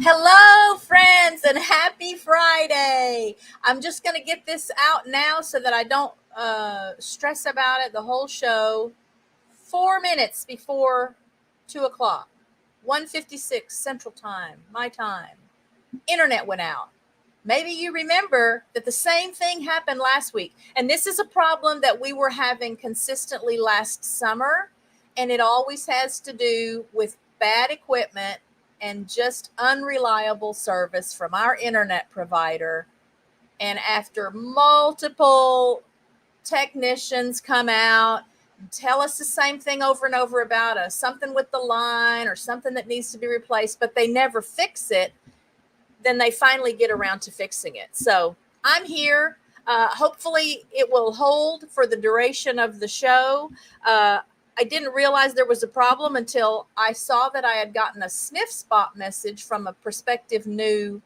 Hello, friends, and happy Friday. I'm just going to get this out now so that I don't stress about it the whole show. 4 minutes before 2 o'clock, 1:56 Central Time, my time. Internet went out. Maybe you remember that the same thing happened last week. And this is a problem that we were having consistently last summer. And it always has to do with bad equipment and just unreliable service from our internet provider. And after multiple technicians come out and tell us the same thing over and over about something with the line or something that needs to be replaced, but they never fix it, then they finally get around to fixing it. So I'm here. Hopefully it will hold for the duration of the show. I didn't realize there was a problem until I saw that I had gotten a sniff spot message from a prospective new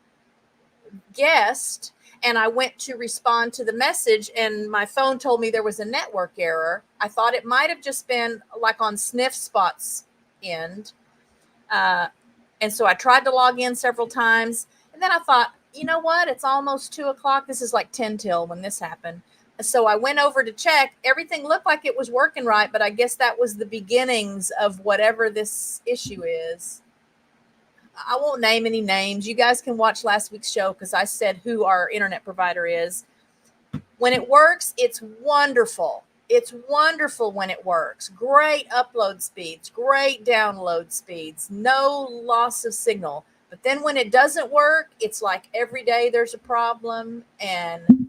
guest, and I went to respond to the message, and my phone told me there was a network error. I thought it might have just been like on sniff spot's end. And so I tried to log in several times, and then I thought, you know what? It's almost 2 o'clock. This is like 10 till when this happened. So I went over to check. Everything looked like it was working right, but I guess that was the beginnings of whatever this issue is. I won't name any names. You guys can watch last week's show because I said who our internet provider is. When it works, it's wonderful. It's wonderful when it works. Great upload speeds, great download speeds, no loss of signal. But then when it doesn't work, it's like every day there's a problem, and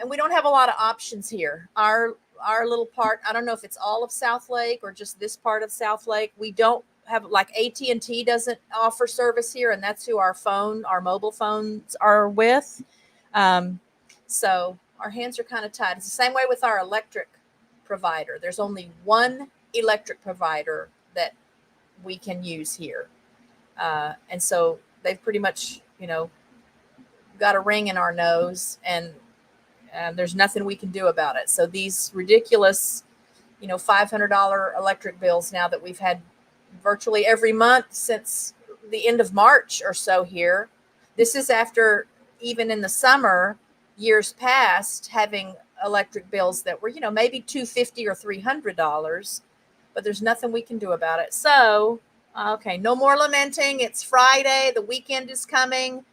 we don't have a lot of options here. Our little part, I don't know if it's all of South Lake or just this part of South Lake. We don't have, like, AT&T doesn't offer service here, and that's who our mobile phones are with. So our hands are kind of tied. It's the same way with our electric provider. There's only one electric provider that we can use here. And so they've pretty much, got a ring in our nose, and there's nothing we can do about it. So these ridiculous, $500 electric bills now that we've had virtually every month since the end of March or so here. This is after, even in the summer, years past, having electric bills that were, maybe $250 or $300, but there's nothing we can do about it. So, okay, no more lamenting. It's Friday. The weekend is coming.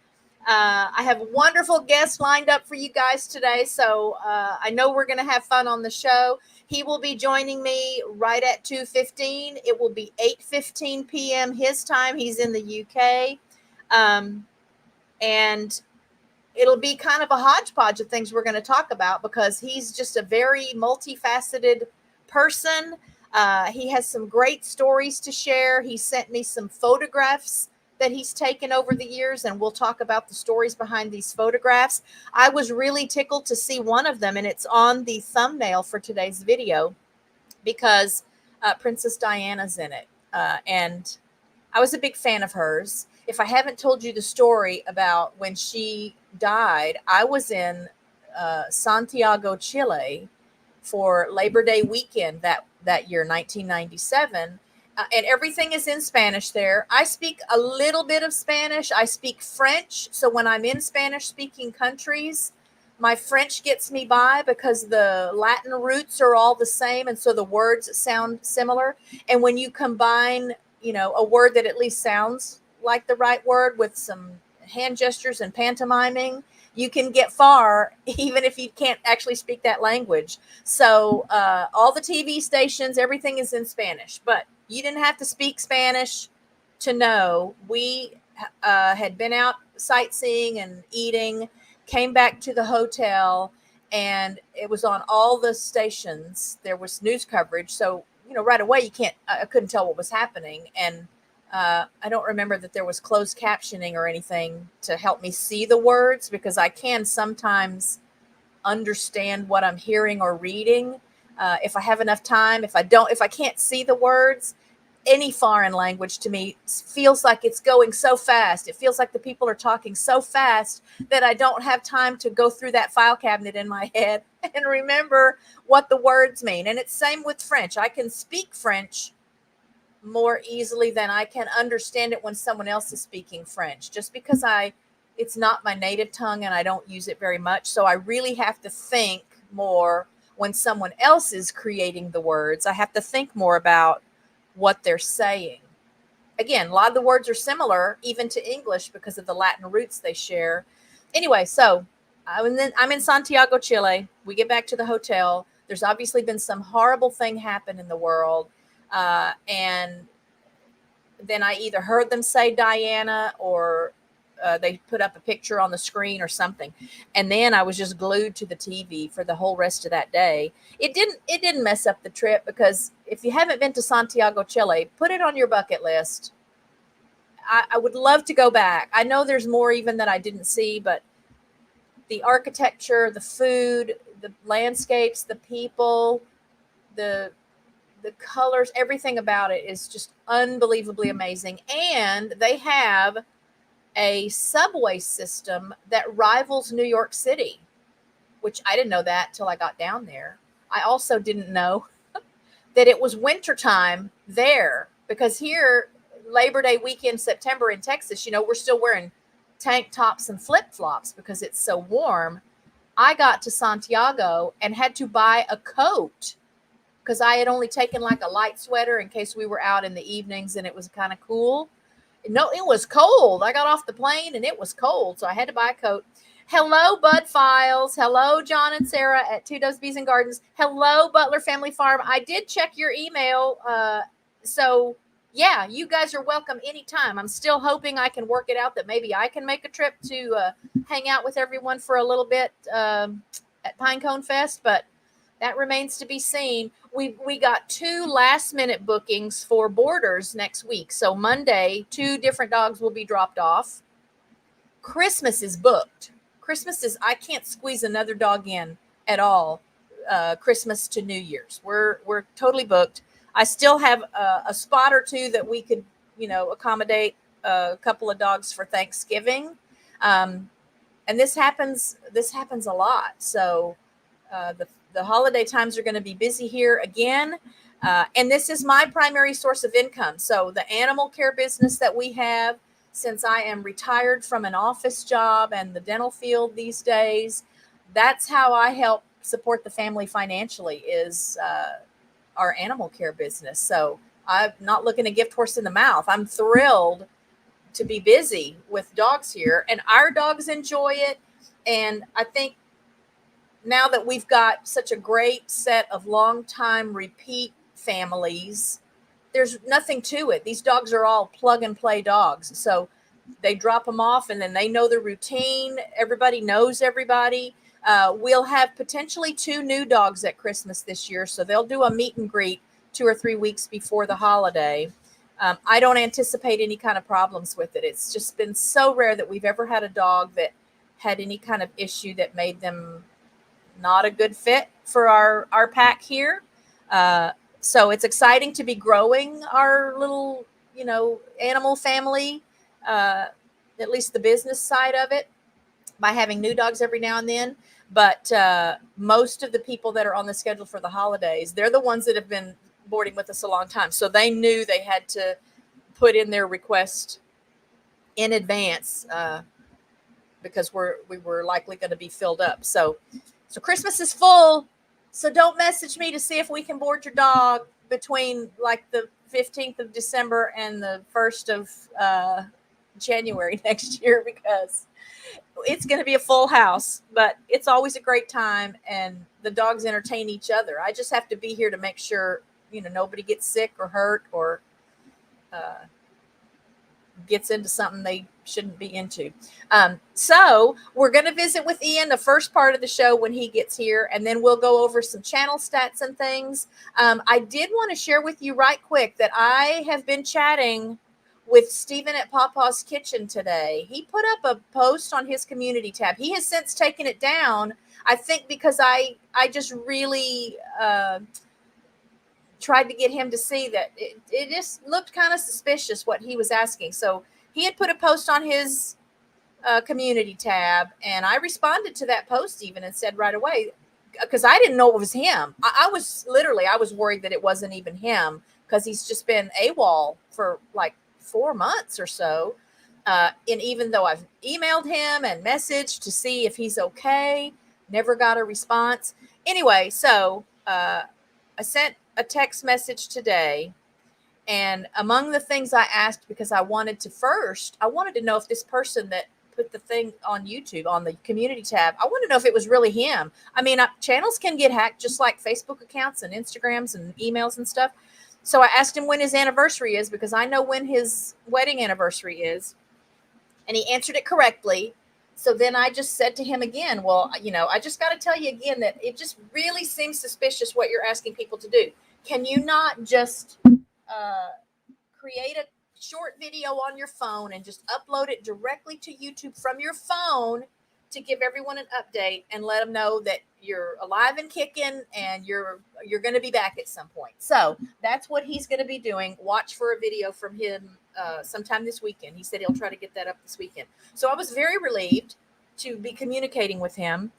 I have wonderful guests lined up for you guys today. So I know we're going to have fun on the show. He will be joining me right at 2:15. It will be 8:15 p.m. his time. He's in the UK. And it'll be kind of a hodgepodge of things we're going to talk about because he's just a very multifaceted person. He has some great stories to share. He sent me some photographs that he's taken over the years, and we'll talk about the stories behind these photographs. I was really tickled to see one of them, and it's on the thumbnail for today's video because Princess Diana's in it. And I was a big fan of hers. If I haven't told you the story about when she died, I was in Santiago, Chile for Labor Day weekend that year, 1997. And everything is in Spanish there. I speak a little bit of Spanish. I speak French. So when I'm in Spanish-speaking countries, my French gets me by because the Latin roots are all the same. And so the words sound similar. And when you combine, a word that at least sounds like the right word with some hand gestures and pantomiming, you can get far even if you can't actually speak that language. So all the TV stations, everything is in Spanish, but you didn't have to speak Spanish to know. We had been out sightseeing and eating, came back to the hotel, and it was on all the stations. There was news coverage. So, right away, I couldn't tell what was happening. And I don't remember that there was closed captioning or anything to help me see the words, because I can sometimes understand what I'm hearing or reading. If I have enough time, if I can't see the words, any foreign language to me feels like it's going so fast. It feels like the people are talking so fast that I don't have time to go through that file cabinet in my head and remember what the words mean. And it's same with French. I can speak French more easily than I can understand it when someone else is speaking French, just because it's not my native tongue and I don't use it very much. So I really have to think more when someone else is creating the words. I have to think more about what they're saying. Again, a lot of the words are similar even to English because of the Latin roots they share. Anyway, so I'm in Santiago, Chile. We get back to the hotel. There's obviously been some horrible thing happen in the world. And then I either heard them say Diana or they put up a picture on the screen or something. And then I was just glued to the TV for the whole rest of that day. It didn't mess up the trip, because if you haven't been to Santiago, Chile, put it on your bucket list. I would love to go back. I know there's more even that I didn't see, but the architecture, the food, the landscapes, the people, the colors, everything about it is just unbelievably amazing. And they have a subway system that rivals New York City, which I didn't know that till I got down there. I also didn't know that it was wintertime there, because here, Labor Day weekend, September in Texas, we're still wearing tank tops and flip-flops because it's so warm. I got to Santiago and had to buy a coat because I had only taken like a light sweater in case we were out in the evenings and it was kind of cool. No, it was cold. I got off the plane and it was cold, so I had to buy a coat. Hello, Bud Files. Hello, John and Sarah at Two Doves Bees and Gardens. Hello, Butler Family Farm. I did check your email. So, yeah, you guys are welcome anytime. I'm still hoping I can work it out that maybe I can make a trip to hang out with everyone for a little bit at Pinecone Fest, but that remains to be seen. We got 2 last-minute bookings for boarders next week. So Monday, 2 different dogs will be dropped off. Christmas is booked. I can't squeeze another dog in at all. Christmas to New Year's. We're totally booked. I still have a spot or 2 that we could, accommodate a couple of dogs for Thanksgiving. And this happens a lot. So the holiday times are going to be busy here again. And this is my primary source of income. So the animal care business that we have, since I am retired from an office job and the dental field these days, that's how I help support the family financially, is our animal care business. So I'm not looking a gift horse in the mouth. I'm thrilled to be busy with dogs here, and our dogs enjoy it. And I think now that we've got such a great set of long-time repeat families, there's nothing to it. These dogs are all plug and play dogs. So they drop them off and then they know the routine. Everybody knows everybody. We'll have potentially 2 new dogs at Christmas this year. So they'll do a meet and greet 2 or 3 weeks before the holiday. I don't anticipate any kind of problems with it. It's just been so rare that we've ever had a dog that had any kind of issue that made them not a good fit for our pack here. So it's exciting to be growing our little, animal family, at least the business side of it, by having new dogs every now and then. But most of the people that are on the schedule for the holidays, they're the ones that have been boarding with us a long time. So they knew they had to put in their request in advance because we were likely going to be filled up. So Christmas is full. So don't message me to see if we can board your dog between like the 15th of December and the 1st of January next year, because it's going to be a full house. But it's always a great time, and the dogs entertain each other. I just have to be here to make sure, nobody gets sick or hurt or gets into something they shouldn't be into. So we're going to visit with Ian the first part of the show when he gets here, and then we'll go over some channel stats and things. I did want to share with you right quick that I have been chatting with Stephen at Papa's Kitchen today. He put up a post on his community tab. He has since taken it down, I think, because I just really tried to get him to see that it just looked kind of suspicious what he was asking. So he had put a post on his community tab, and I responded to that post even and said right away, because I didn't know it was him. I was worried that it wasn't even him, because he's just been AWOL for like 4 months or so. And even though I've emailed him and messaged to see if he's okay, never got a response. Anyway, so I sent a text message today, and among the things I asked, because I wanted to know if this person that put the thing on YouTube on the community tab, I want to know if it was really him. I mean, channels can get hacked just like Facebook accounts and Instagrams and emails and stuff. So I asked him when his anniversary is, because I know when his wedding anniversary is, and he answered it correctly. So then I just said to him again, well, I just got to tell you again that it just really seems suspicious what you're asking people to do. Can you not just create a short video on your phone and just upload it directly to YouTube from your phone to give everyone an update and let them know that you're alive and kicking and you're going to be back at some point? So that's what he's going to be doing. Watch for a video from him sometime this weekend. He said he'll try to get that up this weekend. So I was very relieved to be communicating with him.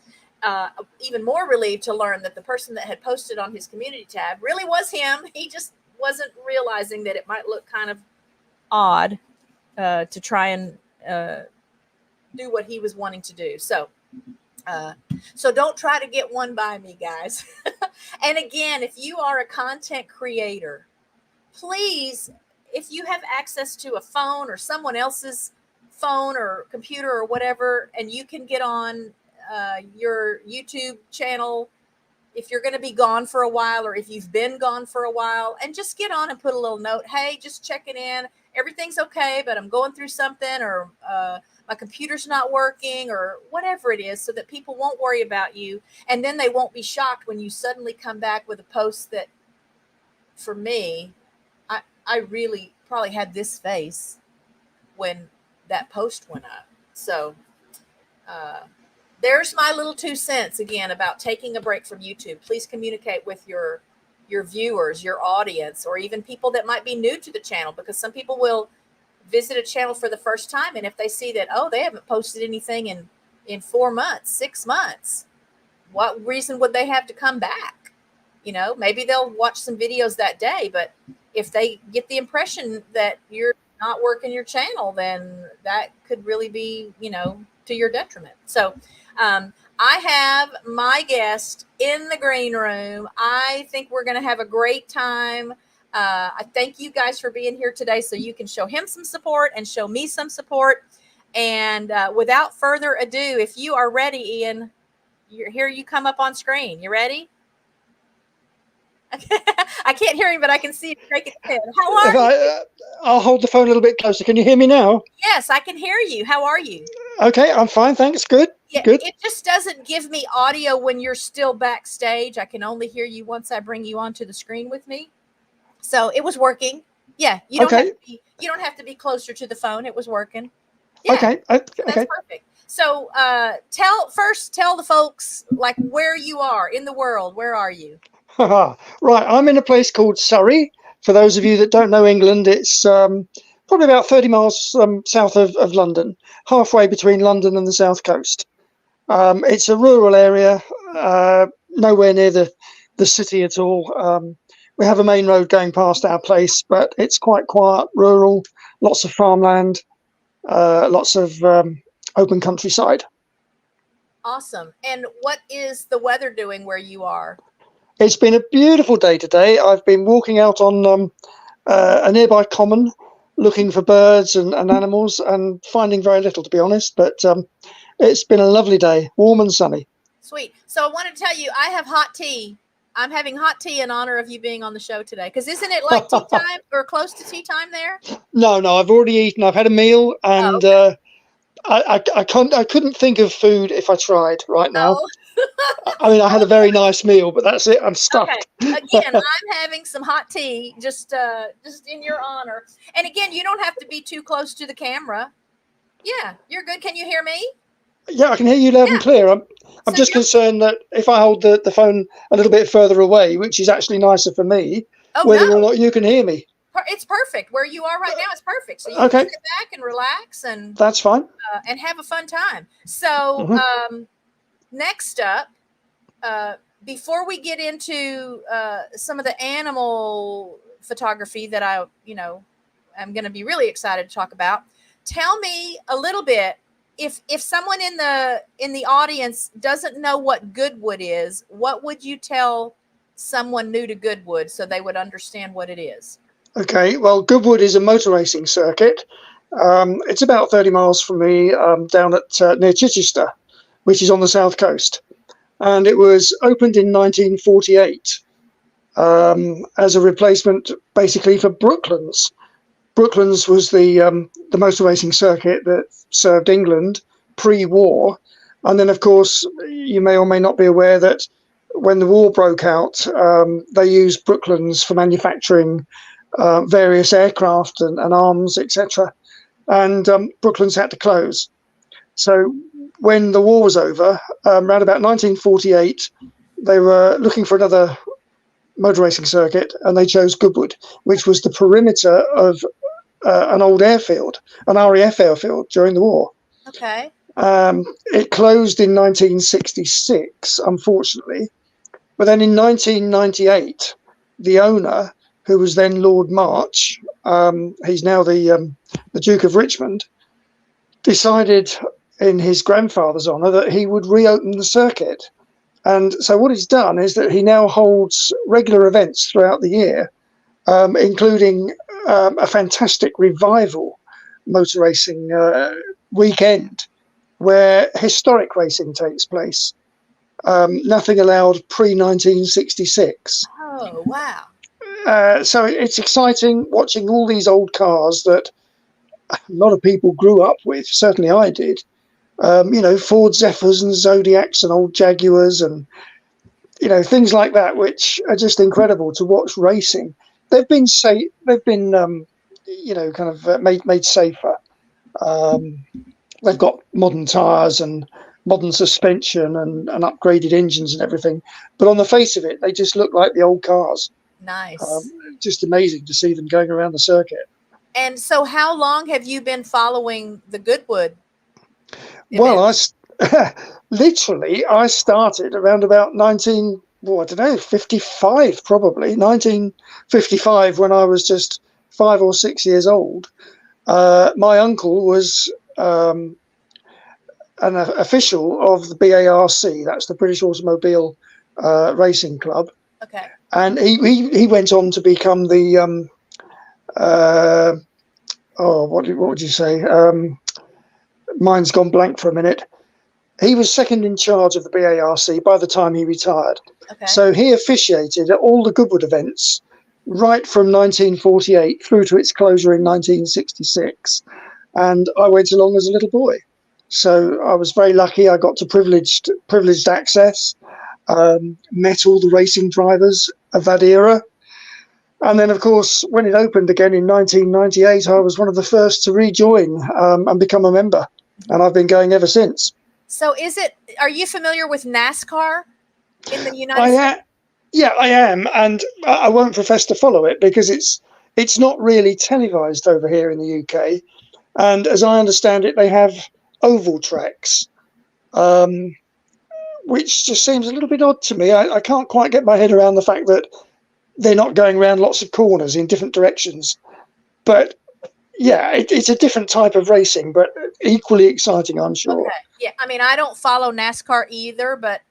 Even more relieved to learn that the person that had posted on his community tab really was him. He just wasn't realizing that it might look kind of odd to try and do what he was wanting to do. So don't try to get one by me, guys. And again, if you are a content creator, please, if you have access to a phone or someone else's phone or computer or whatever, and you can get on your YouTube channel, if you're going to be gone for a while, or if you've been gone for a while, and just get on and put a little note, hey, just checking in, everything's okay, but I'm going through something, or my computer's not working, or whatever it is, so that people won't worry about you. And then they won't be shocked when you suddenly come back with a post that, for me, I really probably had this face when that post went up. So there's my little 2 cents again about taking a break from YouTube. Please communicate with your viewers, your audience, or even people that might be new to the channel, because some people will visit a channel for the first time, and if they see that, oh, they haven't posted anything in 4 months, 6 months, what reason would they have to come back? Maybe they'll watch some videos that day, but if they get the impression that you're not working your channel, then that could really be, to your detriment. So I have my guest in the green room. I think we're going to have a great time. I thank you guys for being here today, so you can show him some support and show me some support. And without further ado, if you are ready, Ian, here you come up on screen. You ready? I can't hear him, but I can see him shaking his head. How are you? I'll hold the phone a little bit closer. Can you hear me now? Yes, I can hear you. How are you? Okay, I'm fine, thanks. Good. Yeah, good. It just doesn't give me audio when you're still backstage. I can only hear you once I bring you onto the screen with me. So it was working. Yeah, you don't have to be closer to the phone. It was working. Yeah, okay. That's perfect. So tell the folks like where you are in the world. Where are you? Right, I'm in a place called Surrey. For those of you that don't know England, it's probably about 30 miles south of London, halfway between London and the south coast. It's a rural area, nowhere near the city at all. We have a main road going past our place, but it's quite quiet, rural, lots of farmland, lots of open countryside. Awesome. And what is the weather doing where you are? It's been a beautiful day today. I've been walking out on a nearby common, looking for birds and animals, and finding very little, to be honest. But it's been a lovely day, warm and sunny. Sweet. So I want to tell you, I have hot tea. I'm having hot tea in honor of you being on the show today. Because isn't it like tea time or close to tea time there? No, I've already eaten. I've had a meal, and okay. I couldn't think of food if I tried right now. Oh. I mean, I had a very nice meal, but that's it. I'm stuffed. Okay. Again, I'm having some hot tea just in your honor. And again, you don't have to be too close to the camera. Yeah, you're good. Can you hear me? Yeah, I can hear you loud and clear. I'm just concerned that if I hold the phone a little bit further away, which is actually nicer for me, whether or not you can hear me. It's perfect. Where you are right now, it's perfect. So you can sit back and relax, and that's fine, and have a fun time. So next up, before we get into some of the animal photography that I'm going to be really excited to talk about. Tell me a little bit, if someone in the audience doesn't know what Goodwood is, what would you tell someone new to Goodwood so they would understand what it is? Okay, well, Goodwood is a motor racing circuit. It's about 30 miles from me, down at near Chichester, which is on the south coast. And it was opened in 1948 as a replacement, basically, for Brooklands. Brooklands was the motor racing circuit that served England pre-war. And then, of course, you may or may not be aware that when the war broke out, they used Brooklands for manufacturing various aircraft and arms, etc. And Brooklands had to close. So when the war was over, around about 1948, they were looking for another motor racing circuit, and they chose Goodwood, which was the perimeter of an old airfield, an RAF airfield during the war. Okay. It closed in 1966, unfortunately. But then in 1998, the owner, who was then Lord March, he's now the Duke of Richmond, decided in his grandfather's honour that he would reopen the circuit. And so what he's done is that he now holds regular events throughout the year, including a fantastic revival motor racing weekend where historic racing takes place. Nothing allowed pre-1966. Oh, wow. So it's exciting watching all these old cars that a lot of people grew up with. Certainly I did. Ford Zephyrs and Zodiacs and old Jaguars and, things like that, which are just incredible to watch racing. They've been made safer. They've got modern tyres and modern suspension and upgraded engines and everything. But on the face of it, they just look like the old cars. Nice. Just amazing to see them going around the circuit. And so how long have you been following the Goodwood event? Well, I started around about 55 probably, 1955, when I was just 5 or 6 years old. My uncle was an official of the BARC, that's the British Automobile Racing Club. Okay. And he went on to become the what would you say? Mine's gone blank for a minute. He was second in charge of the BARC by the time he retired. Okay. So he officiated at all the Goodwood events right from 1948 through to its closure in 1966. And I went along as a little boy. So I was very lucky. I got to privileged access, met all the racing drivers of that era. And then, of course, when it opened again in 1998, I was one of the first to rejoin and become a member. And I've been going ever since. So are you familiar with NASCAR in the United States? Yeah, I am. And I won't profess to follow it because it's not really televised over here in the UK. And as I understand it, they have oval tracks, which just seems a little bit odd to me. I can't quite get my head around the fact that they're not going around lots of corners in different directions. But yeah, it's a different type of racing, but equally exciting, I'm sure. Okay. Yeah, I mean, I don't follow NASCAR either, but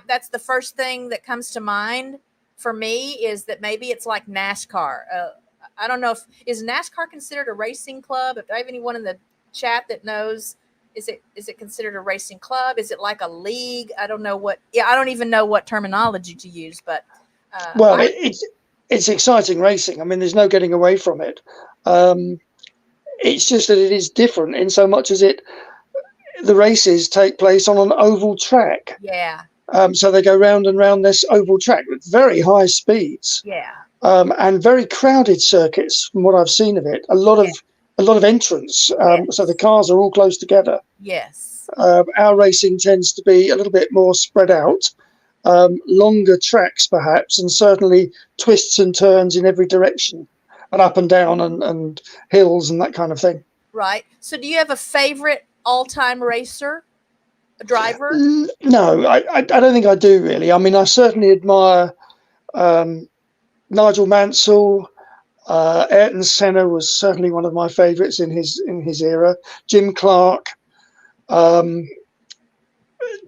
that's the first thing that comes to mind for me is that maybe it's like NASCAR. I don't know is NASCAR considered a racing club? If I have anyone in the chat that knows, is it considered a racing club? Is it like a league? I don't know I don't even know what terminology to use, but it's exciting racing. I mean, there's no getting away from it. It's just that it is different in so much as the races take place on an oval track. Yeah. So they go round and round this oval track with very high speeds. Yeah. And very crowded circuits from what I've seen of it. A lot of entrants. Yes. So the cars are all close together. Yes. Our racing tends to be a little bit more spread out. Longer tracks perhaps, and certainly twists and turns in every direction, and up and down and hills and that kind of thing. Right. So do you have a favorite all-time racer, a driver? No, I don't think I do really. I mean, I certainly admire Nigel Mansell, Ayrton Senna was certainly one of my favourites in his era. Jim Clark.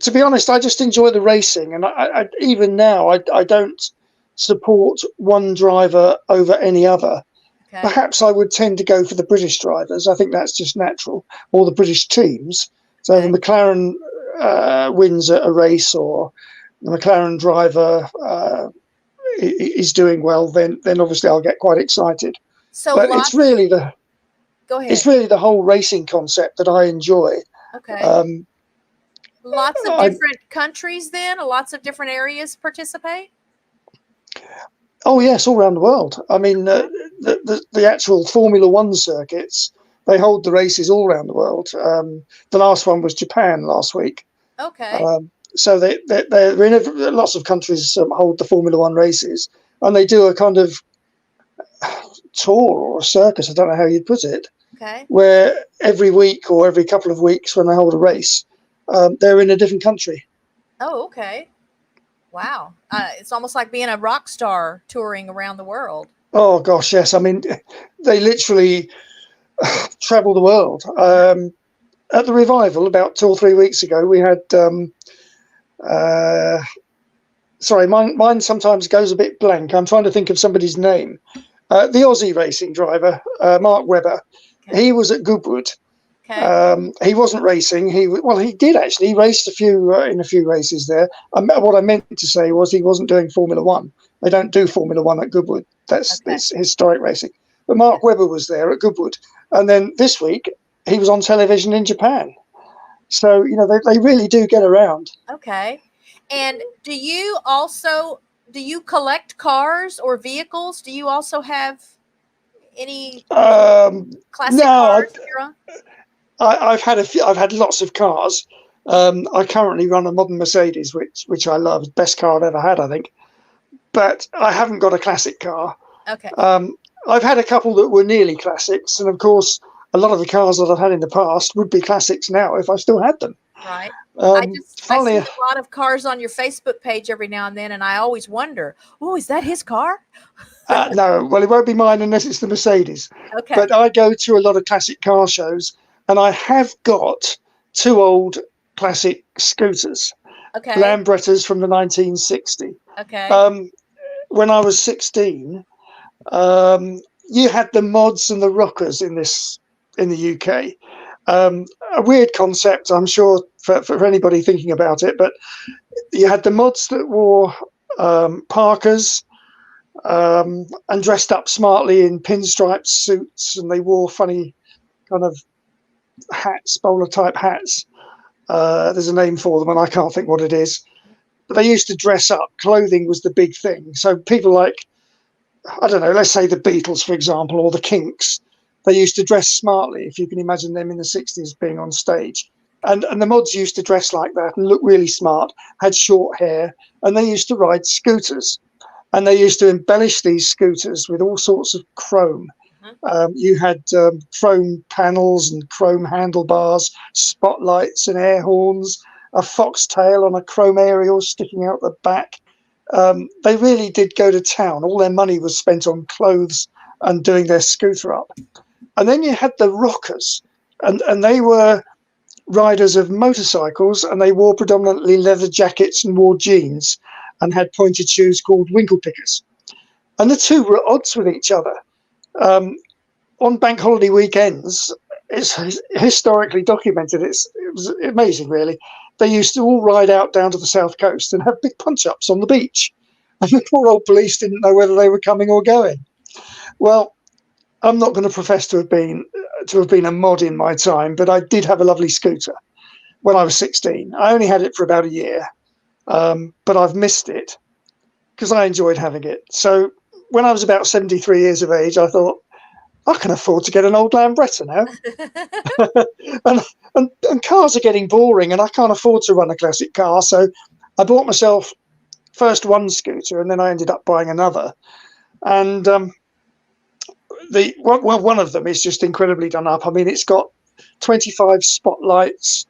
To be honest, I just enjoy the racing, and even now I don't support one driver over any other. Okay. Perhaps I would tend to go for the British drivers. I think that's just natural, or the British teams. So Okay. the McLaren wins a race, or the McLaren driver is doing well, then obviously I'll get quite excited. So But lots. Go ahead. it's really the whole racing concept that I enjoy. Okay. Lots of I- different countries then? Lots of different areas participate? Oh yes, all around the world. I mean, the actual Formula One circuits, they hold the races all around the world. The last one was Japan last week. Okay. So they're in lots of countries hold the Formula One races, and they do a kind of tour or a circus, I don't know how you'd put it, Okay. where every week or every couple of weeks when they hold a race, they're in a different country. Oh, okay. Wow. It's almost like being a rock star touring around the world. Oh gosh, yes. I mean, they literally travel the world. At the revival about 2 or 3 weeks ago, we had sorry, mine sometimes goes a bit blank. I'm trying to think of somebody's name. The Aussie racing driver, Mark Webber. Okay. He was at Goodwood. Okay. He wasn't racing. He did actually. He raced in a few races there. What I meant to say was he wasn't doing Formula One. They don't do Formula One at Goodwood. It's historic racing. But Mark Webber was there at Goodwood, and then this week he was on television in Japan. So they really do get around. Okay. And do you collect cars or vehicles? Do you also have any classic cars you're on? I've had lots of cars. I currently run a modern Mercedes, which I love. Best car I've ever had, I think. But I haven't got a classic car. Okay. I've had a couple that were nearly classics, and of course, a lot of the cars that I've had in the past would be classics now if I still had them. Right. I see Finally, a lot of cars on your Facebook page every now and then, and I always wonder, oh, is that his car? no, well, it won't be mine unless it's the Mercedes. Okay. But I go to a lot of classic car shows, and I have got 2 old classic scooters, Okay. Lambrettas from the 1960. Okay. When I was 16, you had the mods and the rockers in the UK. A weird concept, I'm sure, for anybody thinking about it, but you had the mods that wore parkas and dressed up smartly in pinstripe suits, and they wore funny kind of hats, bowler type hats. There's a name for them, and I can't think what it is. But they used to dress up. Clothing was the big thing. So people like, I don't know, let's say the Beatles, for example, or the Kinks, they used to dress smartly, if you can imagine them in the 60s being on stage. And the mods used to dress like that and look really smart, had short hair, and they used to ride scooters. And they used to embellish these scooters with all sorts of chrome. You had chrome panels and chrome handlebars, spotlights and air horns, a foxtail on a chrome aerial sticking out the back. They really did go to town. All their money was spent on clothes and doing their scooter up. And then you had the rockers, and they were riders of motorcycles, and they wore predominantly leather jackets and wore jeans and had pointed shoes called winkle pickers. And the two were at odds with each other. On bank holiday weekends, it's historically documented. It was amazing, really. They used to all ride out down to the south coast and have big punch-ups on the beach. And the poor old police didn't know whether they were coming or going. Well, I'm not going to profess to have been a mod in my time, but I did have a lovely scooter when I was 16. I only had it for about a year, but I've missed it because I enjoyed having it. So when I was about 73 years of age, I thought, I can afford to get an old Lambretta now. and cars are getting boring, and I can't afford to run a classic car. So I bought myself first one scooter, and then I ended up buying another. And one of them is just incredibly done up. I mean, it's got 25 spotlights,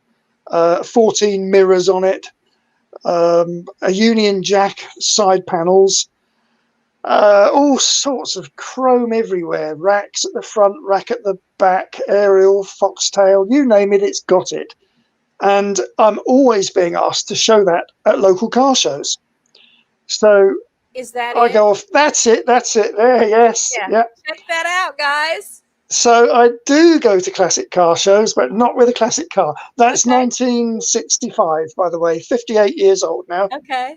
14 mirrors on it, a Union Jack side panels, All sorts of chrome everywhere. Racks at the front, rack at the back, aerial, foxtail, you name it, it's got it. And I'm always being asked to show that at local car shows. So Is that I it? go off, that's it, there, yes, Yeah. yeah. Check that out, guys. So I do go to classic car shows, but not with a classic car. That's Okay. 1965, by the way, 58 years old now, Okay.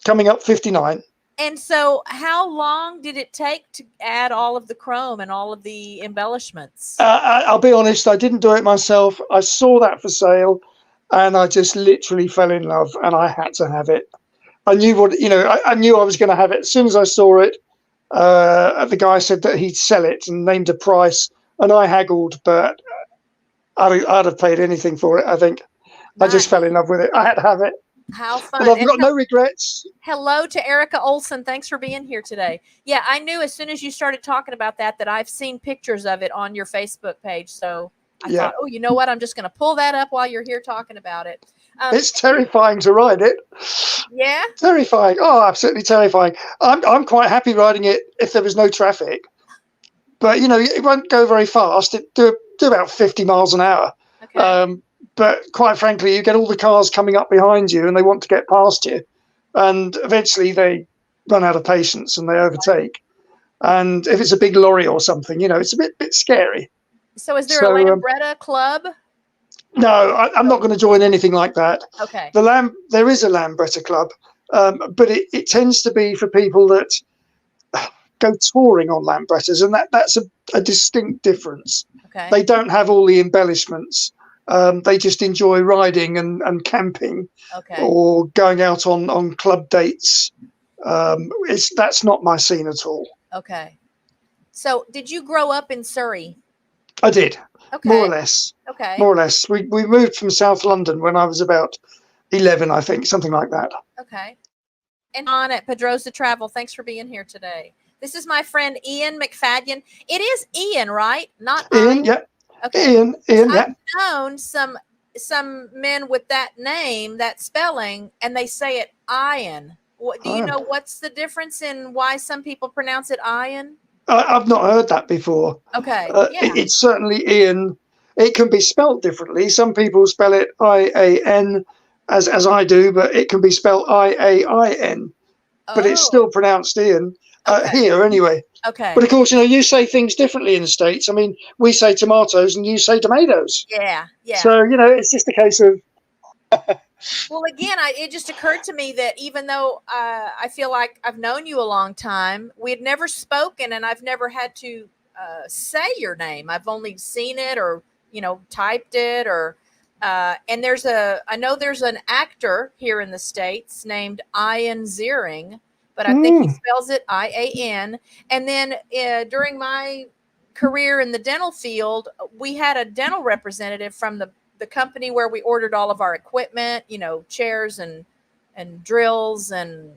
coming up 59. And so, how long did it take to add all of the chrome and all of the embellishments? I'll be honest, I didn't do it myself. I saw that for sale and I just literally fell in love and I had to have it. I knew I knew I was going to have it. As soon as I saw it, the guy said that he'd sell it and named a price and I haggled, but I'd have paid anything for it, I think. I just fell in love with it. I had to have it. How fun. And I've got no regrets. Hello to Erica Olson. Thanks for being here today. Yeah, I knew as soon as you started talking about that I've seen pictures of it on your Facebook page. So I thought, oh, you know what? I'm just going to pull that up while you're here talking about it. It's terrifying to ride it. Yeah? Terrifying. Oh, absolutely terrifying. I'm quite happy riding it if there was no traffic. But, it won't go very fast. It do about 50 miles an hour. Okay. But quite frankly, you get all the cars coming up behind you and they want to get past you. And eventually they run out of patience and they overtake. And if it's a big lorry or something, it's a bit scary. So is there a Lambretta club? No, I'm not going to join anything like that. Okay. There is a Lambretta club, but it tends to be for people that go touring on Lambrettas, and that's a distinct difference. Okay. They don't have all the embellishments. They just enjoy riding and camping, or going out on club dates. That's not my scene at all. Okay. So did you grow up in Surrey? I did. Okay. More or less. Okay. More or less. We moved from South London when I was about 11, I think, something like that. Okay. And on at Pedrosa Travel, thanks for being here today. This is my friend Ian MacFadyen. It is Ian, right? Not Ian, yeah. Okay. Ian, yeah. I've known some men with that name, that spelling, and they say it Ian. Do you know what's the difference in why some people pronounce it Ian? I've not heard that before. Okay. It's certainly Ian. It can be spelt differently. Some people spell it I-A-N as I do, but it can be spelled I-A-I-N. But it's still pronounced Ian here anyway. Okay. But of course, you say things differently in the States. I mean, we say tomatoes and you say tomatoes. Yeah. So, it's just a case of... Well, again, it just occurred to me that even though I feel like I've known you a long time, we had never spoken and I've never had to say your name. I've only seen it or, typed it or, and I know there's an actor here in the States named Ian Ziering, but I think he spells it I-A-N. And then during my career in the dental field, we had a dental representative from the company where we ordered all of our equipment, chairs and drills and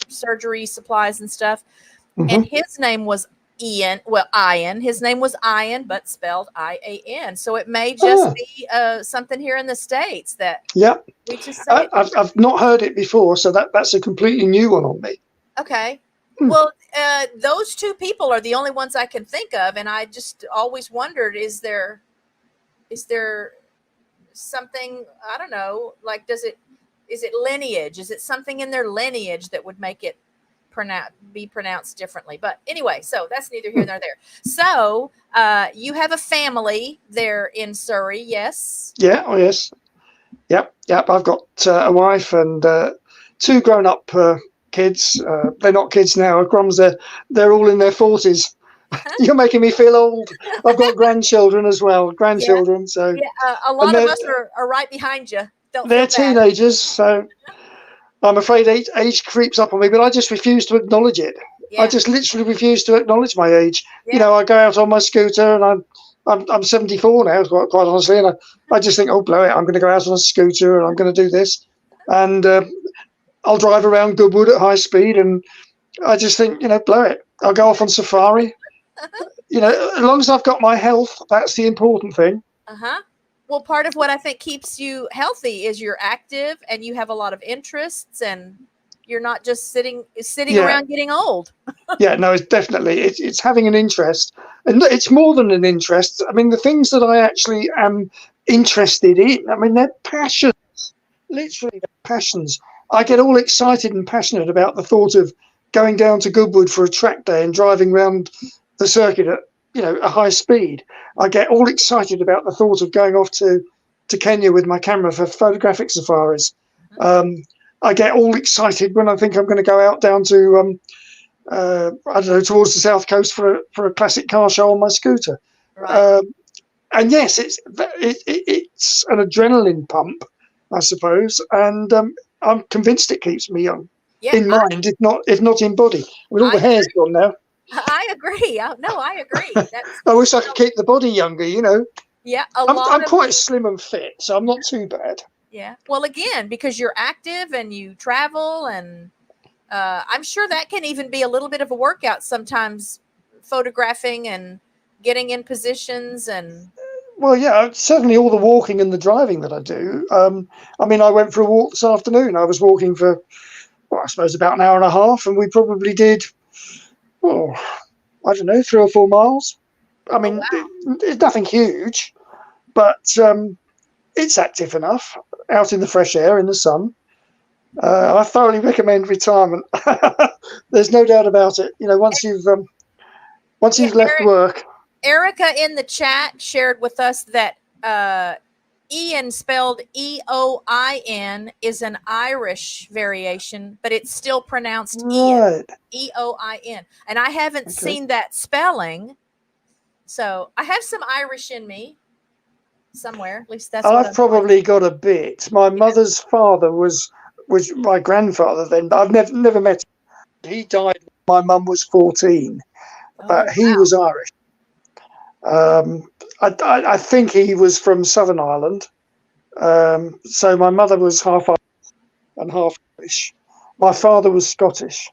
surgery supplies and stuff. And his name was Ian. Well, Ian. His name was Ian, but spelled I-A-N. So it may just be something here in the States that we just say. I've not heard it before, so that's a completely new one on me. Okay. Well, those two people are the only ones I can think of, and I just always wondered: is there something, I don't know, like is it lineage? Is it something in their lineage that would make it be pronounced differently? But anyway, so that's neither here nor there. So you have a family there in Surrey, yes? Yeah, oh yes. Yep. I've got a wife and two grown-up kids. They're not kids now. Crumbs, they're all in their 40s. You're making me feel old. I've got grandchildren as well. So a lot of us are right behind you. They're teenagers, so I'm afraid age creeps up on me, but I just refuse to acknowledge it. I just literally refuse to acknowledge my age. I go out on my scooter and I'm 74 now, quite honestly, and I just think, oh, blow it, I'm going to go out on a scooter and I'm going to do this, and I'll drive around Goodwood at high speed, and I just think, blow it. I'll go off on safari. As long as I've got my health, that's the important thing. Well, part of what I think keeps you healthy is you're active and you have a lot of interests, and you're not just sitting Yeah. around getting old. Yeah, no, it's definitely it's having an interest, and it's more than an interest. I mean, the things that I actually am interested in, I mean, they're passions, literally they're passions. I get all excited and passionate about the thought of going down to Goodwood for a track day and driving around the circuit at a high speed. I get all excited about the thought of going off to Kenya with my camera for photographic safaris. Um, I get all excited when I think I'm going to go out down to I don't know, towards the south coast for a classic car show on my scooter. Right. And yes, it's an adrenaline pump, I suppose, and I'm convinced it keeps me young Yeah, in mind, if not in body. With all the hair's gone now, I agree. No, I agree. That's I wish I could keep the body younger. yeah, I'm quite slim and fit, so I'm not too bad. yeah. Well, again, because you're active and you travel, and I'm sure that can even be a little bit of a workout sometimes, photographing and getting in positions and. Well, yeah, certainly all the walking and the driving that I do. I mean, I went for a walk this afternoon. I was walking for, well, I suppose about an hour and a half, and we probably did, oh, I don't know, 3 or 4 miles. I mean, it's nothing huge, but it's active enough out in the fresh air, in the sun. I thoroughly recommend retirement. There's no doubt about it. Once you've left work. Erica in the chat shared with us that Ian, spelled Eoin, is an Irish variation, but it's still pronounced Ian. Eoin. And I haven't seen that spelling. So I have some Irish in me somewhere. At least that's what I've probably got a bit. My mother's father was my grandfather then, but I've never met him. He died when my mum was 14, but he was Irish. I think he was from Southern Ireland. So my mother was half Irish and half Irish. My father was Scottish,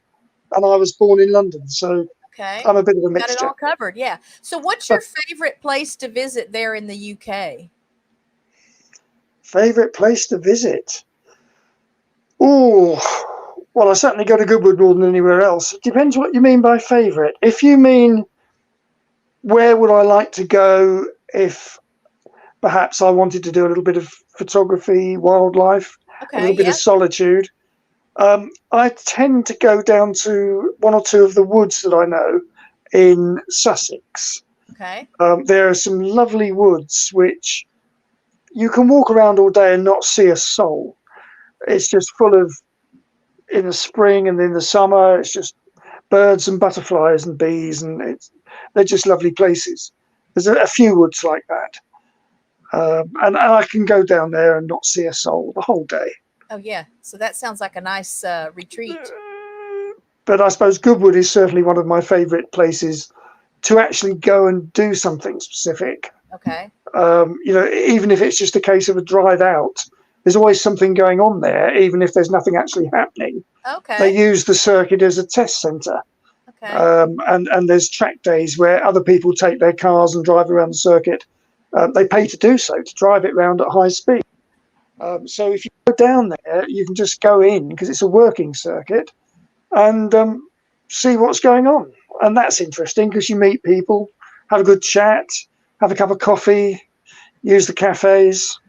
and I was born in London. So I'm a bit of a mixture. Got it all covered, yeah. So what's your favorite place to visit there in the UK? Favorite place to visit? Oh, well, I certainly go to Goodwood more than anywhere else. It depends what you mean by favorite. If you mean where would I like to go if perhaps I wanted to do a little bit of photography, wildlife, a little bit of solitude, I tend to go down to 1 or 2 of the woods that I know in Sussex. Okay. There are some lovely woods which you can walk around all day and not see a soul. It's just full of, in the spring and in the summer, it's just birds and butterflies and bees, and they're just lovely places. There's a few woods like that. And I can go down there and not see a soul the whole day. Oh, yeah. So that sounds like a nice retreat. But I suppose Goodwood is certainly one of my favourite places to actually go and do something specific. Okay. Even if it's just a case of a drive out, there's always something going on there, even if there's nothing actually happening. Okay. They use the circuit as a test centre. Okay. And there's track days where other people take their cars and drive around the circuit. They pay to do so, to drive it round at high speed. So if you go down there, you can just go in, because it's a working circuit, and see what's going on. And that's interesting, because you meet people, have a good chat, have a cup of coffee, use the cafes.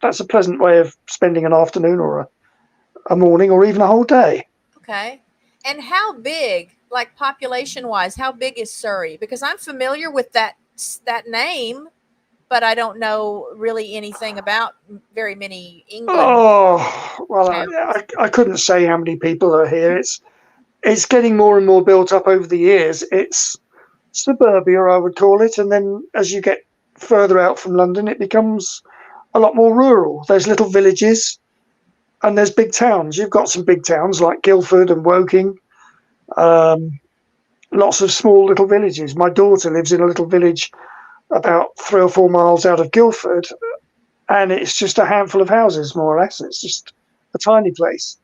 That's a pleasant way of spending an afternoon or a morning or even a whole day. Okay. And how big, like population-wise, how big is Surrey? Because I'm familiar with that name, but I don't know really anything about very many England. Oh, well, I couldn't say how many people are here. It's getting more and more built up over the years. It's suburbia, I would call it, and then as you get further out from London, it becomes a lot more rural. There's little villages, and there's big towns. You've got some big towns like Guildford and Woking. Lots of small little villages. My daughter lives in a little village about 3 or 4 miles out of Guildford, and it's just a handful of houses, more or less. It's just a tiny place.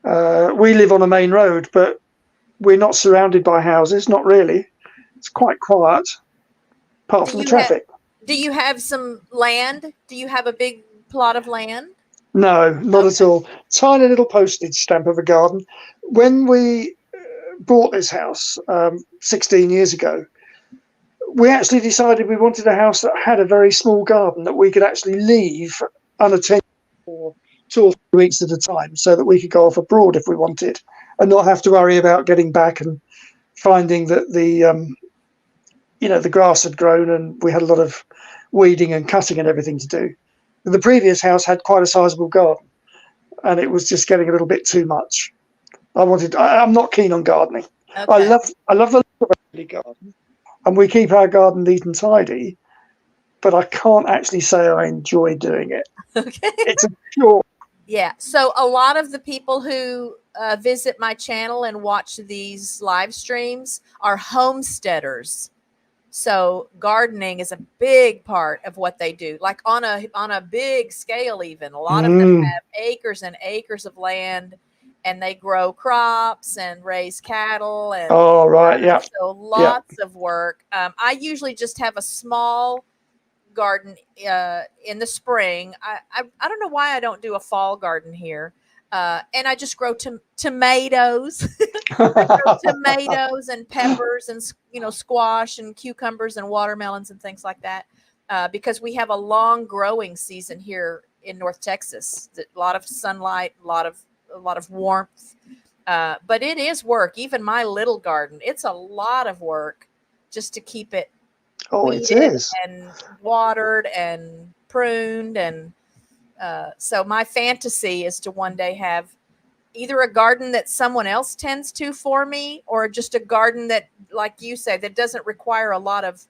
We live on a main road, but we're not surrounded by houses, not really. It's quite quiet, apart from the traffic. Do you have some land? Do you have a big plot of land? No, not at Okay. all. Tiny little postage stamp of a garden. When we bought this house 16 years ago, we actually decided we wanted a house that had a very small garden that we could actually leave unattended for 2 or 3 weeks at a time, so that we could go off abroad if we wanted, and not have to worry about getting back and finding that the grass had grown and we had a lot of weeding and cutting and everything to do. The previous house had quite a sizable garden, and it was just getting a little bit too much. I'm not keen on gardening. I Okay. love I love the look of a family garden, and we keep our garden neat and tidy, but I can't actually say I enjoy doing it. Okay. It's a chore. Yeah. So a lot of the people who visit my channel and watch these live streams are homesteaders. So gardening is a big part of what they do, like on a big scale. Even a lot of them Mm. have acres and acres of land, and they grow crops and raise cattle, and Oh, right, yeah, so yeah. lots of work. I usually just have a small garden in the spring. I don't know why I don't do a fall garden here. And I just grow tomatoes. I grow tomatoes and peppers and squash and cucumbers and watermelons and things like that, because we have a long growing season here in North Texas. A lot of sunlight, a lot of warmth. But it is work. Even my little garden, it's a lot of work just to keep it Oh, it weeded is. and watered and pruned. And so my fantasy is to one day have either a garden that someone else tends to for me, or just a garden that, like you say, that doesn't require a lot of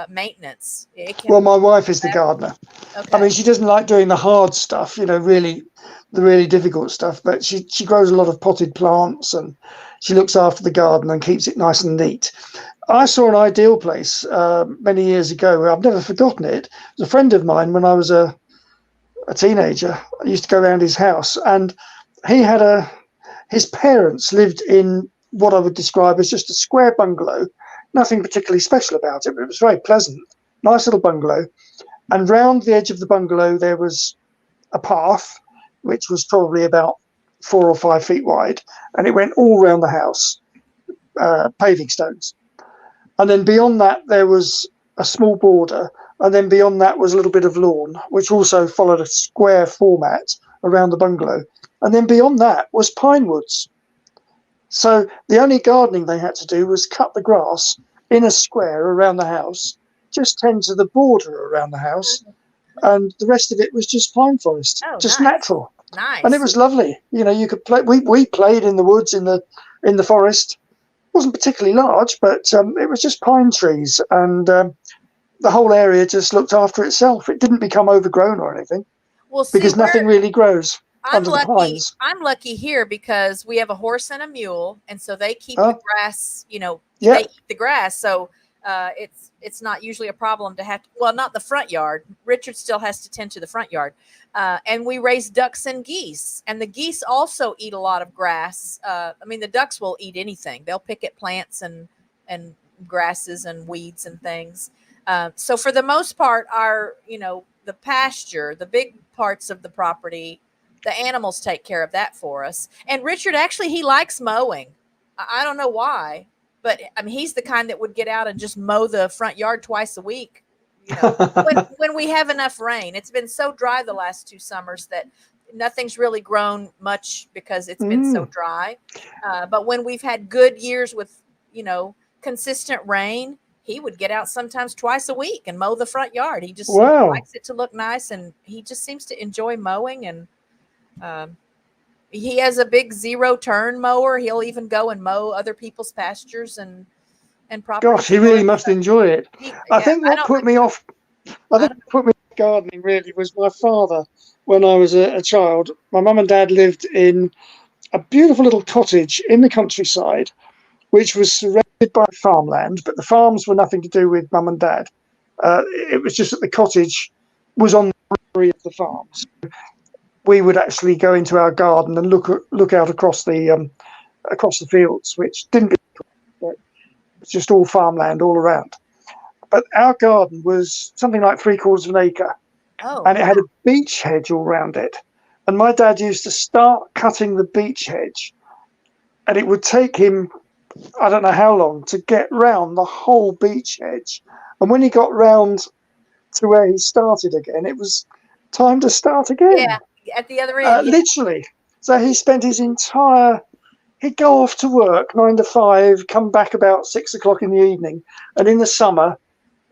maintenance. It Well, can. my wife is the gardener. I Okay. mean, she doesn't like doing the hard stuff, really, the really difficult stuff, but she grows a lot of potted plants, and she looks after the garden and keeps it nice and neat. I saw an ideal place many years ago. I've never forgotten it. It was a friend of mine when I was a teenager. I used to go around his house, and he had his parents lived in what I would describe as just a square bungalow. Nothing particularly special about it, but it was very pleasant. Nice little bungalow. And round the edge of the bungalow, there was a path, which was probably about 4 or 5 feet wide, and it went all round the house, paving stones. And then beyond that, there was a small border, and then beyond that was a little bit of lawn, which also followed a square format around the bungalow. And then beyond that was pine woods. So the only gardening they had to do was cut the grass in a square around the house, just tend to the border around the house, and the rest of it was just pine forest, Oh, just nice. natural. And it Nice. was lovely. You could play. We played in the woods, in the forest. It wasn't particularly large, but it was just pine trees, and the whole area just looked after itself. It didn't become overgrown or anything, Well, see, because nothing really grows I'm under the lucky. pines. I'm lucky here because we have a horse and a mule, and so they keep the Huh? grass. They Yeah. eat the grass, so it's not usually a problem to have. Well, not the front yard. Richard still has to tend to the front yard, and we raise ducks and geese, and the geese also eat a lot of grass. I mean, the ducks will eat anything. They'll pick at plants and grasses and weeds and things. So for the most part, the pasture, the big parts of the property, the animals take care of that for us. And Richard, actually, he likes mowing. I don't know why, but I mean, he's the kind that would get out and just mow the front yard twice a week. When we have enough rain. It's been so dry the last 2 summers that nothing's really grown much because it's been so Mm, dry. But when we've had good years with consistent rain, he would get out sometimes twice a week and mow the front yard. He wow. likes it to look nice, and he just seems to enjoy mowing. And um, he has a big zero turn mower. He'll even go and mow other people's pastures and property Gosh, he for really us. must So enjoy it. I yeah, think what put me off, I I think don't what put me off gardening really was my father when I was a child. My mum and dad lived in a beautiful little cottage in the countryside, which was surrounded by farmland, but the farms were nothing to do with mum and dad. It was just that the cottage was on the boundary of the farms. We would actually go into our garden and look out across the fields, which didn't get it was just all farmland all around. But our garden was something like 3/4 of an acre, Oh, and it had a beech hedge all round it, And my dad used to start cutting the beech hedge, and it would take him, I don't know how long, to get round the whole beech hedge. And when he got round to where he started again, it was time to start Yeah, again. at the other end. Yeah. Literally. So he spent his entire, he'd go off to work 9 to 5, come back about 6 o'clock in the evening. And in the summer,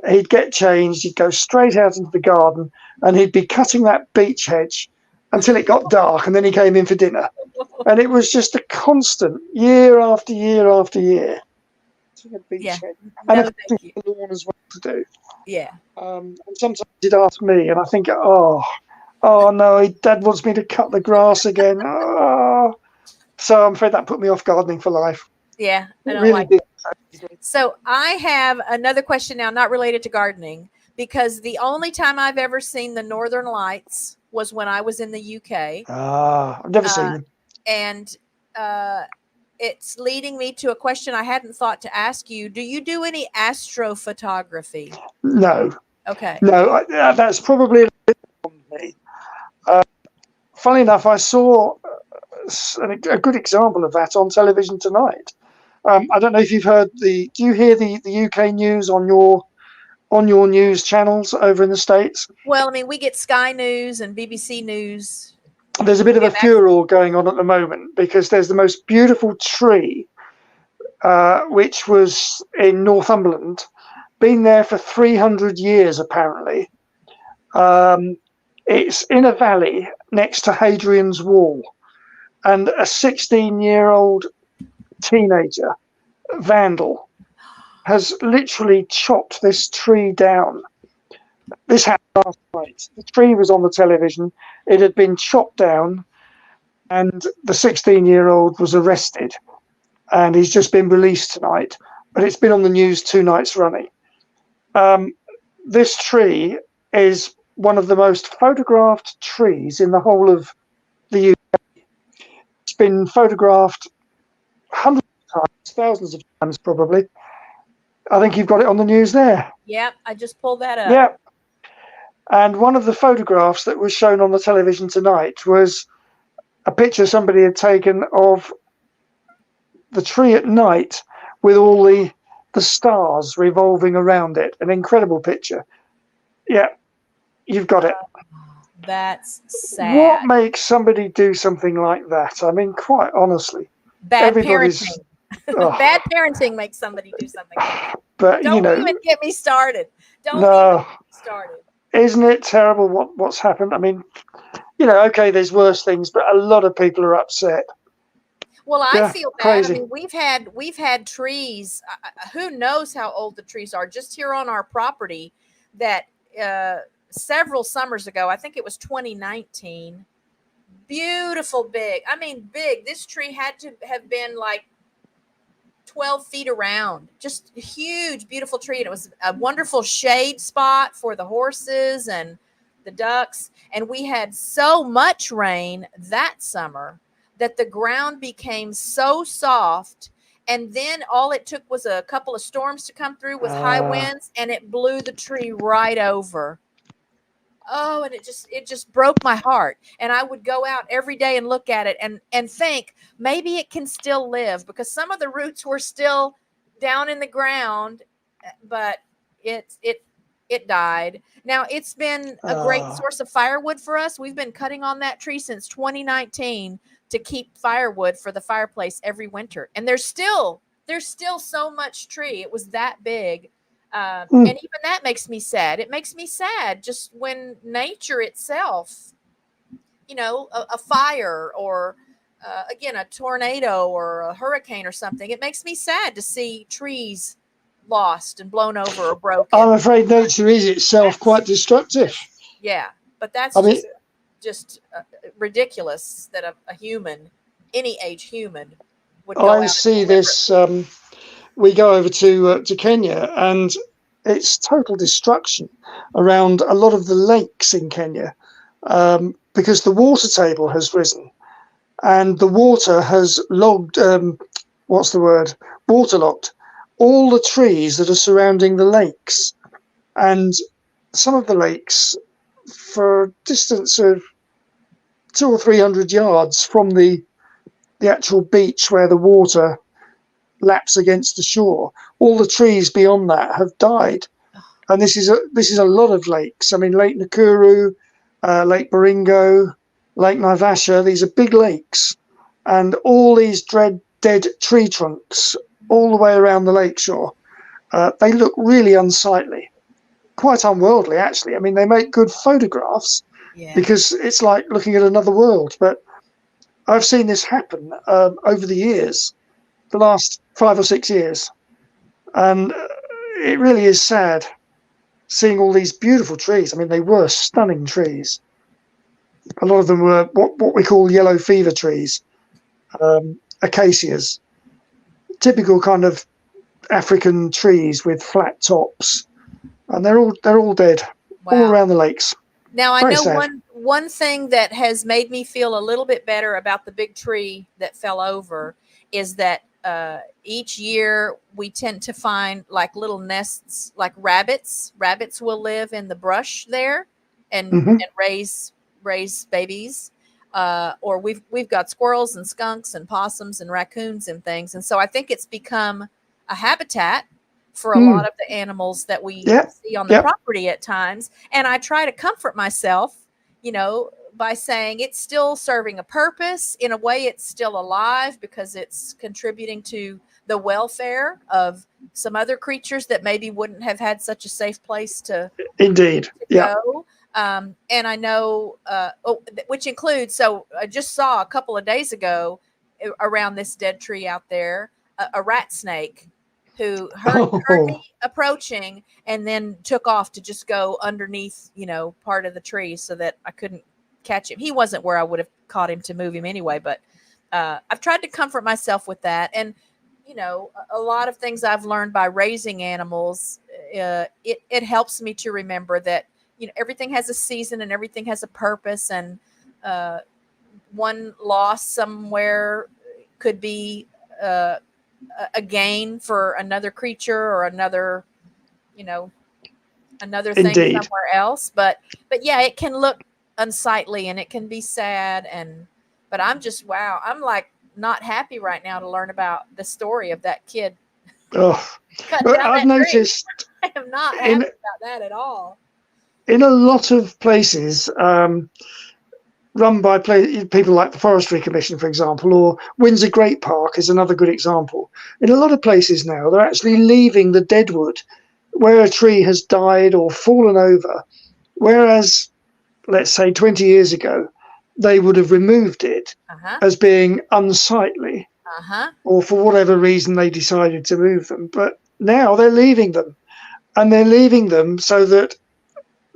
he'd get changed, he'd go straight out into the garden, and he'd be cutting that beech hedge until it got dark, and then he came in for dinner. And it was just a constant, year after year after year. A beech Yeah. hedge. No, And thank you. the lawn as well to do. Yeah. And sometimes he'd ask me, and I think, oh no, Dad wants me to cut the grass again. Oh. So I'm afraid that put me off gardening for life. Yeah, I It don't really like did. it. So I have another question now, not related to gardening, because the only time I've ever seen the Northern Lights was when I was in the UK. I've never seen them. And it's leading me to a question I hadn't thought to ask you. Do you do any astrophotography? No. Okay. No, that's probably a bit on me. Funny enough, I saw a good example of that on television tonight. I don't know if you've heard do you hear the UK news on your news channels over in the States? Well, I mean, we get Sky News and BBC News. There's a bit of a Yeah, furor going on at the moment because there's the most beautiful tree, which was in Northumberland, been there for 300 years apparently. It's in a valley next to Hadrian's Wall, and a 16-year-old teenager, vandal, has literally chopped this tree down. This happened last night. The tree was on the television. It had been chopped down, and the 16-year-old was arrested, and he's just been released tonight. But it's been on the news 2 nights running. This tree is one of the most photographed trees in the whole of the UK. It's been photographed hundreds of times, thousands of times probably. I think you've got it on the news there. Yep, I just pulled that up. Yeah. And one of the photographs that was shown on the television tonight was a picture somebody had taken of the tree at night with all the stars revolving around it. An incredible picture. Yeah, you've got it. That's sad. What makes somebody do something like that? I mean, quite honestly, Bad parenting. Bad parenting makes somebody do something like that. But Don't even get me started. Don't no, even get me started. Isn't it terrible what's happened? I mean, okay, there's worse things, but a lot of people are upset. Well, I feel bad. Crazy. I mean, we've had trees. Who knows how old the trees are? Just here on our property, that several summers ago, I think it was 2019. Beautiful, big. I mean, big. This tree had to have been like 12 feet around. Just a huge, beautiful tree. And it was a wonderful shade spot for the horses and the ducks. And we had so much rain that summer that the ground became so soft. And then all it took was a couple of storms to come through with high winds, and it blew the tree right over. Oh, and it just broke my heart. And I would go out every day and look at it and think maybe it can still live, because some of the roots were still down in the ground, but it died. Now, it's been a great source of firewood for us. We've been cutting on that tree since 2019 to keep firewood for the fireplace every winter. And there's still so much tree. It was that big. And even that makes me sad. It makes me sad just when nature itself, a fire or, again, a tornado or a hurricane or something, it makes me sad to see trees lost and blown over or broken. I'm afraid nature is itself quite destructive. Yeah, but that's just ridiculous that a human, any age human, would go out. I see this. We go over to Kenya, and it's total destruction around a lot of the lakes in Kenya, because the water table has risen, and the water has waterlogged all the trees that are surrounding the lakes. And some of the lakes, for a distance of 200 or 300 yards from the actual beach where the water laps against the shore. All the trees beyond that have died, and this is a lot of lakes. I mean, Lake Nakuru, Lake Baringo, Lake Naivasha. These are big lakes, and all these dead tree trunks all the way around the lakeshore. They look really unsightly, quite unworldly, actually. I mean, they make good photographs because it's like looking at another world. But I've seen this happen over the years, the last 5 or 6 years, and it really is sad seeing all these beautiful trees. I mean, they were stunning trees. A lot of them were what we call yellow fever trees, acacias, typical kind of African trees with flat tops, and they're all dead, all around the lakes. Now I know one thing that has made me feel a little bit better about the big tree that fell over is that each year we tend to find like little nests, like rabbits. Rabbits will live in the brush there and raise babies. Or we've got squirrels and skunks and possums and raccoons and things, and so I think it's become a habitat for a lot of the animals that we see on the property at times. And I try to comfort myself, by saying it's still serving a purpose. In a way, it's still alive because it's contributing to the welfare of some other creatures that maybe wouldn't have had such a safe place to go. And I know, which includes, so I just saw a couple of days ago around this dead tree out there, a rat snake who heard me approaching and then took off to just go underneath, part of the tree so that I couldn't catch him. He wasn't where I would have caught him to move him anyway, but I've tried to comfort myself with that. And, a lot of things I've learned by raising animals, it helps me to remember that, everything has a season and everything has a purpose, and one loss somewhere could be a gain for another creature or another thing somewhere else. But yeah, it can look unsightly and it can be sad. But I'm just, I'm like not happy right now to learn about the story of that kid. Oh, but I've noticed I am not happy about that at all. In a lot of places, run by people like the Forestry Commission, for example, or Windsor Great Park is another good example. In a lot of places now, they're actually leaving the deadwood where a tree has died or fallen over, whereas, let's say, 20 years ago, they would have removed it as being unsightly, or for whatever reason they decided to move them. But now they're leaving them, and they're leaving them so that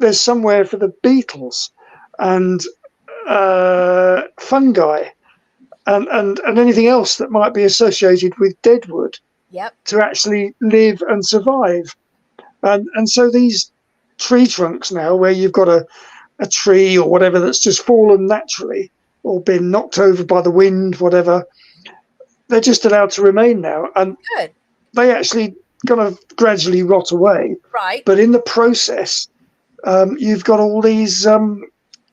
there's somewhere for the beetles and fungi and anything else that might be associated with deadwood to actually live and survive. And so these tree trunks now, where you've got a tree or whatever that's just fallen naturally or been knocked over by the wind, whatever, they're just allowed to remain now. And they actually kind of gradually rot away. Right. But in the process, you've got all these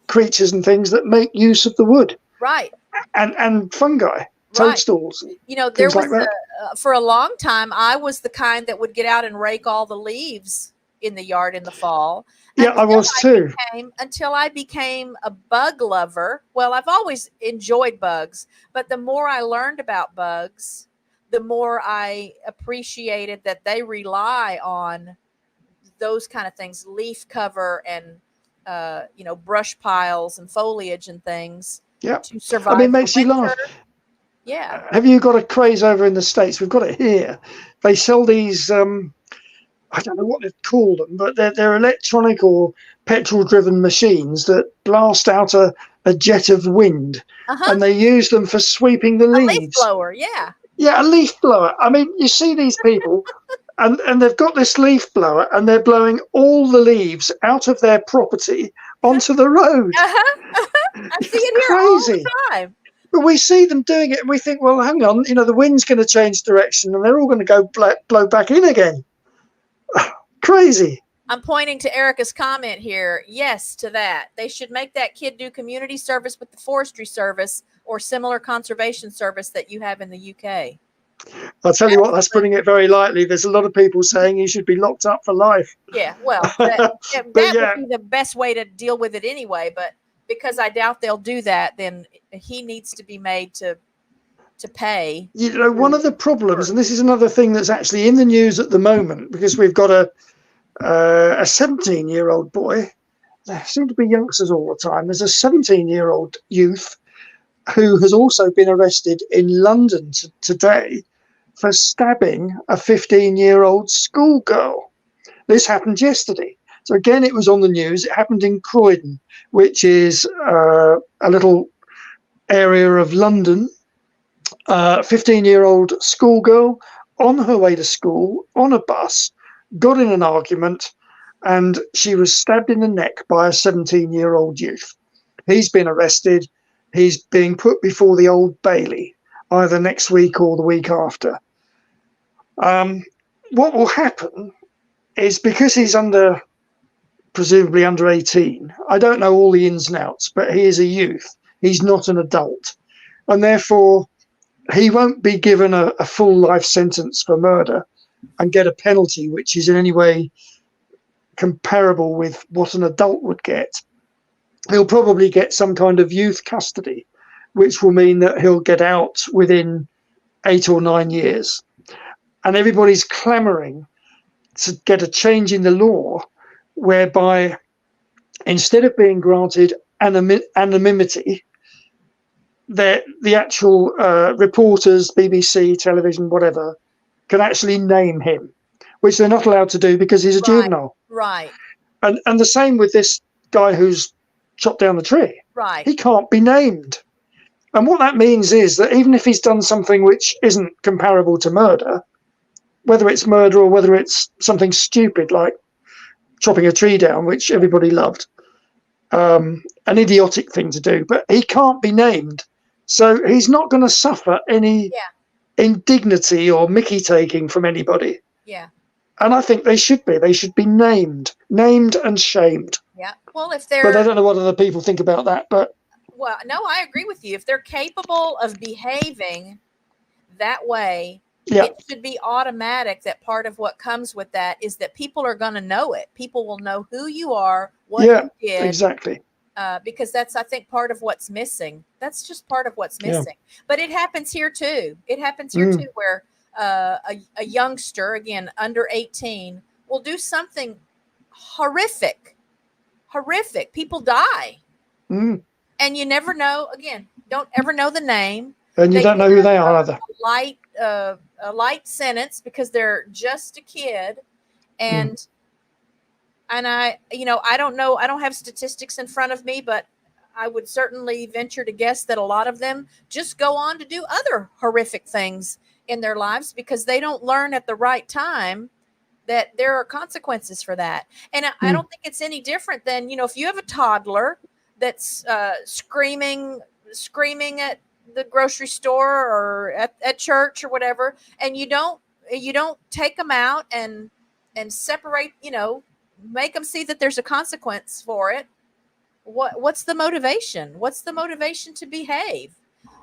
creatures and things that make use of the wood. Right. And fungi, toadstools. There was for a long time, I was the kind that would get out and rake all the leaves in the yard in the fall. Yeah, I was too. Until I became a bug lover. Well, I've always enjoyed bugs, but the more I learned about bugs, the more I appreciated that they rely on those kind of things, leaf cover and brush piles and foliage and things to survive. I mean, it makes you laugh. Yeah. Have you got a craze over in the States? We've got it here. They sell these, I don't know what they call them, but they're electronic or petrol-driven machines that blast out a jet of wind, and they use them for sweeping the leaves. A leaf blower, yeah. Yeah, a leaf blower. I mean, you see these people, and they've got this leaf blower, and they're blowing all the leaves out of their property onto the road. I see it here all the time. But we see them doing it, and we think, well, hang on, the wind's going to change direction, and they're all going to go blow back in again. Crazy. I'm pointing to Erica's comment here. Yes, to that. They should make that kid do community service with the forestry service or similar conservation service that you have in the UK. I'll tell you what, that's putting it very lightly. There's a lot of people saying he should be locked up for life. Yeah, well, But that yeah, would be the best way to deal with it anyway. But because I doubt they'll do that, then he needs to be made to pay. one of the problems, and this is another thing that's actually in the news at the moment, because we've got a 17-year-old boy. There seem to be youngsters all the time. There's a 17-year-old youth who has also been arrested in London today for stabbing a 15-year-old schoolgirl. This happened yesterday. So again, it was on the news. It happened in Croydon, which is a little area of London. 15-year-old schoolgirl on her way to school on a bus got in an argument, and she was stabbed in the neck by a 17-year-old youth. He's been arrested. He's being put before the Old Bailey either next week or the week after. What will happen is, because he's presumably under 18, I don't know all the ins and outs, but he is a youth. He's not an adult. And therefore, he won't be given a full life sentence for murder and get a penalty which is in any way comparable with what an adult would get. He'll probably get some kind of youth custody, which will mean that he'll get out within 8 or 9 years. And everybody's clamouring to get a change in the law whereby, instead of being granted anonymity, the actual reporters, BBC, television, whatever, can actually name him, which they're not allowed to do because he's a juvenile. Right. And the same with this guy who's chopped down the tree. Right. He can't be named. And what that means is that even if he's done something which isn't comparable to murder, whether it's murder or whether it's something stupid like chopping a tree down, which everybody loved, an idiotic thing to do, but he can't be named. So he's not going to suffer any indignity or mickey taking from anybody. Yeah. And I think they should be. They should be named and shamed. Yeah. Well, if they're... But I don't know what other people think about that. But well, no, I agree with you. If they're capable of behaving that way, it should be automatic that part of what comes with that is that people are going to know it. People will know who you are, what you did. Exactly. Because that's, I think, part of what's missing. That's just part of what's missing. But it happens here too. It happens here too, where a youngster, again, under 18, will do something horrific. People die. And you never know, again, don't ever know the name. And you don't know who they are either. A light sentence because they're just a kid. And I don't know, I don't have statistics in front of me, but I would certainly venture to guess that a lot of them just go on to do other horrific things in their lives because they don't learn at the right time that there are consequences for that. And I don't think it's any different than, if you have a toddler that's screaming at the grocery store or at church or whatever, and you don't take them out and separate, make them see that there's a consequence for it. What's the motivation? What's the motivation to behave?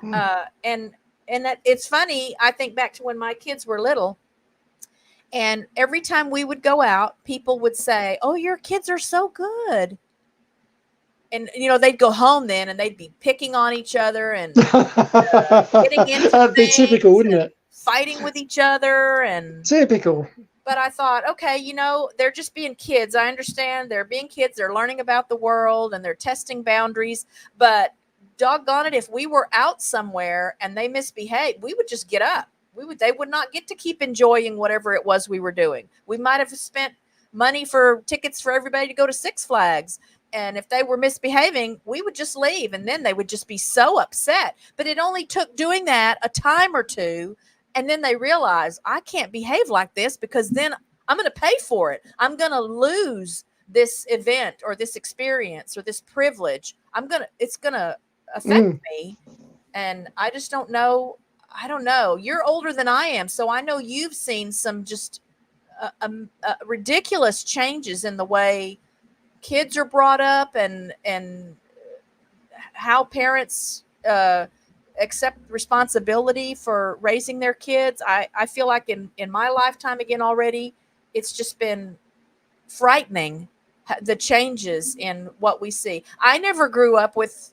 And that it's funny. I think back to when my kids were little, and every time we would go out, people would say, "Oh, your kids are so good." And, they'd go home then and they'd be picking on each other and getting into that'd be typical, wouldn't it? Fighting with each other and typical. But I thought, okay, they're just being kids. I understand they're being kids. They're learning about the world and they're testing boundaries. But doggone it, if we were out somewhere and they misbehaved, we would just get up. They would not get to keep enjoying whatever it was we were doing. We might have spent money for tickets for everybody to go to Six Flags. And if they were misbehaving, we would just leave. And then they would just be so upset. But it only took doing that a time or two. And then they realize, I can't behave like this because then I'm going to pay for it. I'm going to lose this event or this experience or this privilege. It's going to affect me. And I just don't know. I don't know. You're older than I am. So I know you've seen some just ridiculous changes in the way kids are brought up and how parents accept responsibility for raising their kids. I feel like in my lifetime again already, it's just been frightening, the changes in what we see. I never grew up with,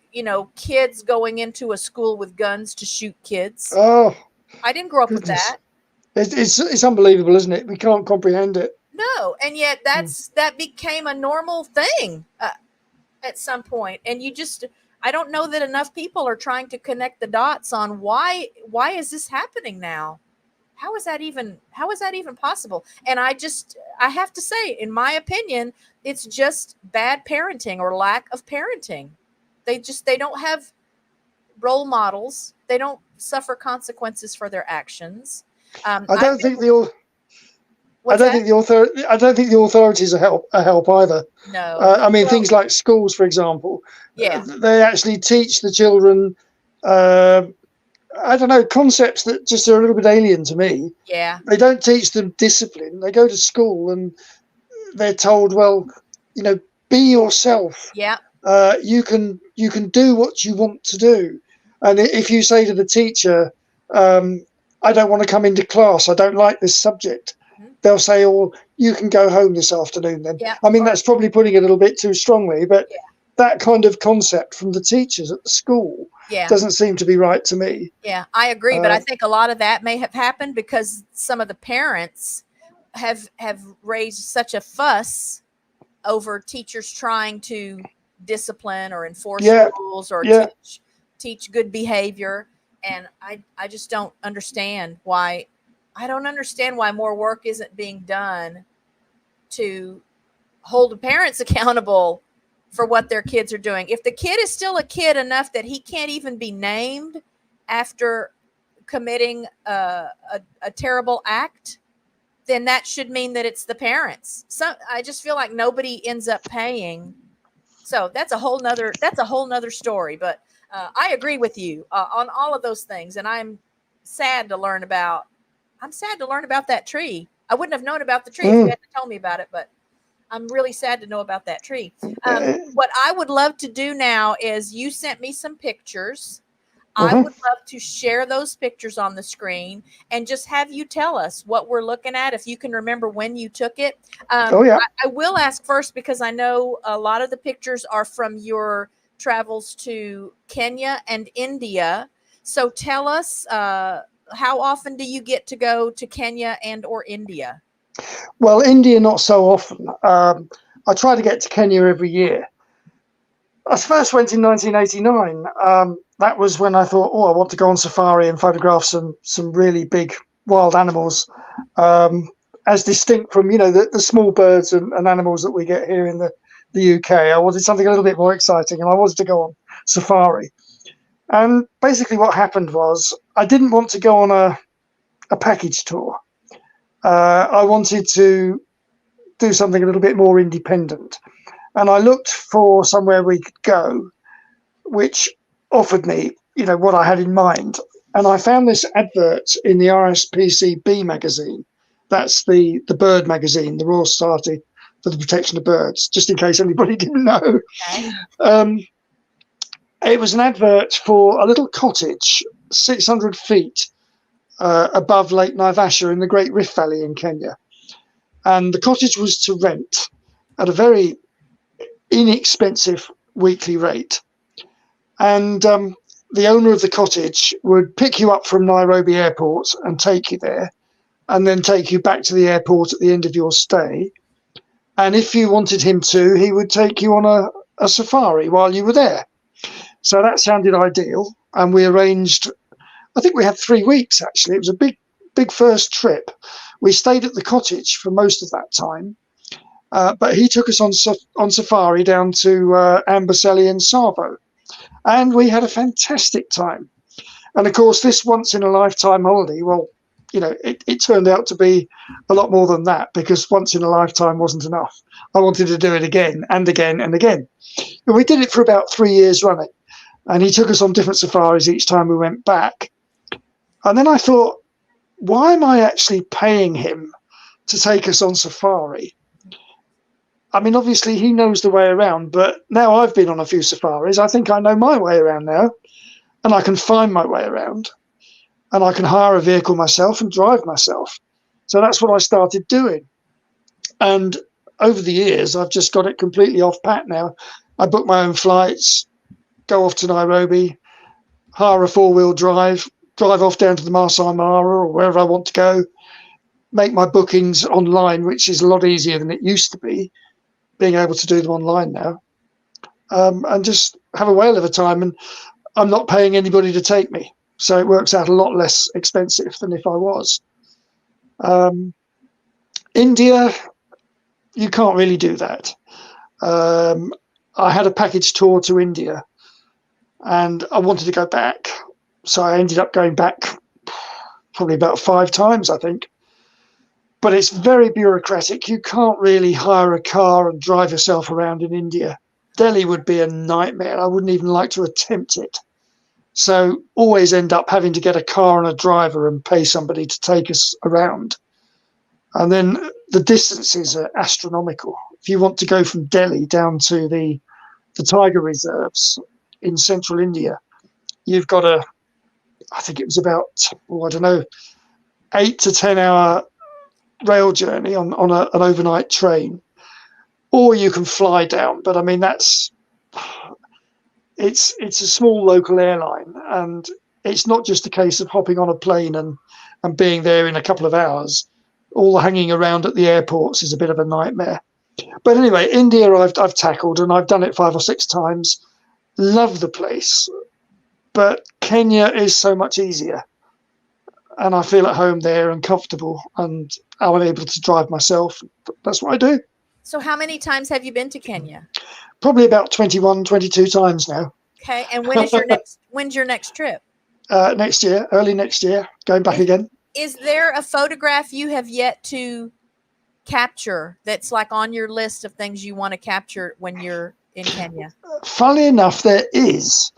kids going into a school with guns to shoot kids. Oh, I didn't grow up with goodness. that. It's unbelievable, isn't it? We can't comprehend it. No, and yet that became a normal thing at some point. And I don't know that enough people are trying to connect the dots on why is this happening now? How is that even possible? And I have to say, in my opinion, it's just bad parenting or lack of parenting. They don't have role models. They don't suffer consequences for their actions. I don't think the authorities are help either. No. I mean, things like schools, for example. Yeah. They actually teach the children, I don't know, concepts that just are a little bit alien to me. Yeah. They don't teach them discipline. They go to school and they're told, well, be yourself. Yeah. You can do what you want to do. And if you say to the teacher, I don't want to come into class, I don't like this subject, they'll say, oh, you can go home this afternoon then. Yeah. I mean, that's probably putting it a little bit too strongly, but that kind of concept from the teachers at the school doesn't seem to be right to me. Yeah, I agree. But I think a lot of that may have happened because some of the parents have raised such a fuss over teachers trying to discipline or enforce rules or teach good behavior. And I just don't understand why. I don't understand why more work isn't being done to hold the parents accountable for what their kids are doing. If the kid is still a kid enough that he can't even be named after committing a terrible act, then that should mean that it's the parents. So I just feel like nobody ends up paying. So that's a whole nother story. But I agree with you on all of those things. And I'm sad to learn about that tree. I wouldn't have known about the tree if you hadn't told me about it, but I'm really sad to know about that tree. What I would love to do now is you sent me some pictures. I would love to share those pictures on the screen and just have you tell us what we're looking at, if you can remember when you took it. I will ask first because I know a lot of the pictures are from your travels to Kenya and India. So tell us, how often do you get to go to Kenya and or India? Well, India, not so often. I try to get to Kenya every year. I first went in 1989. That was when I thought, I want to go on safari and photograph some really big wild animals, as distinct from, the small birds and animals that we get here in the UK. I wanted something a little bit more exciting, and I wanted to go on safari. And basically what happened was I didn't want to go on a package tour. I wanted to do something a little bit more independent. And I looked for somewhere we could go, which offered me, what I had in mind. And I found this advert in the RSPCB magazine. That's the bird magazine, the Royal Society for the Protection of Birds, just in case anybody didn't know. Okay. It was an advert for a little cottage 600 feet above Lake Naivasha in the Great Rift Valley in Kenya. And the cottage was to rent at a very inexpensive weekly rate. And the owner of the cottage would pick you up from Nairobi airport and take you there, and then take you back to the airport at the end of your stay. And if you wanted him to, he would take you on a safari while you were there. So that sounded ideal. And we arranged, I think we had 3 weeks, actually. It was a big first trip. We stayed at the cottage for most of that time. But he took us on safari down to Amboseli and Savo. And we had a fantastic time. And of course, this once in a lifetime holiday, well, it turned out to be a lot more than that, because once in a lifetime wasn't enough. I wanted to do it again and again and again. And we did it for about 3 years running. And he took us on different safaris each time we went back. And then I thought, why am I actually paying him to take us on safari. I mean, obviously he knows the way around, but now I've been on a few safaris. I think I know my way around now, and I can find my way around, and I can hire a vehicle myself and drive myself. So that's what I started doing. And over the years, I've just got it completely off pat now. I book my own flights, go off to Nairobi, hire a four-wheel drive off down to the Masai Mara or wherever I want to go, make my bookings online, which is a lot easier than it used to be, being able to do them online now, and just have a whale of a time. And I'm not paying anybody to take me, so it works out a lot less expensive than if I was. India, you can't really do that. I had a package tour to India, and I wanted to go back, so I ended up going back probably about 5 times, I think. But it's very bureaucratic. You can't really hire a car and drive yourself around in India. Delhi would be a nightmare. I wouldn't even like to attempt it. So always end up having to get a car and a driver and pay somebody to take us around. And then the distances are astronomical. If you want to go from Delhi down to the tiger reserves in central India, you've got I think it was about, I don't know, 8 to 10 hour rail journey on an overnight train, or you can fly down. But I mean, it's a small local airline, and it's not just a case of hopping on a plane and being there in a couple of hours. All the hanging around at the airports is a bit of a nightmare. But anyway, India I've tackled, and I've done it 5 or 6 times. Love the place, but Kenya is so much easier, and I feel at home there and comfortable, and I'm able to drive myself. That's what I do. So how many times have you been to Kenya? Probably about 21, 22 times now. Okay, and when's your next trip? Next year, early next year, going back again. Is there a photograph you have yet to capture that's like on your list of things you want to capture when you're in Kenya? Funnily enough, there is.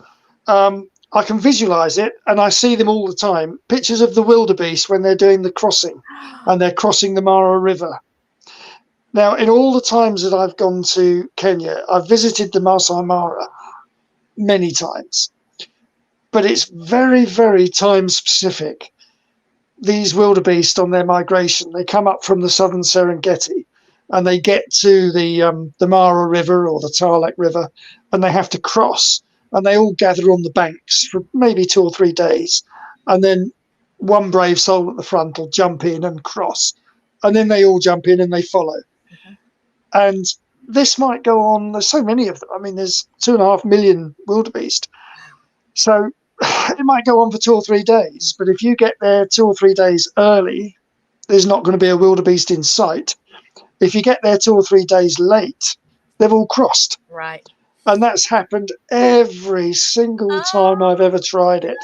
I can visualize it, and I see them all the time. Pictures of the wildebeest when they're doing the crossing, and they're crossing the Mara River. Now, in all the times that I've gone to Kenya, I've visited the Masai Mara many times, but it's very, very time specific. These wildebeest on their migration, they come up from the southern Serengeti, and they get to the Mara River or the Tarlak River, and they have to cross. And they all gather on the banks for maybe 2 or 3 days. And then one brave soul at the front will jump in and cross. And then they all jump in and they follow. Mm-hmm. And this might go on. There's so many of them. I mean, there's 2.5 million wildebeest. So it might go on for 2 or 3 days. But if you get there 2 or 3 days early, there's not going to be a wildebeest in sight. If you get there 2 or 3 days late, they've all crossed. Right. And that's happened every single time I've ever tried it.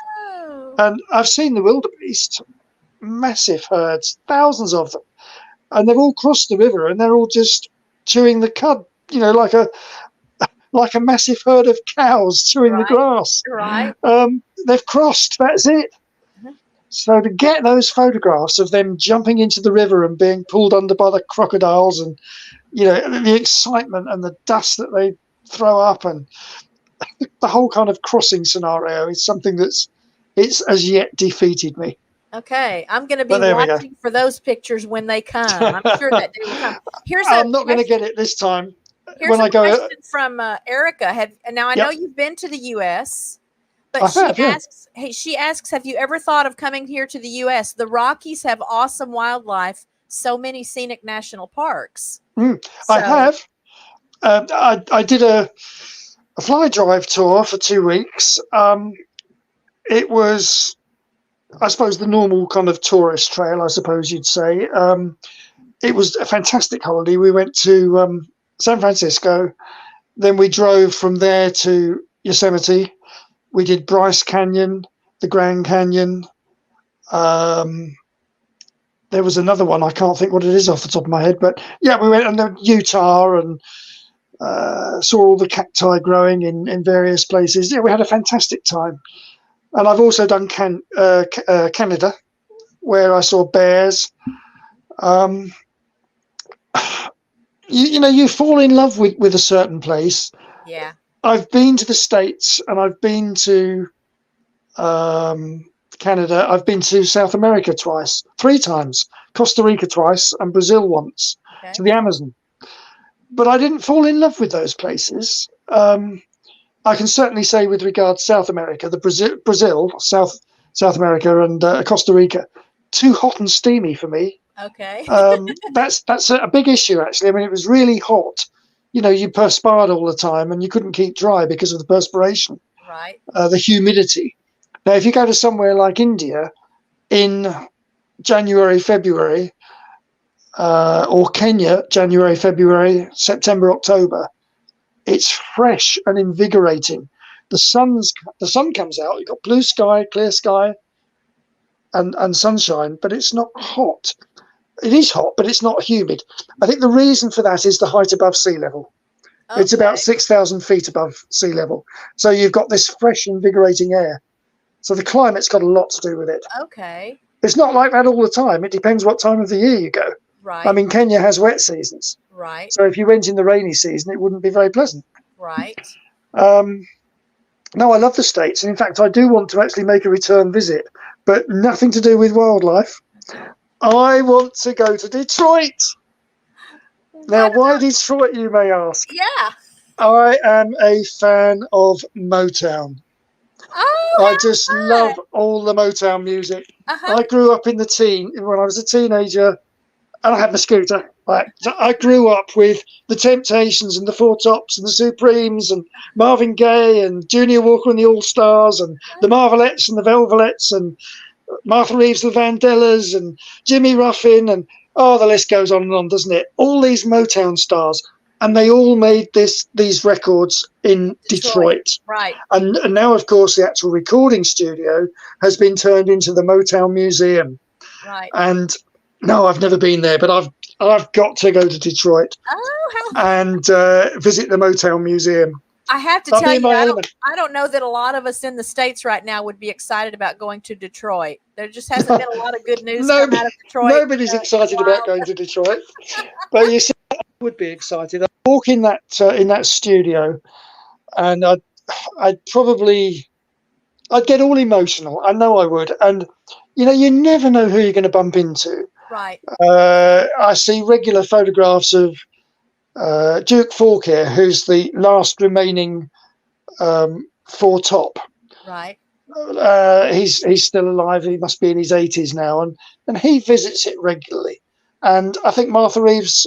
No. And I've seen the wildebeest, massive herds, thousands of them. And they've all crossed the river, and they're all just chewing the cud, like a massive herd of cows chewing the grass. Right. They've crossed, that's it. Mm-hmm. So to get those photographs of them jumping into the river and being pulled under by the crocodiles, and, the excitement and the dust that they throw up, and the whole kind of crossing scenario is something it's as yet defeated me. Okay, I'm going to be watching for those pictures when they come. I'm sure that day will come. I'm not going to get it this time. Here's a question from Erica. Now I know you've been to the U.S., but she asks, have you ever thought of coming here to the U.S.? The Rockies have awesome wildlife, so many scenic national parks. I have. I did a fly drive tour for 2 weeks. It was, I suppose, the normal kind of tourist trail, I suppose you'd say. It was a fantastic holiday. We went to San Francisco. Then we drove from there to Yosemite. We did Bryce Canyon, the Grand Canyon. There was another one. I can't think what it is off the top of my head. But, yeah, we went to Utah and saw all the cacti growing in various places. Yeah, we had a fantastic time. And I've also done Canada, where I saw bears. you fall in love with a certain place. Yeah. I've been to the States and I've been to Canada. I've been to South America twice, 3 times, Costa Rica twice, and Brazil once, Okay. to the Amazon. But I didn't fall in love with those places. I can certainly say, with regard to South America, Brazil, South America, and Costa Rica, too hot and steamy for me. Okay. That's a big issue, actually. I mean, it was really hot. You perspired all the time, and you couldn't keep dry because of the perspiration, Right. the humidity. Now, if you go to somewhere like India in January, February, or Kenya, January, February, September, October, it's fresh and invigorating. The sun comes out. You've got blue sky, clear sky, and sunshine, but it's not hot. It is hot, but it's not humid. I think the reason for that is the height above sea level. It's Okay. about 6,000 feet above sea level. So you've got this fresh, invigorating air. So the climate's got a lot to do with it. Okay. It's not like that all the time. It depends what time of the year you go. Right. I mean, Kenya has wet seasons. Right. So if you went in the rainy season, it wouldn't be very pleasant. Right. No, I love the States. And in fact, I do want to actually make a return visit, but nothing to do with wildlife. I want to go to Detroit. Now, why Detroit, you may ask? Yeah. I am a fan of Motown. Oh, I just love all the Motown music. I grew up when I was a teenager, and I had my scooter. So I grew up with the Temptations and the Four Tops and the Supremes and Marvin Gaye and Junior Walker and the All Stars and the Marvelettes and the Velvelettes and Martha Reeves, the Vandellas and Jimmy Ruffin, and the list goes on and on, doesn't it? All these Motown stars, and they all made these records in Detroit. Right. And now, of course, the actual recording studio has been turned into the Motown Museum. Right. And no, I've never been there, but I've got to go to Detroit and visit the Motown Museum. I have to tell you, I don't know that a lot of us in the States right now would be excited about going to Detroit. There just hasn't been a lot of good news come out of Detroit. Nobody's excited about going to Detroit. But you see, I would be excited. I'd walk in that studio, and I'd get all emotional. I know I would. And, you never know who you're going to bump into. Right. I see regular photographs of Duke Forkare, who's the last remaining Four Top. Right. He's still alive. He must be in his 80s now, and he visits it regularly. And I think Martha Reeves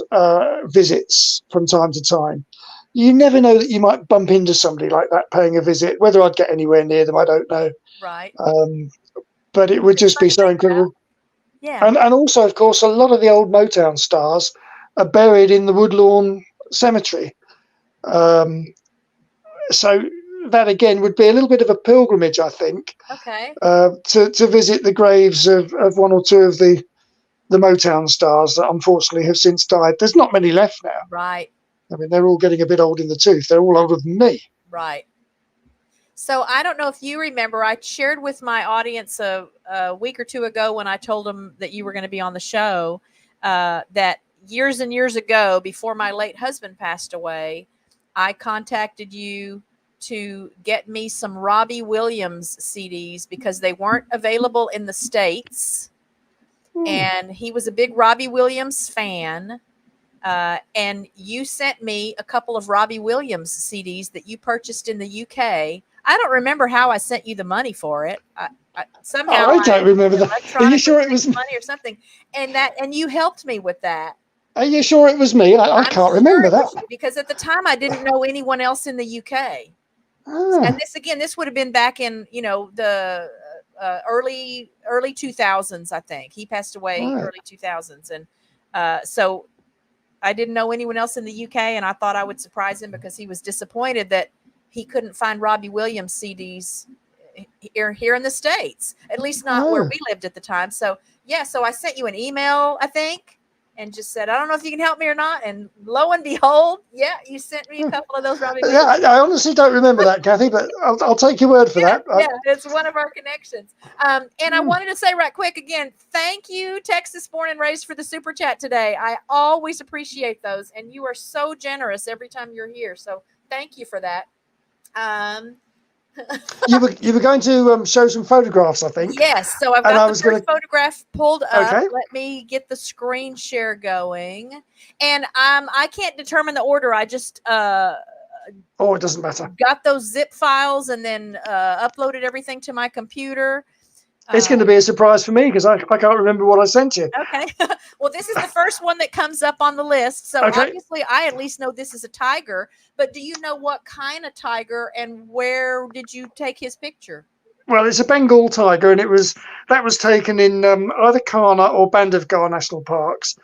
visits from time to time. You never know that you might bump into somebody like that paying a visit. Whether I'd get anywhere near them, I don't know. Right. But it would just be so incredible. Yeah. And also, of course, a lot of the old Motown stars are buried in the Woodlawn Cemetery. So that, again, would be a little bit of a pilgrimage, I think. Okay. To visit the graves of one or two of the Motown stars that unfortunately have since died. There's not many left now. Right. I mean, they're all getting a bit old in the tooth. They're all older than me. Right. So I don't know if you remember, I shared with my audience a week or two ago when I told them that you were going to be on the show, that years and years ago, before my late husband passed away, I contacted you to get me some Robbie Williams CDs because they weren't available in the States. And he was a big Robbie Williams fan. And you sent me a couple of Robbie Williams CDs that you purchased in the UK. I don't remember how I sent you the money for it. Somehow I don't remember that. Are you sure it was money or something? And you helped me with that. Are you sure it was me? I can't remember that. Because at the time I didn't know anyone else in the UK. And this would have been back in, the early 2000s, I think. He passed away early 2000s. And so I didn't know anyone else in the UK, and I thought I would surprise him because he was disappointed that he couldn't find Robbie Williams CDs here in the States, at least not where we lived at the time. So, so I sent you an email, I think, and just said, I don't know if you can help me or not. And lo and behold, yeah, you sent me a couple of those Robbie Yeah, Williams. I honestly don't remember that, Kathy, but I'll take your word for that. Yeah, it's one of our connections. And I wanted to say right quick again, thank you, Texas Born and Raised, for the super chat today. I always appreciate those, and you are so generous every time you're here. So thank you for that. You were going to show some photographs, I think. Yes, so I've And got I the was first going photograph pulled to. up. Okay. Let me get the screen share going. And I can't determine the order. I just Oh, it doesn't matter. got those zip files and then uploaded everything to my computer. It's going to be a surprise for me because I can't remember what I sent you. Okay. Well, this is the first one that comes up on the list. So Okay. obviously I at least know this is a tiger, but do you know what kind of tiger and where did you take his picture? Well, it's a Bengal tiger, and that was taken in either Kana or Bandhavgarh National Parks.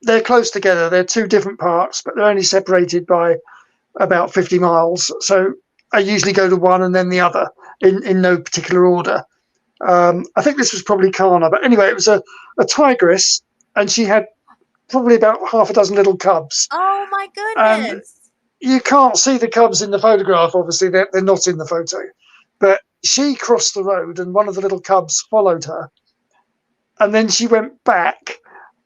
They're close together. They're two different parks, but they're only separated by about 50 miles. So I usually go to one and then the other in no particular order. I think this was probably Kana, but anyway, it was a tigress, and she had probably about half a dozen little cubs. Oh my And goodness. you can't see the cubs in the photograph, obviously, they're not in the photo. But she crossed the road, and one of the little cubs followed her. And then she went back,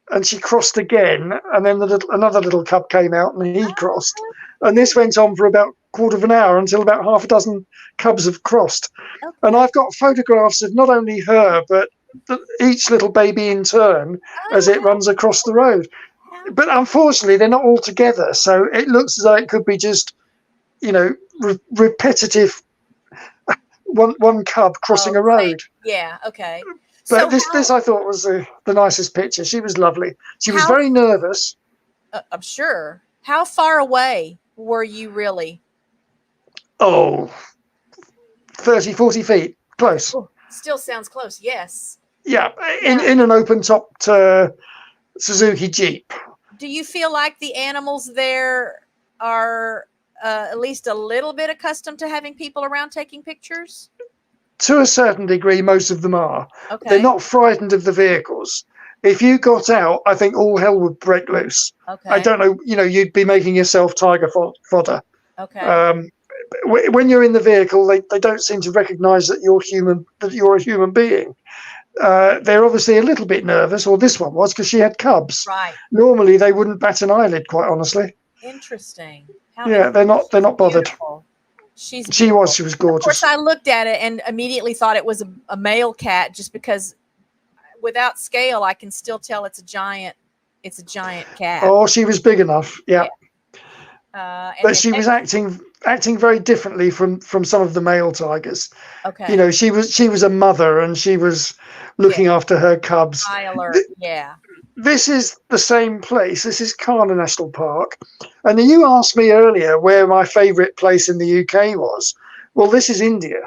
and she crossed again, and then another little cub came out, and he crossed. And this went on for about a quarter of an hour until about half a dozen cubs have crossed. Okay. And I've got photographs of not only her, but each little baby in turn as it runs across the road. But unfortunately, they're not all together. So it looks as though it could be just, repetitive one cub crossing a road. Yeah, okay. But So this I thought was the nicest picture. She was lovely. She was How- very nervous. I'm sure. How far away were you really? Oh, 30, 40 feet. Close. Oh, still sounds close. Yes. Yeah, in an open-topped Suzuki Jeep. Do you feel like the animals there are at least a little bit accustomed to having people around taking pictures? To a certain degree, most of them are. Okay. They're not frightened of the vehicles. If you got out, I think all hell would break loose. Okay. I don't know, you'd be making yourself tiger fodder. Okay. When you're in the vehicle, they don't seem to recognise that you're a human being. They're obviously a little bit nervous, or this one was, because she had cubs. Right. Normally, they wouldn't bat an eyelid, quite honestly. Interesting. Yeah, they're not bothered. Beautiful. She was gorgeous. Of course, I looked at it and immediately thought it was a male cat, just because without scale, I can still tell it's a giant cat. Oh, she was big enough. Yeah. But she was acting very differently from some of the male tigers. Okay. She was a mother, and she was looking after her cubs. High alert. Yeah. This is the same place. This is Kana National Park. And you asked me earlier where my favourite place in the UK was. Well, this is India.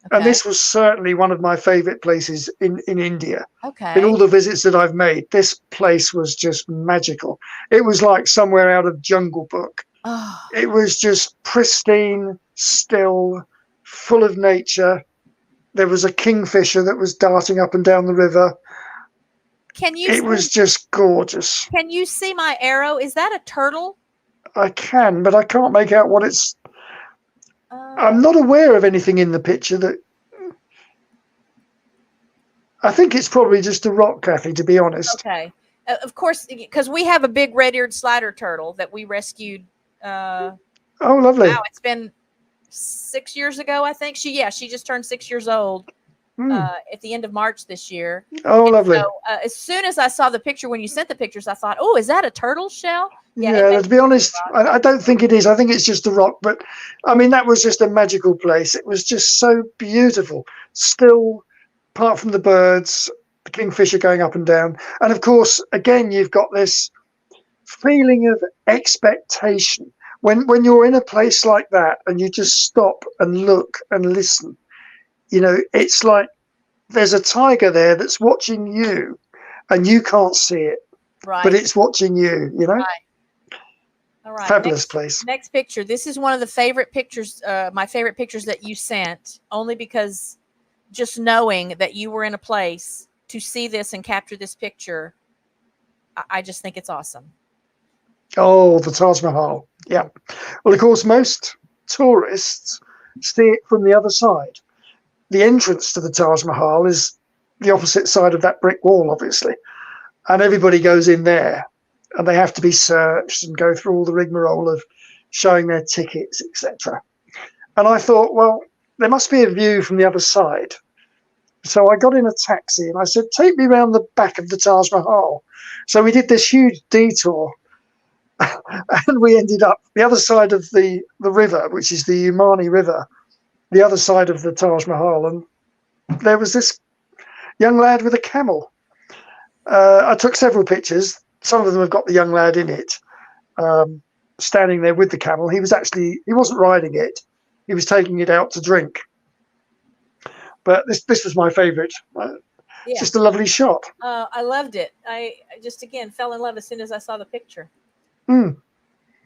Okay. And this was certainly one of my favourite places in India. Okay. In all the visits that I've made, this place was just magical. It was like somewhere out of Jungle Book. Oh. It was just pristine, still, full of nature. There was a kingfisher that was darting up and down the river. It was just gorgeous. Can you see my arrow? Is that a turtle? I can, but I can't make out what it's. I'm not aware of anything in the picture that. I think it's probably just a rock, Kathy, to be honest. Okay. Of course, because we have a big red-eared slider turtle that we rescued. Oh, lovely. Wow, it's been 6 years ago, I think. She just turned 6 years old. At the end of March this year. Oh, lovely. So, as soon as I saw the picture, when you sent the pictures, I thought, oh, is that a turtle shell? Yeah, to be honest, I don't think it is. I think it's just a rock. But, I mean, that was just a magical place. It was just so beautiful. Still, apart from the birds, the kingfisher going up and down. And, of course, again, you've got this feeling of expectation. When you're in a place like that and you just stop and look and listen, it's like there's a tiger there that's watching you and you can't see it, right, but it's watching you, Right. All right. Fabulous place. Next picture. This is one of the favorite pictures, my favorite pictures that you sent, only because just knowing that you were in a place to see this and capture this picture, I just think it's awesome. Oh, the Taj Mahal. Yeah. Well, of course, most tourists see it from the other side. The entrance to the Taj Mahal is the opposite side of that brick wall, obviously. And everybody goes in there and they have to be searched and go through all the rigmarole of showing their tickets, etc. And I thought, well, there must be a view from the other side. So I got in a taxi and I said, take me around the back of the Taj Mahal. So we did this huge detour and we ended up the other side of the river, which is the Umani River, the other side of the Taj Mahal. And there was this young lad with a camel. I took several pictures. Some of them have got the young lad in it, standing there with the camel. He wasn't riding it. He was taking it out to drink. But this was my favourite. Yeah. Just a lovely shot. I loved it. I just, again, fell in love as soon as I saw the picture. Mm.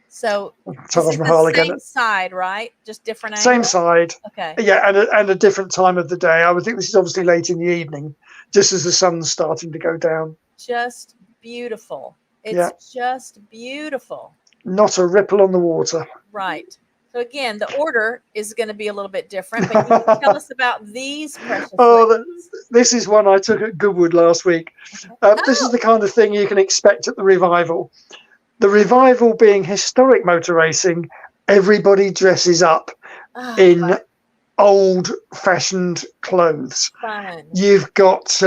So Taj Mahal the again. same side, right? Just different angle? Same side. Okay. Yeah, and a different time of the day. I would think this is obviously late in the evening, just as the sun's starting to go down. Just beautiful. It's just beautiful. Not a ripple on the water. Right. So again, the order is going to be a little bit different, but you can tell us about these precious this is one I took at Goodwood last week. This is the kind of thing you can expect at the revival. The revival being historic motor racing, everybody dresses up in old-fashioned clothes. Fun. You've got,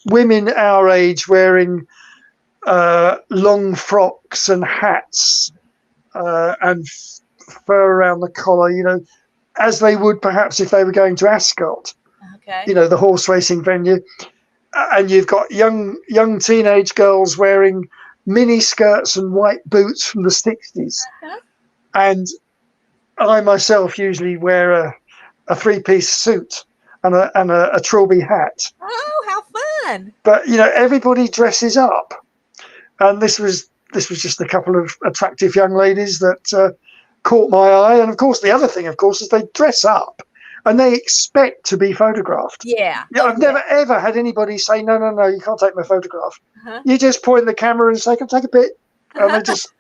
women our age wearing long frocks and hats and fur around the collar, as they would perhaps if they were going to Ascot, the horse racing venue. And you've got young teenage girls wearing mini skirts and white boots from the 60s. And I myself usually wear a three-piece suit and a trilby hat. Oh, how fun. But, everybody dresses up. And this was just a couple of attractive young ladies that caught my eye. And, of course, the other thing, is they dress up and they expect to be photographed. Yeah. I've never, ever had anybody say, no, you can't take my photograph. You just point the camera and say, can I take a bit? And they just,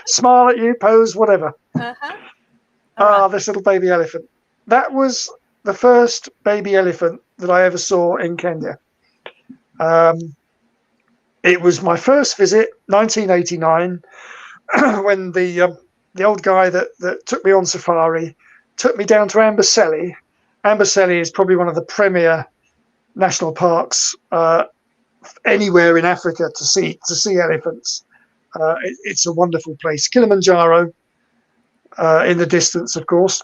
smile at you, pose, whatever. This little baby elephant. That was the first baby elephant that I ever saw in Kenya. It was my first visit, 1989, when the old guy that took me on safari took me down to Amboseli. Amboseli is probably one of the premier national parks anywhere in Africa to see elephants. It's a wonderful place. Kilimanjaro in the distance, of course.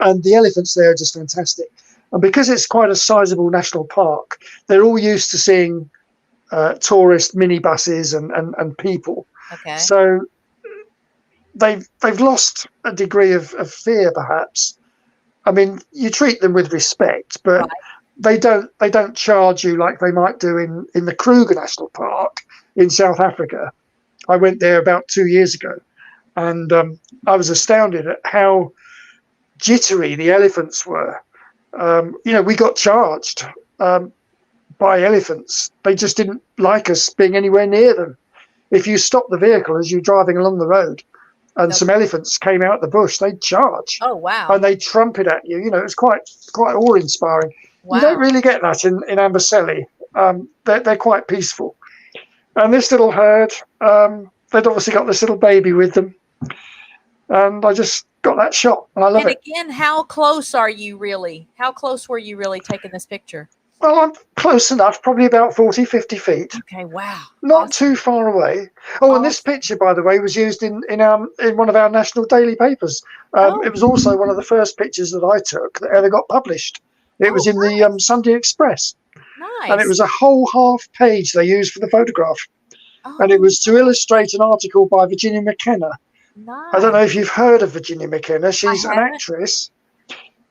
And the elephants there are just fantastic. And because it's quite a sizable national park, they're all used to seeing tourist minibuses and people. Okay. So they've lost a degree of fear, perhaps. I mean, you treat them with respect, but they don't charge you like they might do in the Kruger National Park in South Africa. I went there about 2 years ago, and I was astounded at how jittery the elephants were. We got charged by elephants. They just didn't like us being anywhere near them. If you stop the vehicle as you're driving along the road and some elephants came out the bush, they'd charge. Oh, wow. And they'd trumpet at you. It was quite awe-inspiring. Wow. You don't really get that in Amboseli. They're quite peaceful. And this little herd, they'd obviously got this little baby with them. And I just got that shot, and I love it. And again, how close are you really? How close were you really taking this picture? Well, I'm close enough, probably about 40, 50 feet. Okay, wow. Not too far away. And this picture, by the way, was used in one of our national daily papers. It was also one of the first pictures that I took that ever got published. It was in the Sunday Express. Nice. And it was a whole half page they used for the photograph. And it was to illustrate an article by Virginia McKenna. Nice. I don't know if you've heard of Virginia McKenna. She's an actress.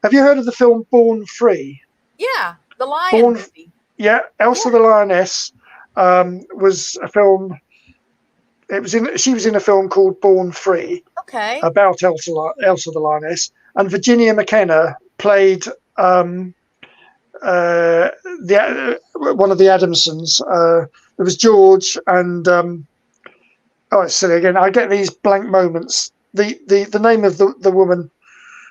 Have you heard of the film Born Free? Yeah, the lion movie. Yeah, Elsa the Lioness was a film. She was in a film called Born Free. Okay. About Elsa the Lioness, and Virginia McKenna played one of the Adamsons, There was George and oh, it's silly again. I get these blank moments. The name of the woman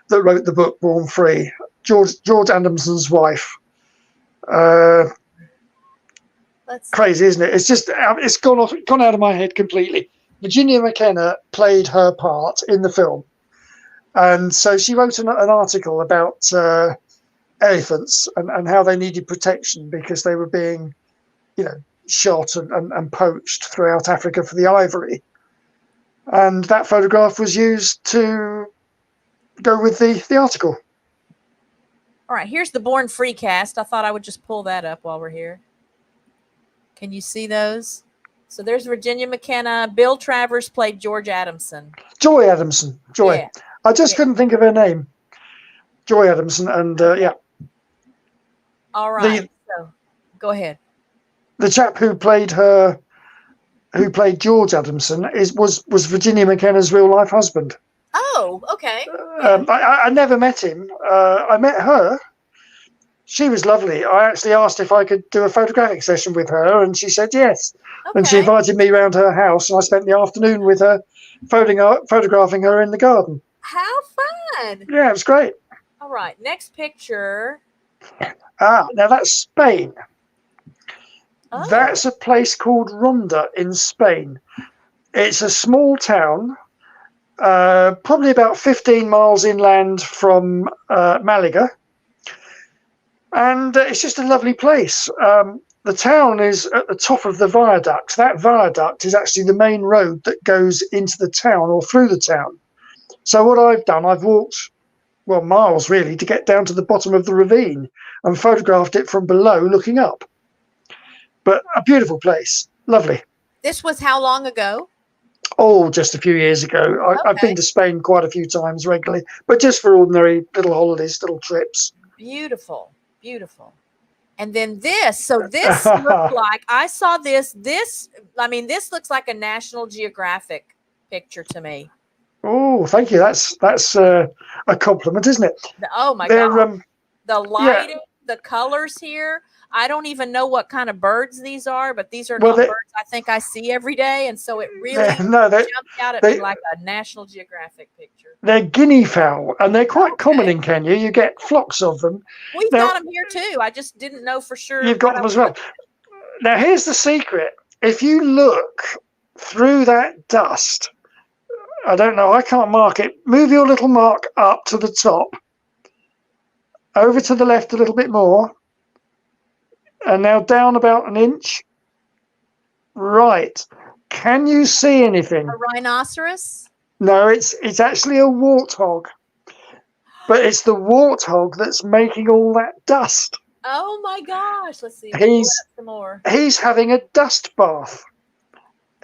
that wrote the book Born Free, George Adamson's wife. Crazy, isn't it? It's just it's gone out of my head completely. Virginia McKenna played her part in the film, and so she wrote an article about elephants and how they needed protection because they were being, shot and poached throughout Africa for the ivory. And that photograph was used to go with the article. All right, here's the Born Free cast. I thought I would just pull that up while we're here. Can you see those? So there's Virginia McKenna. Bill Travers played George Adamson. Joy Adamson. Joy. Yeah. I just couldn't think of her name. Joy Adamson. And yeah. All right. So go ahead. The chap who played George Adamson was Virginia McKenna's real life husband. Oh, okay. I never met him. I met her. She was lovely. I actually asked if I could do a photographic session with her, and she said yes. Okay. And she invited me round her house, and I spent the afternoon with her, photographing her in the garden. How fun! Yeah, it was great. All right, next picture. Now that's Spain. Oh. That's a place called Ronda in Spain. It's a small town, probably about 15 miles inland from Malaga. And it's just a lovely place. The town is at the top of the viaduct. That viaduct is actually the main road that goes into the town or through the town. So what I've done, I've walked, miles really, to get down to the bottom of the ravine and photographed it from below looking up. But a beautiful place. Lovely. This was how long ago? Oh, just a few years ago. I've been to Spain quite a few times regularly, but just for ordinary little holidays, little trips. Beautiful. Beautiful. And then this looked like, I saw this looks like a National Geographic picture to me. Oh, thank you. That's a compliment, isn't it? Oh my God. The lighting, the colors here. I don't even know what kind of birds these are, but these are not birds I think I see every day. And so it really jumped out at me like a National Geographic picture. They're guinea fowl, and they're quite common in Kenya. You get flocks of them. We've got them here too. I just didn't know for sure. You've got them as well. Now, here's the secret. If you look through that dust, I don't know, I can't mark it. Move your little mark up to the top, over to the left a little bit more. And now down about an inch. Right. Can you see anything? A rhinoceros? No, it's actually a warthog. But it's the warthog that's making all that dust. Oh my gosh. Let's see. Some more. He's having a dust bath.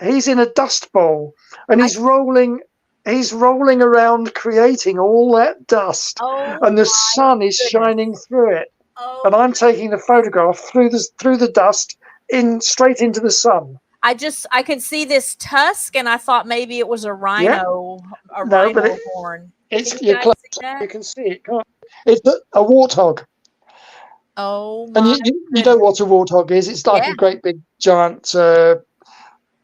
He's in a dust bowl. And he's rolling around creating all that dust. Oh, and the sun is shining through it. Oh. And I'm taking the photograph through the dust straight into the sun. I could see this tusk, and I thought maybe it was a rhino, rhino horn. You're close. You can see it. It's a warthog. Oh my! And you know what a warthog is? It's like a great big giant,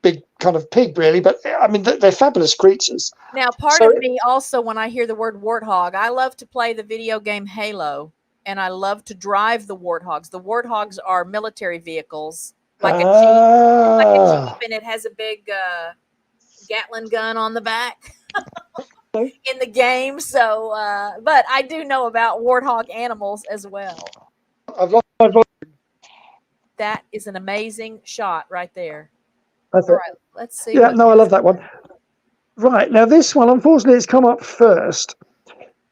big kind of pig, really. But I mean, they're fabulous creatures. Now, part of me also, when I hear the word warthog, I love to play the video game Halo. And I love to drive the warthogs. The warthogs are military vehicles, like a Jeep, and it has a big Gatling gun on the back in the game. So, but I do know about warthog animals as well. I've lost my voice. That is an amazing shot right there. That's All right, let's see. Yeah, no, I love that one. Right, now this one, unfortunately, it's come up first.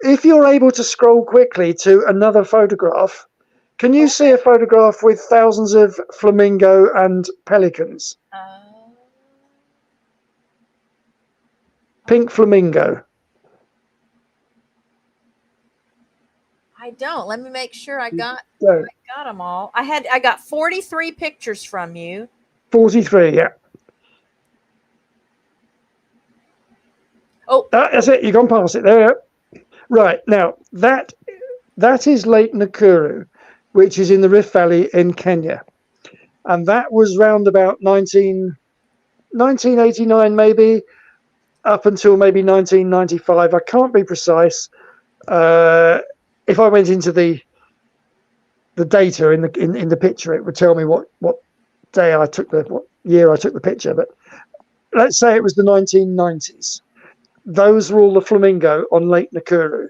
If you're able to scroll quickly to another photograph, can you see a photograph with thousands of flamingo and pelicans? Pink flamingo. I don't. Let me make sure I got them all. I got 43 pictures from you. 43, yeah. Oh, that's it. You've gone past it there. Right, now that is Lake Nakuru, which is in the Rift Valley in Kenya. and that was round about 1989 maybe, up until maybe 1995. I can't be precise. If I went into the data in the picture, it would tell me what day I took what year I took the picture. But let's say it was the 1990s. Those were all the flamingo on Lake Nakuru.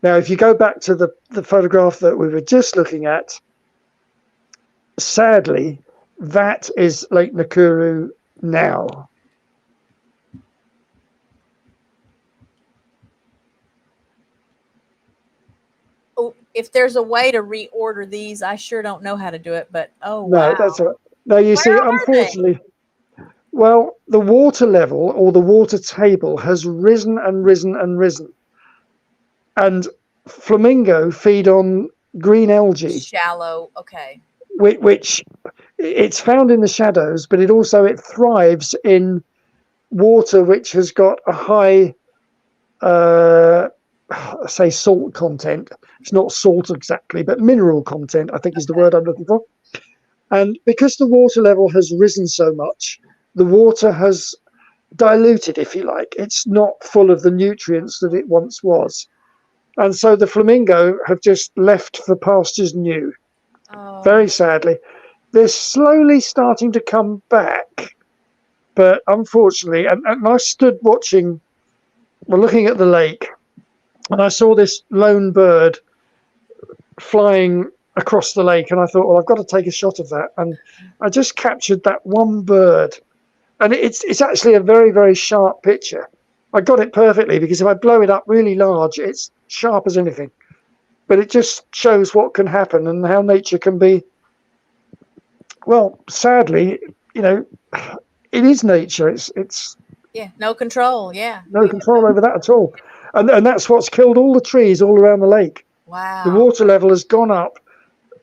Now, if you go back to the photograph that we were just looking at, sadly, that is Lake Nakuru now. Oh, if there's a way to reorder these, I sure don't know how to do it, but No, wow. that's all right. No, you see, Where are unfortunately, well, the water level or the water table has risen and risen and risen. And flamingo feed on green algae, Shallow. Okay. which it's found in the shadows, but it thrives in water which has got a high, say, salt content. It's not salt exactly, but mineral content, I think is the word I'm looking for. And because the water level has risen so much, the water has diluted, if you like. It's not full of the nutrients that it once was. And so the flamingo have just left for pastures new. Oh. Very sadly. They're slowly starting to come back. But unfortunately, and I stood watching, looking at the lake, and I saw this lone bird flying across the lake. And I thought, well, I've got to take a shot of that. And I just captured that one bird. And it's actually a very, very sharp picture. I got it perfectly because if I blow it up really large, it's sharp as anything. But it just shows what can happen and how nature can be. Well, sadly, it is nature. It's no control. Yeah, no control over that at all. And that's what's killed all the trees all around the lake. Wow. The water level has gone up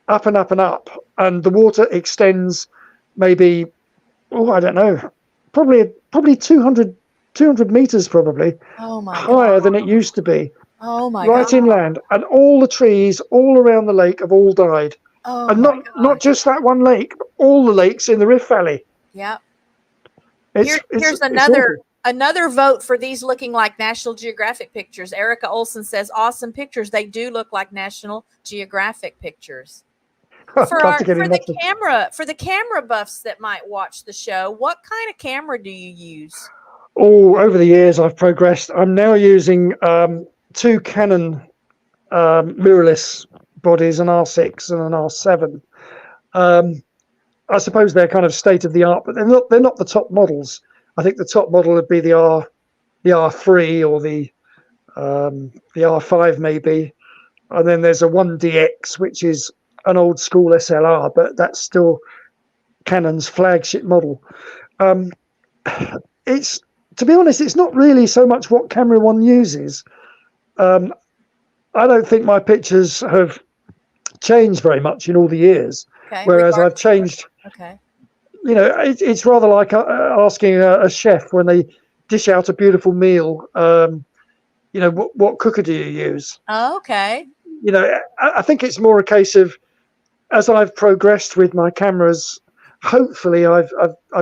and up and up, and the water extends maybe, I don't know, probably 200 meters probably. Oh my higher God. than it used to be. Oh my Right God. inland, and all the trees all around the lake have all died. Oh And my not just that one lake, but all the lakes in the Rift Valley. Yep. Here's another vote for these looking like National Geographic pictures. Erica Olson says, awesome pictures. They do look like National Geographic pictures. For the camera buffs that might watch the show, what kind of camera do you use? Oh, over the years I've progressed. I'm now using two Canon mirrorless bodies, an R6 and an R7. I suppose they're kind of state of the art, but they're not the top models. I think the top model would be the R3 or the R5 maybe, and then there's a 1DX, which is an old school SLR, but that's still Canon's flagship model. It's, to be honest, it's not really so much what camera one uses. I don't think my pictures have changed very much in all the years, whereas I've changed. Okay. It's rather like asking a chef when they dish out a beautiful meal, what cooker do you use? Oh, okay. I think it's more a case of, as I've progressed with my cameras, hopefully I've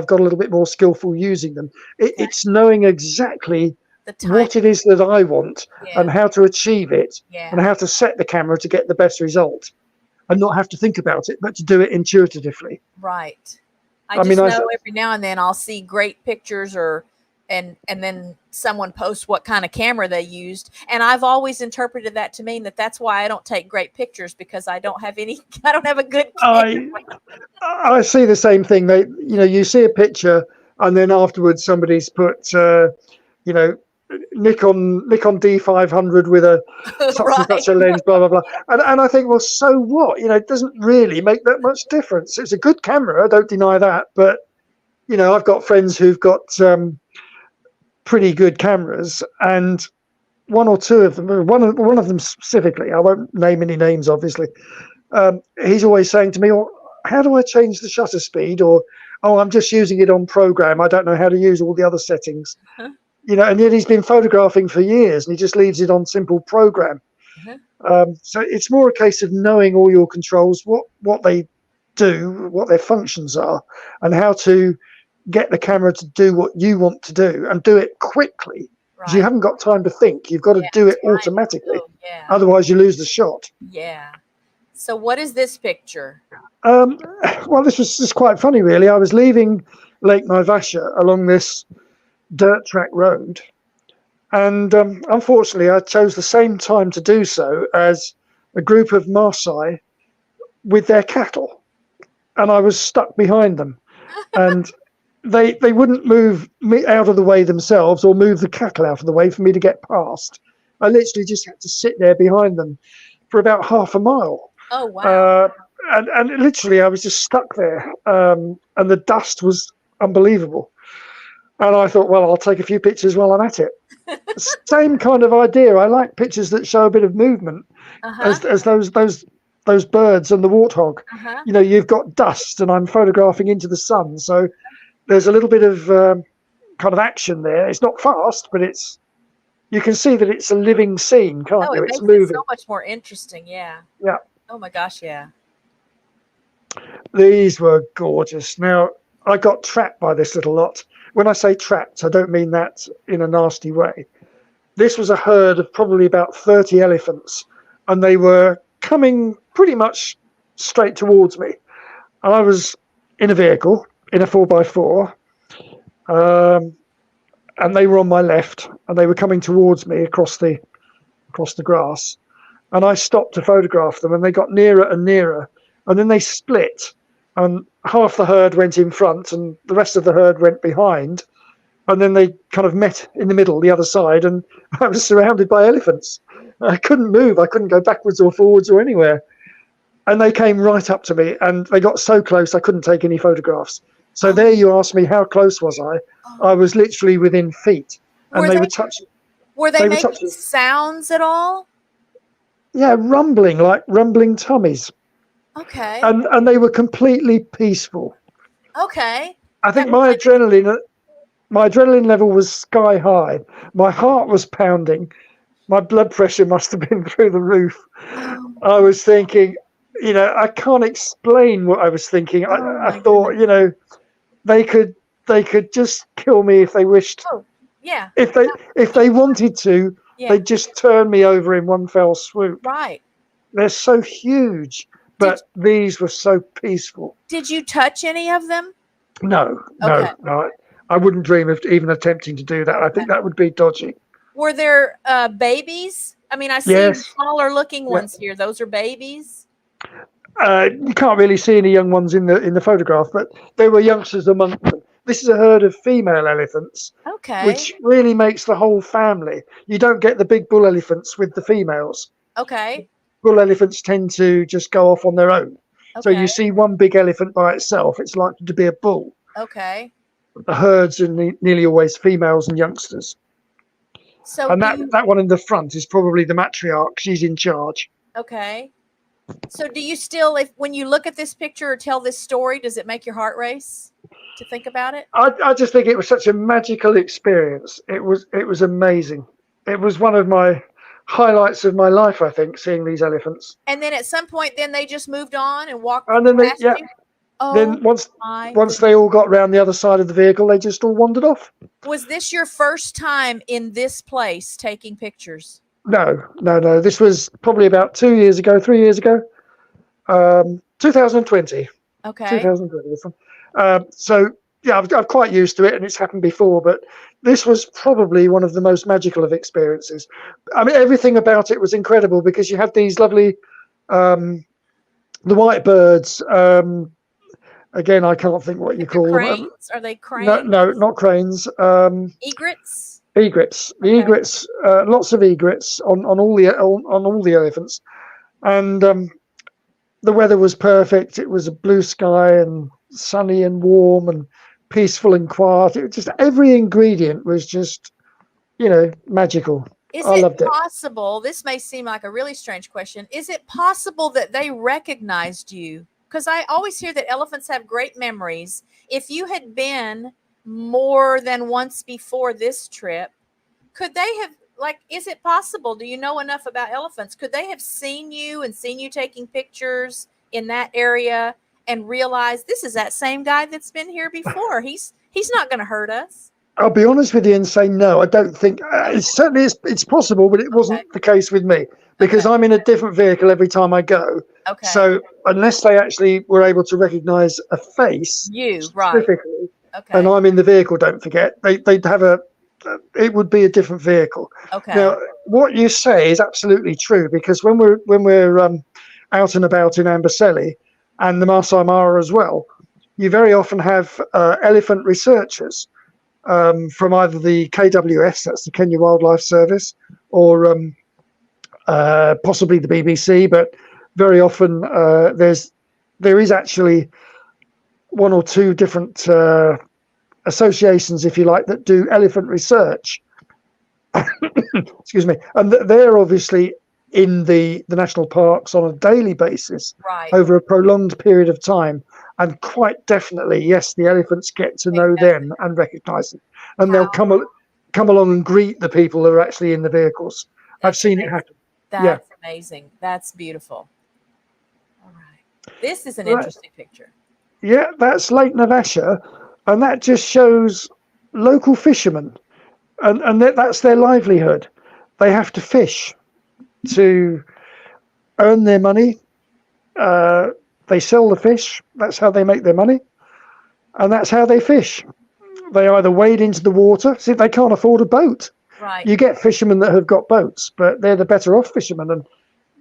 got a little bit more skillful using them. It's knowing exactly what it is that I want and how to achieve it and how to set the camera to get the best result and not have to think about it, but to do it intuitively. Right. I know every now and then I'll see great pictures and then someone posts what kind of camera they used. And I've always interpreted that to mean that's why I don't take great pictures, because I don't have a good camera. I see the same thing. You see a picture and then afterwards somebody's put, Nikon D500 with a such a lens, blah, blah, blah. And I think, well, so what? It doesn't really make that much difference. It's a good camera, I don't deny that. But, I've got friends who've got pretty good cameras, and one or two of them, one of them specifically, I won't name any names, obviously, he's always saying to me, well, how do I change the shutter speed? Or, oh, I'm just using it on program. I don't know how to use all the other settings. Uh-huh. And yet he's been photographing for years and he just leaves it on simple program. Uh-huh. So it's more a case of knowing all your controls, what they do, what their functions are, and how to get the camera to do what you want to do and do it quickly. Because you Right. haven't got time to think. You've got to Yeah. do it Time. automatically. Oh, yeah. Otherwise, you lose the shot. Yeah. So what is this picture? Well, this was just quite funny, really. I was leaving Lake Naivasha along this dirt track road, and unfortunately, I chose the same time to do so as a group of Maasai with their cattle, and I was stuck behind them, and they wouldn't move me out of the way themselves or move the cattle out of the way for me to get past. I literally just had to sit there behind them for about half a mile. Oh, wow. And literally, I was just stuck there, and the dust was unbelievable. And I thought, well, I'll take a few pictures while I'm at it. Same kind of idea. I like pictures that show a bit of movement, Uh-huh. as those birds and the warthog. Uh-huh. You know, you've got dust, and I'm photographing into the sun, so there's a little bit of kind of action there. It's not fast, but you can see that it's a living scene, can't Oh, you? it It's makes it moving. so much more interesting. Yeah. Yeah. Oh my gosh, yeah. These were gorgeous. Now, I got trapped by this little lot. When I say trapped, I don't mean that in a nasty way. This was a herd of probably about 30 elephants, and they were coming pretty much straight towards me. And I was in a vehicle, in a 4x4, and they were on my left, and they were coming towards me across the grass. And I stopped to photograph them, and they got nearer and nearer, and then they split, and half the herd went in front and the rest of the herd went behind, and then they kind of met in the middle, the other side, and I was surrounded by elephants. I couldn't move. I couldn't go backwards or forwards or anywhere. And they came right up to me, and they got so close I couldn't take any photographs. So there you asked me, how close was I? I was literally within feet, and Were they they were touching. were they They were making touching. sounds at all? Yeah, rumbling, like rumbling tummies. Okay. And they were completely peaceful. Okay. I That think my adrenaline level was sky high. My heart was pounding. My blood pressure must have been through the roof. oh, I was thinking, I can't explain what I was thinking. oh I my thought, goodness. they could just kill me if they wished. Oh, yeah. If they wanted to, Yeah. they'd just turn me over in one fell swoop. Right. They're so huge, Did but these were so peaceful. did you touch any of them? No, Okay. no. I wouldn't dream of even attempting to do that. I think that would be dodgy. Were there babies? I mean, I see Yes. smaller looking Yeah. ones here. Those are babies. You can't really see any young ones in the photograph, but there were youngsters among them. This is a herd of female elephants, Okay. which really makes the whole family. You don't get the big bull elephants with the females. Okay. Bull elephants tend to just go off on their own. So Okay. you see one big elephant by itself, it's likely to be a bull. Okay. The herds are nearly always females and youngsters. So And that one in the front is probably the matriarch. She's in charge. okay. So do you still, when you look at this picture or tell this story, does it make your heart race to think about it? I just think it was such a magical experience. It was amazing. It was one of my highlights of my life, I think, seeing these elephants. And then at some point, then they just moved on and walked And then past you? Oh, then once my they all got round the other side of the vehicle, they just all wandered off. Was this your first time in this place taking pictures? No. This was probably about 3 years ago, 2020. Okay. 2020. This one. So yeah, I'm quite used to it, and it's happened before. But this was probably one of the most magical of experiences. I mean, everything about it was incredible because you had these lovely, the white birds. Again, I can't think what you call them. Cranes? Are they cranes? No, not cranes. Egrets? Egrets. The egrets. Lots of egrets on all the elephants, and the weather was perfect. It was a blue sky and sunny and warm and peaceful and quiet. It was just every ingredient was just, magical. I loved it. Possible? This may seem like a really strange question. Is it possible that they recognized you? Because I always hear that elephants have great memories. If you had been more than once before this trip, could they have, is it possible? Do you know enough about elephants? Could they have seen you and seen you taking pictures in that area and realize this is that same guy that's been here before. He's not going to hurt us. I'll be honest with you and say no. I don't think it's possible, but it wasn't the case with me because I'm in a different vehicle every time I go. Okay. So unless they actually were able to recognise a face specifically, and I'm in the vehicle, don't forget they'd have it would be a different vehicle. Okay. Now, what you say is absolutely true because when we're out and about in Amboseli and the Masai Mara as well, you very often have elephant researchers. From either the KWS, that's the Kenya Wildlife Service, or possibly the BBC, but very often there is actually one or two different associations, if you like, that do elephant research. Excuse me, and they're obviously in the national parks on a daily basis over a prolonged period of time. And quite definitely, yes, the elephants get to know them and recognise them. And they'll come along and greet the people that are actually in the vehicles. I've seen it happen. That's amazing. That's beautiful. All right. This is an interesting picture. Yeah, that's Lake Navasha. And that just shows local fishermen. And that's their livelihood. They have to fish to earn their money. They sell the fish. That's how they make their money. And that's how they fish. They either wade into the water. See, they can't afford a boat. Right. You get fishermen that have got boats, but they're the better off fishermen. And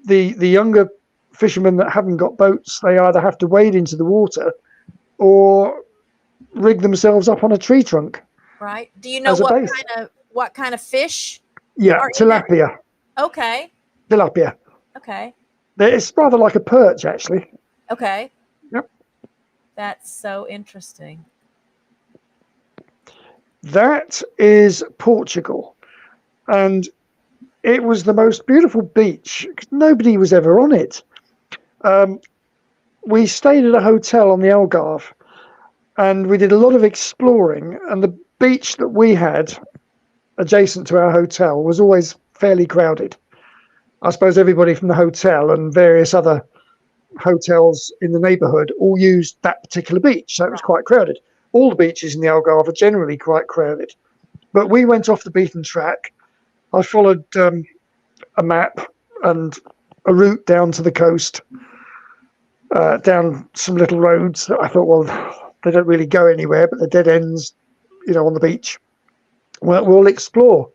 the younger fishermen that haven't got boats, they either have to wade into the water or rig themselves up on a tree trunk. Right. Do you know what kind of fish? Yeah, tilapia. Okay. Tilapia. Okay. It's rather like a perch, actually. Okay. Yep. That's so interesting. That is Portugal. And it was the most beautiful beach. Nobody was ever on it. We stayed at a hotel on the Algarve and we did a lot of exploring. And the beach that we had adjacent to our hotel was always fairly crowded. I suppose everybody from the hotel and various other hotels in the neighbourhood all used that particular beach, so it was quite crowded. All the beaches in the Algarve are generally quite crowded, but we went off the beaten track. I followed a map and a route down to the coast, down some little roads that I thought, well, they don't really go anywhere, but the dead ends, on the beach. Well, we'll explore.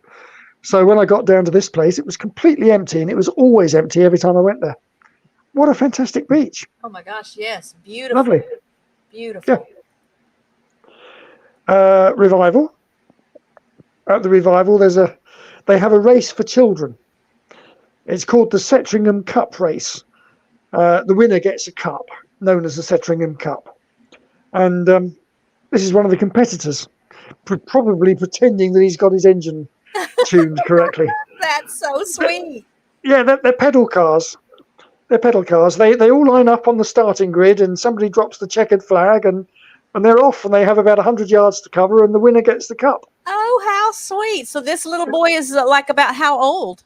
So when I got down to this place, it was completely empty, and it was always empty every time I went there. What a fantastic beach. Oh my gosh, yes. Beautiful. Lovely. Beautiful. Yeah. Revival. At the Revival, they have a race for children. It's called the Settringham Cup race. The winner gets a cup, known as the Settringham Cup. And this is one of the competitors, probably pretending that he's got his engine tuned correctly. That's so sweet. Yeah, they're pedal cars. They're pedal cars. They all line up on the starting grid, and somebody drops the checkered flag, and they're off, and they have about 100 yards to cover, and the winner gets the cup. Oh, how sweet. So this little boy is like about how old?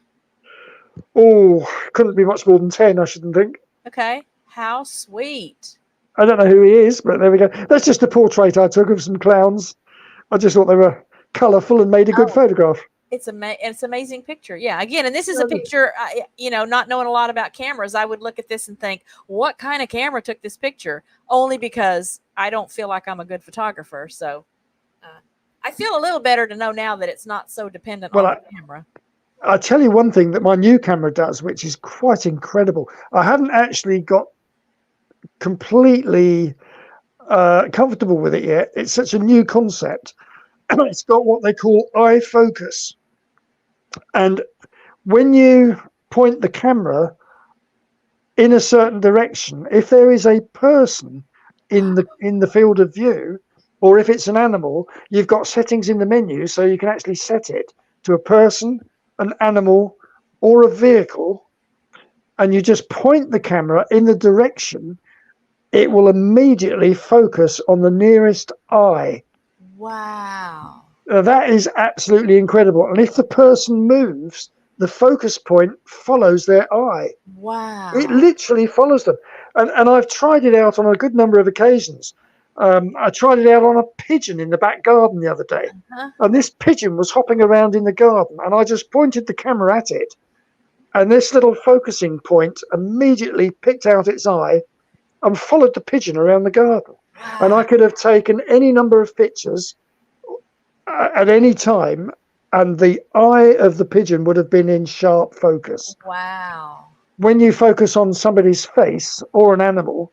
Oh, couldn't be much more than 10, I shouldn't think. Okay. How sweet. I don't know who he is, but there we go. That's just a portrait I took of some clowns. I just thought they were colourful and made a good photograph. It's it's an amazing picture. Yeah. Again, and this is a picture, not knowing a lot about cameras, I would look at this and think, what kind of camera took this picture? Only because I don't feel like I'm a good photographer. So I feel a little better to know now that it's not so dependent on the camera. I'll tell you one thing that my new camera does, which is quite incredible. I haven't actually got completely comfortable with it yet. It's such a new concept. It's got what they call eye focus. And when you point the camera in a certain direction, if there is a person in the field of view, or if it's an animal, you've got settings in the menu, so you can actually set it to a person, an animal, or a vehicle, and you just point the camera in the direction, it will immediately focus on the nearest eye. Wow. That is absolutely incredible. And if the person moves, the focus point follows their eye. Wow. It literally follows them. And I've tried it out on a good number of occasions. I tried it out on a pigeon in the back garden the other day. Huh? And this pigeon was hopping around in the garden, and I just pointed the camera at it. And this little focusing point immediately picked out its eye and followed the pigeon around the garden. And I Wow. could have taken any number of pictures at any time, and the eye of the pigeon would have been in sharp focus. Wow. When you focus on somebody's face or an animal,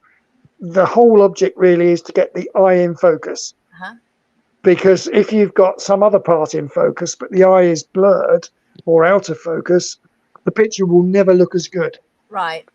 the whole object really is to get the eye in focus. Uh-huh. Because if you've got some other part in focus, but the eye is blurred or out of focus, the picture will never look as good. Right.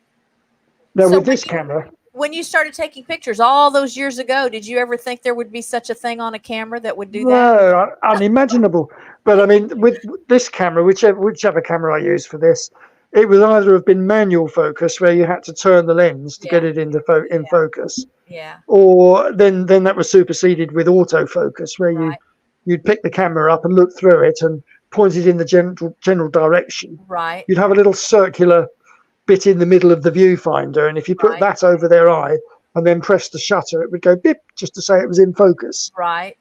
Now, So with this camera, when you started taking pictures all those years ago, did you ever think there would be such a thing on a camera that would do that? no, unimaginable. But I mean, with this camera, whichever camera I use for this, it would either have been manual focus, where you had to turn the lens to Yeah. get it in focus, Yeah. or then that was superseded with autofocus, where Right. you'd pick the camera up and look through it and point it in the general direction. Right. You'd have a little circular bit in the middle of the viewfinder, and if you put Right. that over their eye and then press the shutter, it would go bip just to say it was in focus. Right.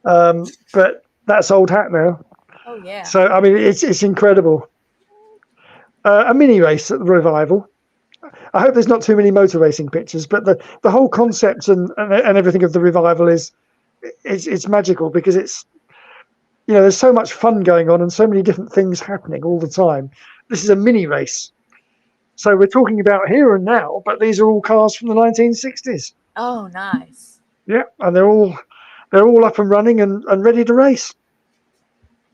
But that's old hat now. Oh yeah. So I mean, it's incredible. A mini race at the revival. I hope there's not too many motor racing pictures, but the whole concept and everything of the revival is it's magical, because it's, there's so much fun going on and so many different things happening all the time. This is a mini race. So we're talking about here and now, but these are all cars from the 1960s. Oh, nice. Yeah, and they're all up and running and ready to race.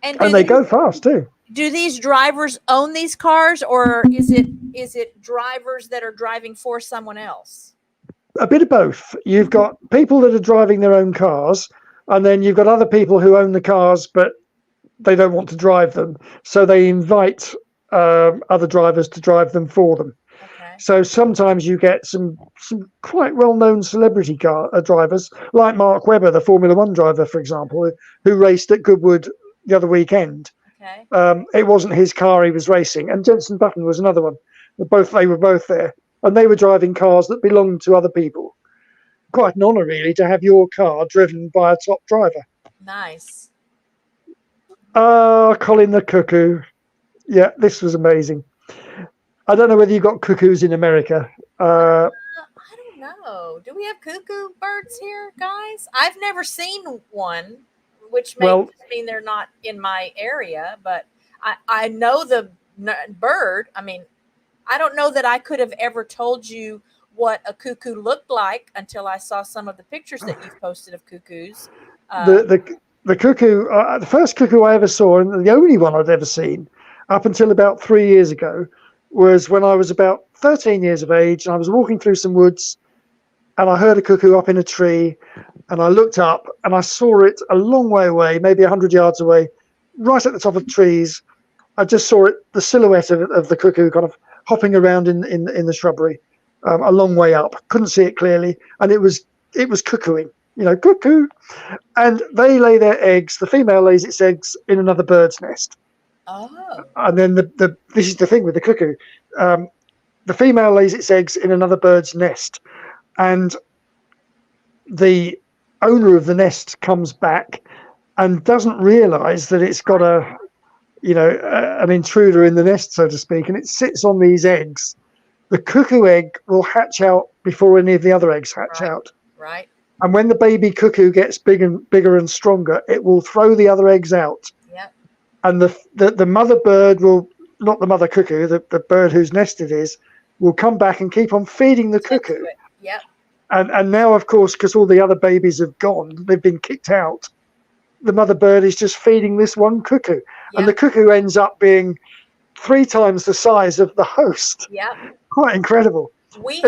And And they go fast too. do these drivers own these cars, or is it drivers that are driving for someone else? A bit of both. You've got people that are driving their own cars, and then you've got other people who own the cars, but they don't want to drive them. So they invite other drivers to drive them for them. Okay. So sometimes you get some quite well-known celebrity car drivers, like Mark Webber, the Formula One driver, for example, who raced at Goodwood the other weekend. Okay. It wasn't his car he was racing, and Jenson Button was another one. They were both there, and they were driving cars that belonged to other people. Quite an honour, really, to have your car driven by a top driver. Nice. Colin the Cuckoo. Yeah, this was amazing. I don't know whether you got cuckoos in America. I don't know. Do we have cuckoo birds here, guys? I've never seen one, which may mean they're not in my area, but I know the bird. I mean, I don't know that I could have ever told you what a cuckoo looked like until I saw some of the pictures that you've posted of cuckoos. The cuckoo, the first cuckoo I ever saw, and the only one I'd ever seen up until about 3 years ago, was when I was about 13 years of age, and I was walking through some woods, and I heard a cuckoo up in a tree, and I looked up and I saw it a long way away, maybe 100 yards away, right at the top of the trees. I just saw it, the silhouette of the cuckoo kind of hopping around in the shrubbery, a long way up. Couldn't see it clearly, and it was cuckooing, cuckoo. And they lay their eggs. The female lays its eggs in another bird's nest. Oh. And then this is the thing with the cuckoo. The female lays its eggs in another bird's nest, and the owner of the nest comes back and doesn't realize that it's got an intruder in the nest, so to speak, and it sits on these eggs. The cuckoo egg will hatch out before any of the other eggs hatch out. Right. And when the baby cuckoo gets bigger and stronger, it will throw the other eggs out. Yep. And the mother bird will, not the mother cuckoo, the bird whose nest it is, will come back and keep on feeding the cuckoo. Yep. And now, of course, because all the other babies have gone, they've been kicked out, the mother bird is just feeding this one cuckoo. Yep. And the cuckoo ends up being 3 times the size of the host. Yeah. Quite incredible. We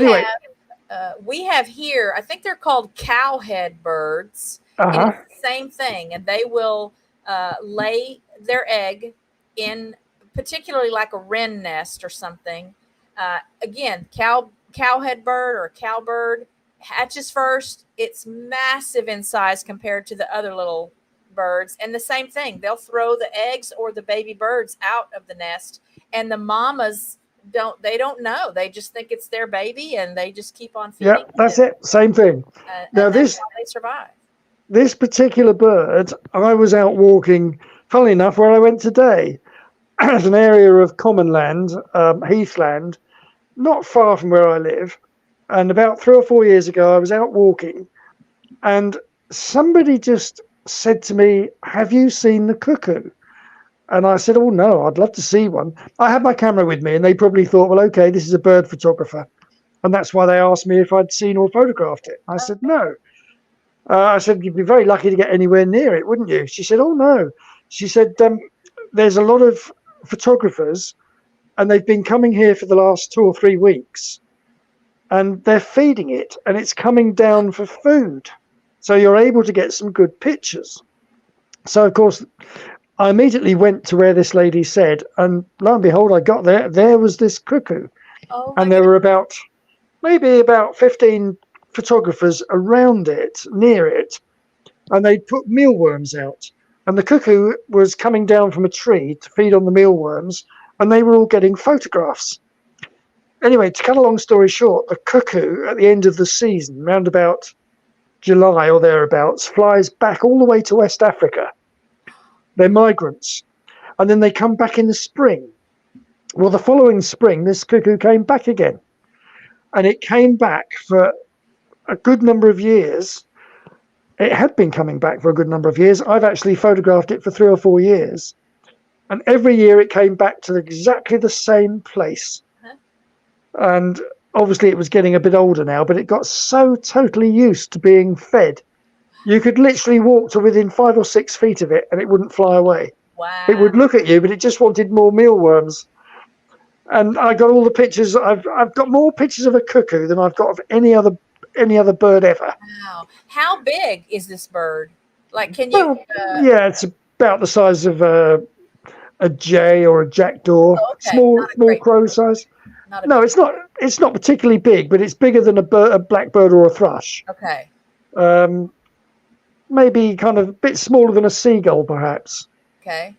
have here, I think they're called cowhead birds. Uh-huh. And it's the same thing. And they will lay their egg in particularly like a wren nest or something. Again, cowhead bird or cowbird hatches first. It's massive in size compared to the other little birds. And the same thing, they'll throw the eggs or the baby birds out of the nest, and the mamas don't know. They just think it's their baby, and they just keep on Yeah, feeding that's it, it. Same thing. Now, and that's how they survive. this particular bird, I was out walking, funnily enough, where I went today. It's an area of common land, heathland, not far from where I live. And about 3 or 4 years ago, I was out walking, and somebody just said to me, "Have you seen the cuckoo?" And I said, "Oh no, I'd love to see one." I had my camera with me, and they probably thought, "Well, okay, this is a bird photographer," and that's why they asked me if I'd seen or photographed it. I said, "No." I said, "You'd be very lucky to get anywhere near it, wouldn't you?" She said, "Oh no." She said, "There's a lot of photographers, and they've been coming here for the last 2 or 3 weeks, and they're feeding it, and it's coming down for food. So you're able to get some good pictures." So, of course, I immediately went to where this lady said, and lo and behold, I got there. There was this cuckoo, Oh my and there goodness. were maybe about 15 photographers around it, near it, and they'd put mealworms out. And the cuckoo was coming down from a tree to feed on the mealworms, and they were all getting photographs. Anyway, to cut a long story short, the cuckoo at the end of the season, round about July or thereabouts, flies back all the way to West Africa. They're migrants. And then they come back in the spring. Well, the following spring, this cuckoo came back again. And it came back for a good number of years. It had been coming back for a good number of years. I've actually photographed it for 3 or 4 years. And every year it came back to exactly the same place. Huh? And obviously it was getting a bit older now, but it got so totally used to being fed. You could literally walk to within 5 or 6 feet of it and it wouldn't fly away. It Wow. would look at you, but it just wanted more mealworms. And I got all the pictures. I've got more pictures of a cuckoo than I've got of any other bird ever. Wow. How big is this bird? Like, can you? Well, yeah, it's about the size of a jay or a jackdaw, Oh, okay, small not a small great crow bird. size. Not a No, big. it's not particularly big, but it's bigger than a blackbird or a thrush. Okay. Um, Maybe kind of a bit smaller than a seagull, perhaps. Okay.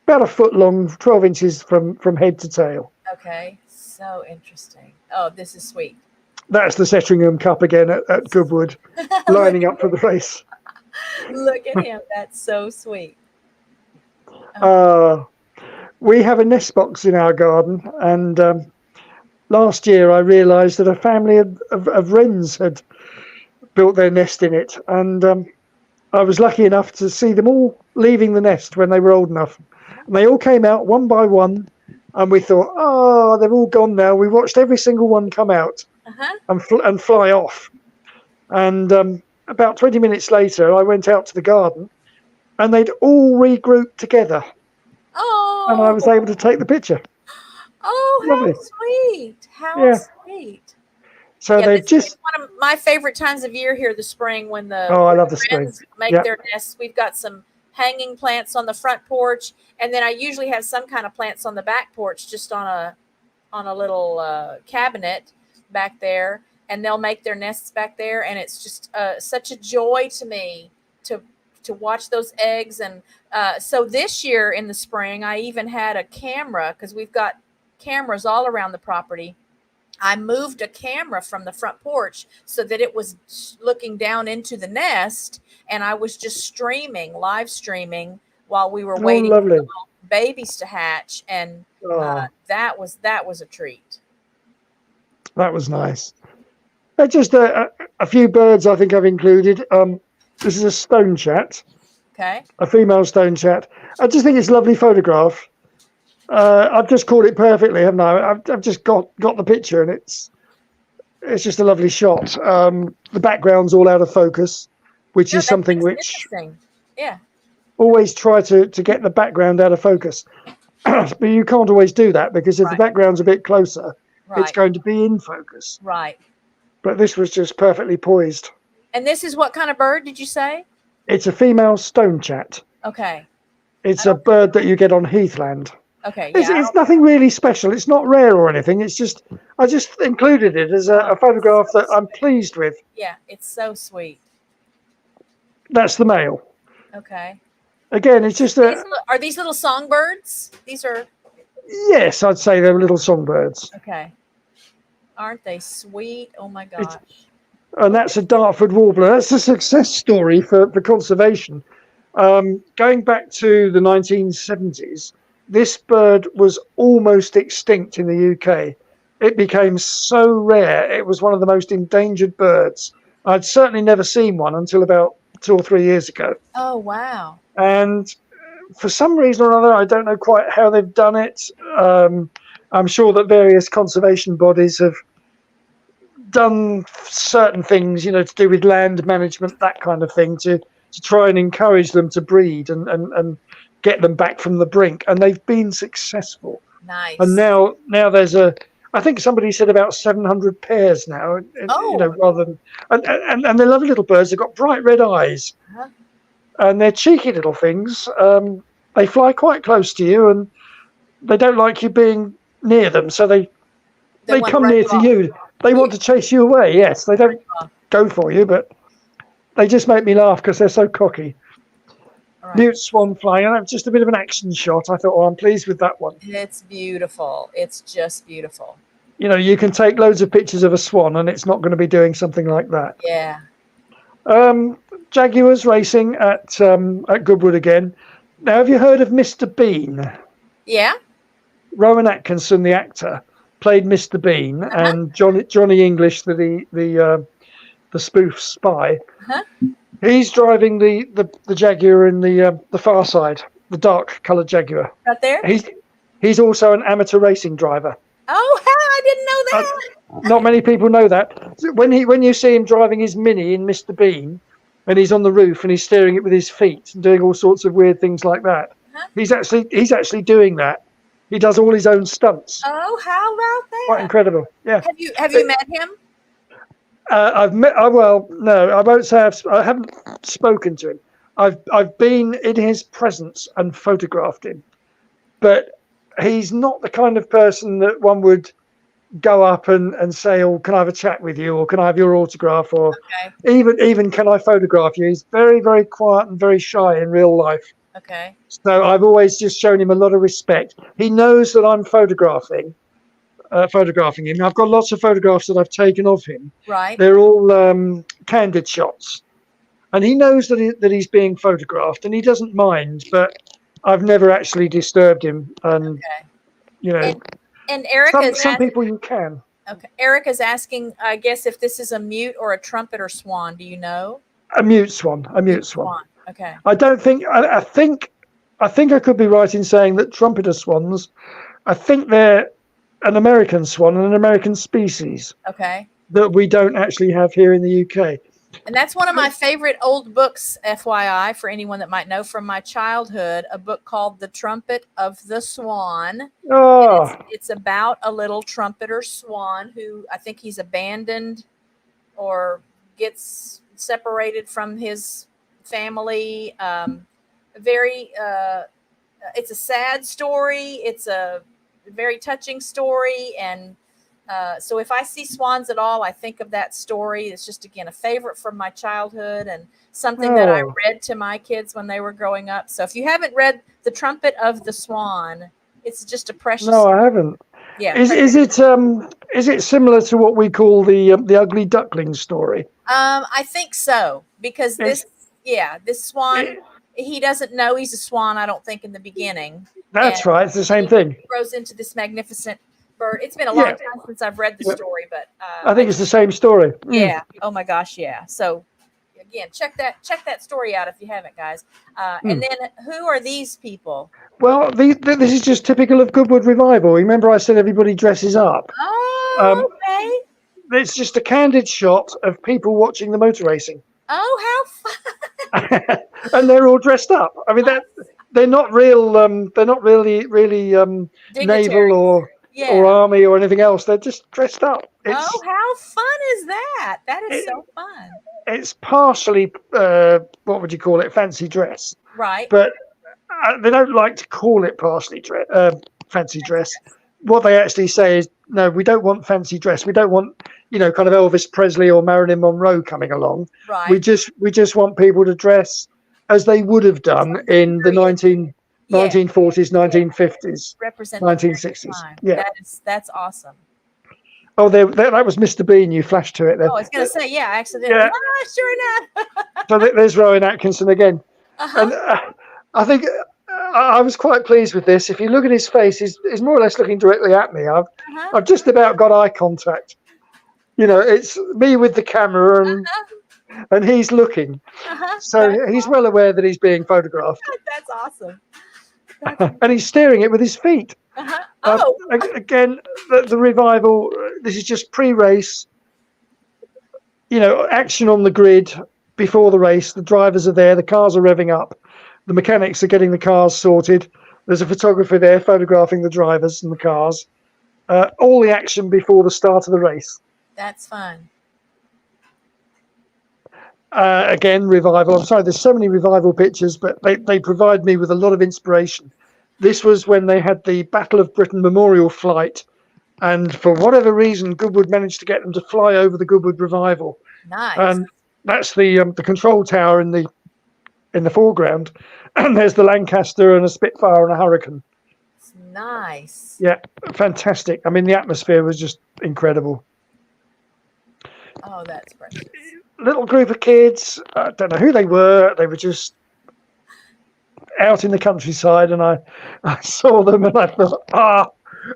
About a foot long, 12 inches from head to tail. Okay. So interesting. Oh, this is sweet. That's the Sethringham Cup again at Goodwood, look, lining up for the race. look at him. That's so sweet. Oh, We have a nest box in our garden, and last year I realised that a family of wrens had built their nest in it, and I was lucky enough to see them all leaving the nest when they were old enough. And they all came out one by one, and we thought, "Oh, they're all gone now." We watched every single one come out uh-huh. and fly off. And about 20 minutes later, I went out to the garden, and they'd all regrouped together, and I was Oh, able to take the picture. oh, Lovely. how sweet. How Yeah. sweet. So Yeah, they've this is just. one of my favorite times of year here, the spring, when Oh, I when love the the spring. wrens make Yeah. their nests. We've got some hanging plants on the front porch, and then I usually have some kind of plants on the back porch, just on a little cabinet back there, and they'll make their nests back there, and it's just such a joy to me to to watch those eggs. And so this year in the spring, I even had a camera, because we've got cameras all around the property. I moved a camera from the front porch so that it was looking down into the nest, and I was just live streaming while we were Oh, waiting for lovely. the babies to hatch, and Oh, that was a treat. that was nice. Just a few birds I think I've included. This is a stone chat, Okay. a female stone chat. I just think it's a lovely photograph. I've just caught it perfectly, haven't I? I've just got the picture, and it's just a lovely shot. The background's all out of focus, which Yeah, is that something makes it which interesting. Yeah. always try to get the background out of focus. But you can't always do that, because if the Right. background's a bit closer, it's Right. going to be in focus. Right. But this was just perfectly poised. And this is what kind of bird did you say? It's a female stone chat. Okay. It's a bird that you get on heathland. Okay. It's, Yeah. it's nothing really special. It's not rare or anything. It's just I just included it as a photograph that I'm pleased with. Yeah. It's so sweet. That's the male. Okay. Again, it's just Are these little songbirds? These are. Yes, I'd say they're little songbirds. Okay. Aren't they sweet? Oh my It's, gosh. and that's a Dartford warbler. That's a success story for conservation. Going back to the 1970s, this bird was almost extinct in the UK. It became so rare, it was one of the most endangered birds. I'd certainly never seen one until about 2 or 3 years ago. Oh wow. And for some reason or other, I don't know quite how they've done it. I'm sure that various conservation bodies have done certain things, to do with land management, that kind of thing, to try and encourage them to breed and get them back from the brink. And they've been successful. And Nice. now there's I think somebody said about 700 pairs now, Oh. rather than, and they're lovely little birds. They've got bright red eyes Huh? and they're cheeky little things. They fly quite close to you and they don't like you being near them. So they want to come run near you to off. you. They want to chase you away. Yes, they don't go for you, but they just make me laugh because they're so cocky. All right. Mute swan flying. And that's just a bit of an action shot. I thought, I'm pleased with that one. It's beautiful. It's just beautiful. You can take loads of pictures of a swan and it's not going to be doing something like that. Yeah. Jaguars racing at Goodwood again. Now, have you heard of Mr. Bean? Yeah. Rowan Atkinson, the actor, played Mr. Bean, and Johnny English, the spoof spy. He's driving the Jaguar in the Far Side, the dark coloured Jaguar. Right there. He's also an amateur racing driver. Oh, I didn't know that. Not many people know that. When you see him driving his Mini in Mr. Bean, and he's on the roof and he's steering it with his feet and doing all sorts of weird things like that, he's actually doing that. He does all his own stunts. Oh, how about that? Quite incredible. Yeah. Have you met him? I've met. Well, no, I won't say I haven't spoken to him. I've been in his presence and photographed him, but he's not the kind of person that one would go up and say, "Oh, can I have a chat with you?" or "Can I have your autograph?" or even "Can I photograph you?" He's very, very quiet and very shy in real life. Okay. So I've always just shown him a lot of respect. He knows that I'm photographing him. I've got lots of photographs that I've taken of him. Right. They're all candid shots, and he knows that he's being photographed, and he doesn't mind. But I've never actually disturbed him, and and Eric some people you can. Okay. Eric is asking, I guess, if this is a mute or a trumpet or swan. Do you know? A mute swan. Okay. I don't think. I think I could be right in saying that trumpeter swans. I think they're an American swan, an American species. Okay. That we don't actually have here in the UK. And that's one of my favorite old books, FYI, for anyone that might know, from my childhood, a book called The Trumpet of the Swan. Oh. It's about a little trumpeter swan who, I think he's abandoned or gets separated from his family. It's a sad story. It's a very touching story. And so if I see swans at all, I think of that story. It's just, again, a favorite from my childhood and something that I read to my kids when they were growing up. So if you haven't read The Trumpet of the Swan, it's just a precious. No, I haven't. Yeah. Is it similar to what we call the ugly duckling story? I think so, because this swan, he doesn't know he's a swan, I don't think, in the beginning. That's right. It's the same thing. He grows into this magnificent bird. It's been a long time since I've read the story, but I think it's the same story. Yeah. Oh my gosh. Yeah. So again, check that story out if you haven't, guys. And then who are these people? Well, this is just typical of Goodwood Revival. Remember I said everybody dresses up? Oh, okay. It's just a candid shot of people watching the motor racing. Oh, how fun. And they're all dressed up. I mean, they're not real. They're not really naval or army or anything else. They're just dressed up. Oh, how fun is that? That is so fun. It's partially, what would you call it, fancy dress. Right. But they don't like to call it fancy dress. What they actually say is, no, we don't want fancy dress. We don't want, kind of Elvis Presley or Marilyn Monroe coming along. Right. We just want people to dress as they would have done in the Yeah, 1940s, 1950s, representative of the 1960s. time. Yeah. That's awesome. Oh, that was Mr. Bean. You flashed to it Oh, I was gonna there. say, yeah, accidentally. Yeah. Ah, sure enough. So there's Rowan Atkinson again. Uh-huh. And I think I was quite pleased with this. If you look at his face, he's more or less looking directly at me. Uh-huh. I've just about got eye contact. You know, it's me with the camera and he's looking. Uh-huh. So he's well aware that he's being photographed. That's awesome. That's And he's steering it with his feet. uh-huh. Oh, Again, the revival, this is just pre-race, you know, action on the grid before the race. The drivers are there, the cars are revving up, the mechanics are getting the cars sorted. There's a photographer there photographing the drivers and the cars. All the action before the start of the race. that's fun. Again, revival. I'm sorry, there's so many revival pictures, but they provide me with a lot of inspiration. This was when they had the Battle of Britain Memorial flight, and for whatever reason, Goodwood managed to get them to fly over the Goodwood revival. Nice. And that's the control tower in the foreground, and there's the Lancaster and a Spitfire and a Hurricane. It's nice. Yeah, fantastic. I mean, the atmosphere was just incredible. Oh, that's precious. Little group of kids. I don't know who they were. They were just out in the countryside, and I saw them, and I thought,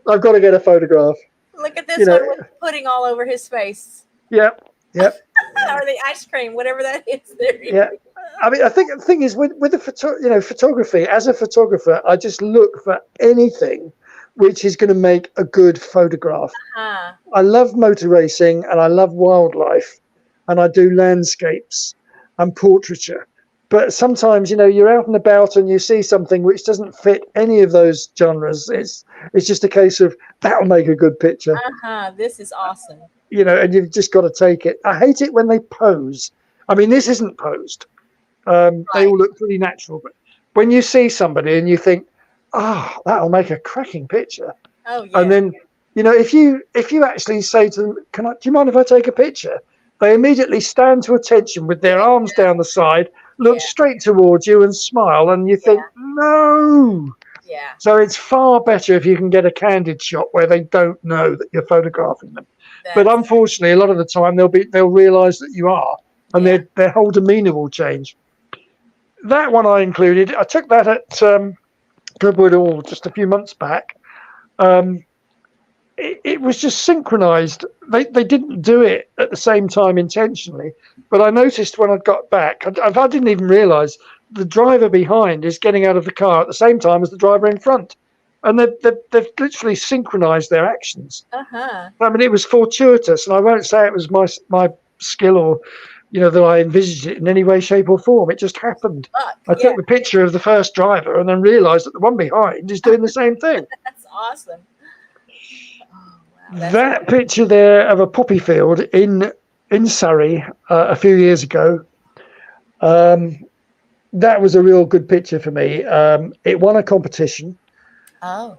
I've got to get a photograph. Look at this You know, one with pudding all over his face. Yep. Or the ice cream, whatever that is. There. Yeah. I mean, I think the thing is with the photography. As a photographer, I just look for anything which is going to make a good photograph. Uh-huh. I love motor racing and I love wildlife, and I do landscapes and portraiture. But sometimes, you know, you're out and about and you see something which doesn't fit any of those genres. It's just a case of that'll make a good picture. Uh-huh. This is awesome. You know, and you've just got to take it. I hate it when they pose. I mean, this isn't posed. They all look pretty natural. But when you see somebody and you think, that'll make a cracking picture. Oh, yeah. And then, you know, if you actually say to them, do you mind if I take a picture? They immediately stand to attention with their arms down the side, look straight towards you and smile. And you think, no. Yeah. So it's far better if you can get a candid shot where they don't know that you're photographing them. But unfortunately, a lot of the time they'll realise that you are, and their whole demeanour will change. That one I included. I took that at Goodwood just a few months back. It was just synchronised. They didn't do it at the same time intentionally, but I noticed when I got back, I didn't even realise the driver behind is getting out of the car at the same time as the driver in front. And they've literally synchronised their actions. Uh-huh. I mean, it was fortuitous, and I won't say it was my skill or, you know, that I envisaged it in any way, shape, or form. It just happened. I took the picture of the first driver and then realised that the one behind is doing the same thing. That's awesome. Oh, wow. That picture there of a poppy field in Surrey a few years ago, that was a real good picture for me. It won a competition. Oh.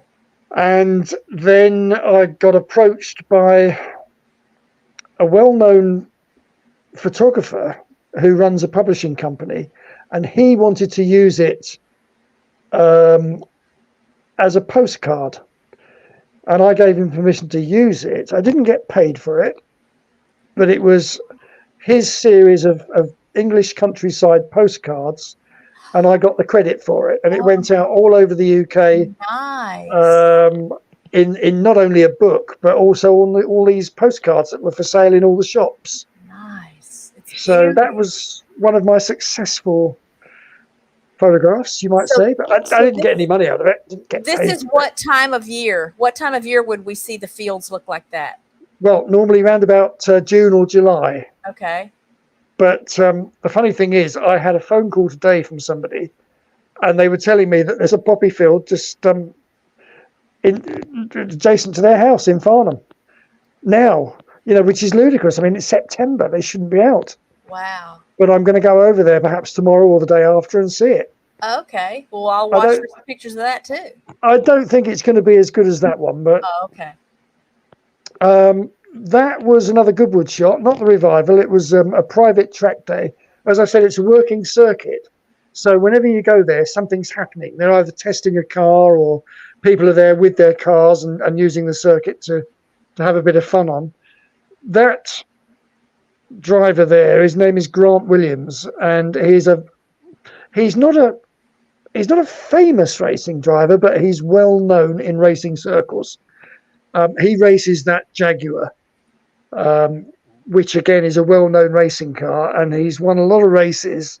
And then I got approached by a well-known photographer who runs a publishing company, and he wanted to use it as a postcard. And I gave him permission to use it. I didn't get paid for it, but it was his series of English countryside postcards, and I got the credit for it. And it went out all over the UK. Nice. In not only a book, but also on all these postcards that were for sale in all the shops. Nice. So that was one of my successful photographs, you might say, but I didn't get any money out of it. Didn't get this paid is for what it. time of year? What time of year would we see the fields look like that? Well, normally around about June or July. Okay. But the funny thing is, I had a phone call today from somebody, and they were telling me that there's a poppy field just adjacent to their house in Farnham. Now, you know, which is ludicrous. I mean, it's September; they shouldn't be out. Wow. But I'm going to go over there perhaps tomorrow or the day after and see it. Okay. Well, I'll watch for some pictures of that too. I don't think it's going to be as good as that one, but okay. That was another Goodwood shot, not the revival. It was a private track day. As I said, it's a working circuit. So whenever you go there, something's happening. They're either testing a car or people are there with their cars and using the circuit to have a bit of fun on. That driver there, his name is Grant Williams, and he's not a famous racing driver, but he's well known in racing circles. He races that Jaguar, which again is a well-known racing car, and he's won a lot of races,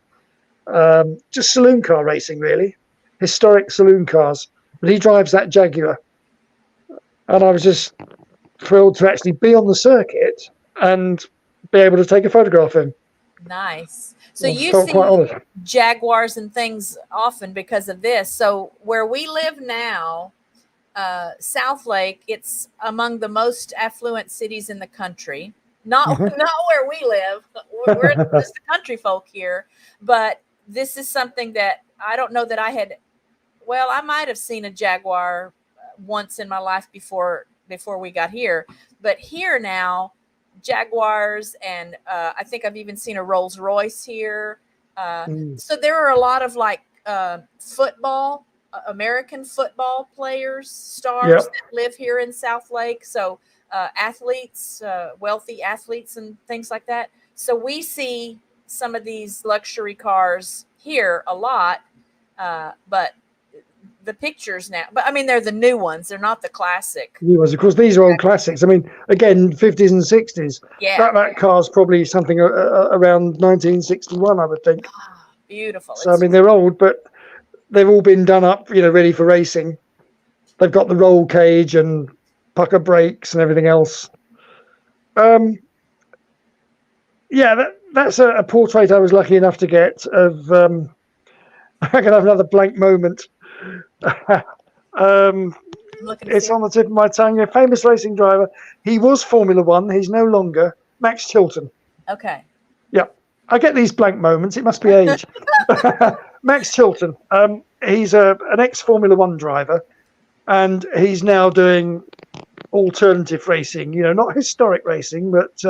just saloon car racing, really, historic saloon cars. But he drives that Jaguar, and I was just thrilled to actually be on the circuit and be able to take a photograph of him. Nice. So I you felt see quite honoured. Jaguars and things often because of this. So where we live now, South Lake, it's among the most affluent cities in the country. Not where we live. We're just the country folk here. But this is something that I don't know that I had. Well, I might have seen a Jaguar once in my life before we got here. But here now, Jaguars, and I think I've even seen a Rolls Royce here. So there are a lot of like football, American football players, stars that live here in South Lake. So athletes, wealthy athletes and things like that. So we see some of these luxury cars here a lot, but the pictures now, but I mean, they're the new ones. They're not the classic. New ones, of course. These are old classics. I mean, again, 50s and 60s. Yeah. That car's probably something around 1961, I would think. Beautiful. So, I mean, they're old, but they've all been done up, ready for racing. They've got the roll cage and pucker brakes and everything else. That's a portrait I was lucky enough to get of. I can have another blank moment. It's on the tip of my tongue. A famous racing driver. He was Formula One. He's no longer. Max Chilton. Okay. Yeah, I get these blank moments. It must be age. Max Chilton. He's an ex-Formula One driver, and he's now doing alternative racing. Not historic racing, but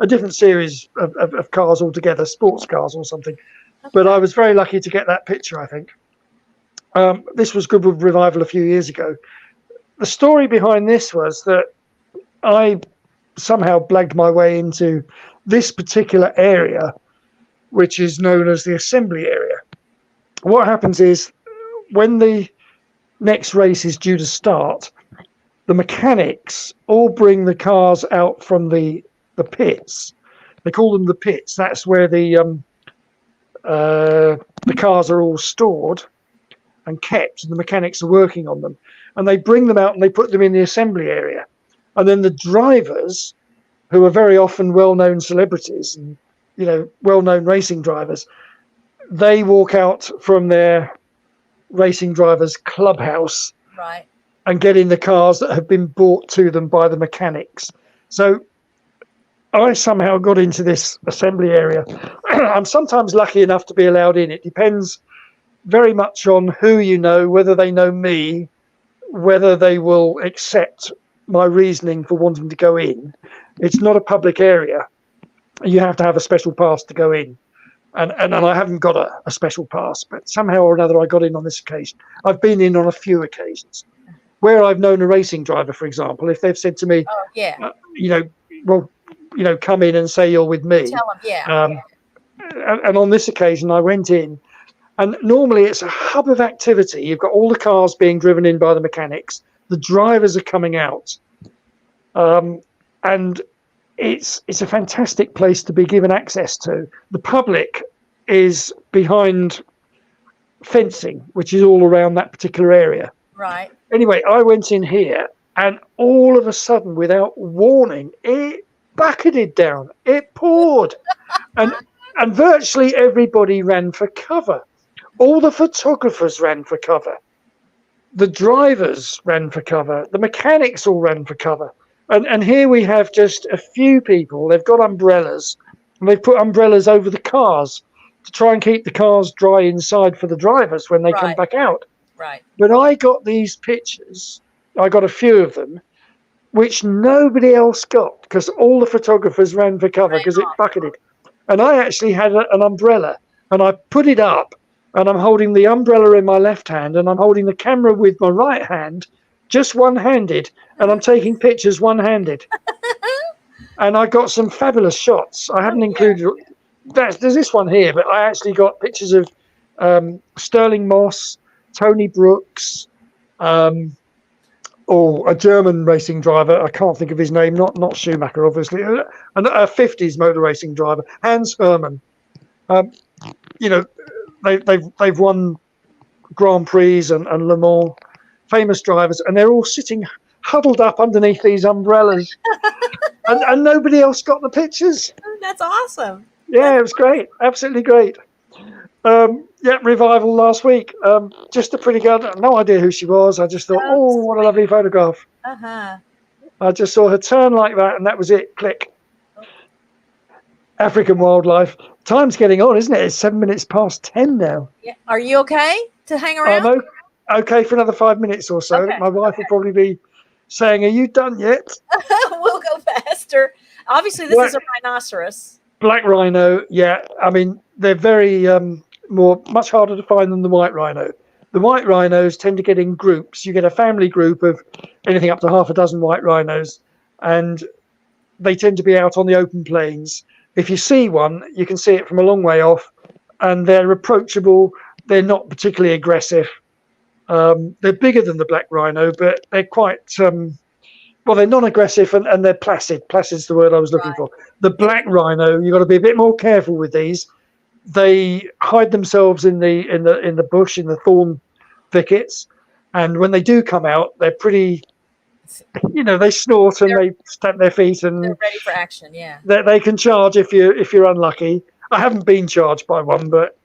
a different series of cars altogether, sports cars or something. Okay. But I was very lucky to get that picture, I think. This was Goodwood Revival a few years ago. The story behind this was that I somehow blagged my way into this particular area, which is known as the assembly area. What happens is when the next race is due to start, the mechanics all bring the cars out from the pits. They call them the pits. That's where the cars are all stored and kept, and the mechanics are working on them, and they bring them out and they put them in the assembly area. And then the drivers, who are very often well-known celebrities and well-known racing drivers, they walk out from their racing drivers clubhouse, right, and get in the cars that have been brought to them by the mechanics. So I somehow got into this assembly area. I'm sometimes lucky enough to be allowed in. It depends very much on who you know, whether they know me, whether they will accept my reasoning for wanting to go in. It's not a public area. You have to have a special pass to go in. And I haven't got a special pass, but somehow or another I got in on this occasion. I've been in on a few occasions. Where I've known a racing driver, for example, if they've said to me, come in and say you're with me. Tell them, And on this occasion, I went in. And normally it's a hub of activity. You've got all the cars being driven in by the mechanics. The drivers are coming out. And it's a fantastic place to be given access to. The public is behind fencing, which is all around that particular area. Right. Anyway, I went in here, and all of a sudden, without warning, it bucketed down. It poured. and virtually everybody ran for cover. All the photographers ran for cover. The drivers ran for cover. The mechanics all ran for cover. And here we have just a few people. They've got umbrellas, and they've put umbrellas over the cars to try and keep the cars dry inside for the drivers when they come back out. Right. But I got these pictures. I got a few of them, which nobody else got because all the photographers ran for cover because it bucketed. And I actually had an umbrella, and I put it up and I'm holding the umbrella in my left hand, and I'm holding the camera with my right hand, just one-handed, and I'm taking pictures one-handed. And I got some fabulous shots. I haven't included there's this one here, but I actually got pictures of Sterling Moss, Tony Brooks, or a German racing driver. I can't think of his name. Not Schumacher, obviously. A 50s motor racing driver, Hans Hermann. You know, they've won Grand Prix and Le Mans, famous drivers, and they're all sitting huddled up underneath these umbrellas, and nobody else got the pictures. That's awesome. Yeah, it was great, absolutely great. Revival last week. Just a pretty girl. No idea who she was. I just thought, oh, what a lovely photograph. I just saw her turn like that, and that was it. Click. African wildlife. Time's getting on, isn't it? It's 7 minutes past 10 now. Yeah. Are you okay to hang around? I'm okay for another 5 minutes or so. Okay. My wife will probably be saying, "Are you done yet?" We'll go faster. Obviously, this is a rhinoceros. Black rhino. Yeah, I mean they're very much harder to find than the white rhino. The white rhinos tend to get in groups. You get a family group of anything up to half a dozen white rhinos, and they tend to be out on the open plains. If you see one, you can see it from a long way off, and they're approachable. They're not particularly aggressive. They're bigger than the black rhino, but they're quite they're non-aggressive and they're placid. Placid's the word I was looking for. The black rhino, you've got to be a bit more careful with these. They hide themselves in the bush, in the thorn thickets, and when they do come out, they're pretty. They snort and they stamp their feet, and they're ready for action. Yeah, they can charge if you're unlucky. I haven't been charged by one, but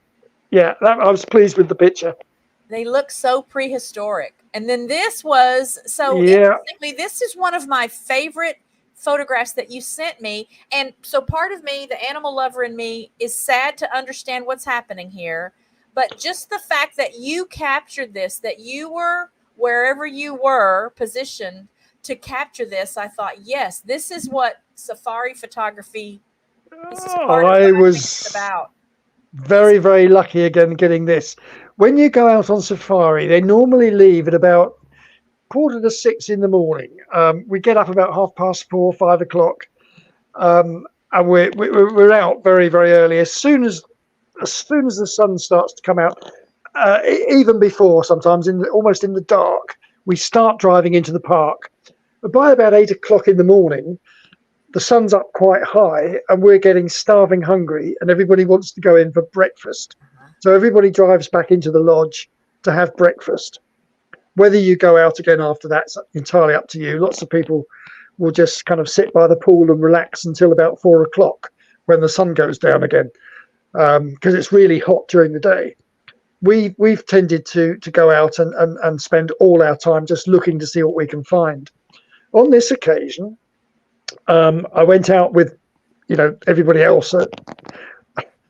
yeah, I was pleased with the picture. They look so prehistoric. And then this was interestingly, this is one of my favorite photographs that you sent me. And so part of me, the animal lover in me, is sad to understand what's happening here. But just the fact that you captured this, that you were wherever you were positioned to capture this, I thought, yes, this is what safari photography. This is part of what I think it's about. Very, very lucky again getting this. When you go out on safari, they normally leave at about 5:45 in the morning. We get up about 4:30, 5 o'clock, and we're out very, very early. As soon as the sun starts to come out, even before, sometimes almost in the dark, we start driving into the park. But by about 8 o'clock in the morning, the sun's up quite high and we're getting starving hungry, and everybody wants to go in for breakfast. So everybody drives back into the lodge to have breakfast. Whether you go out again after that's entirely up to you. Lots of people will just kind of sit by the pool and relax until about 4 o'clock when the sun goes down again, because it's really hot during the day. We've tended to go out and spend all our time just looking to see what we can find. On this occasion, I went out with, everybody else at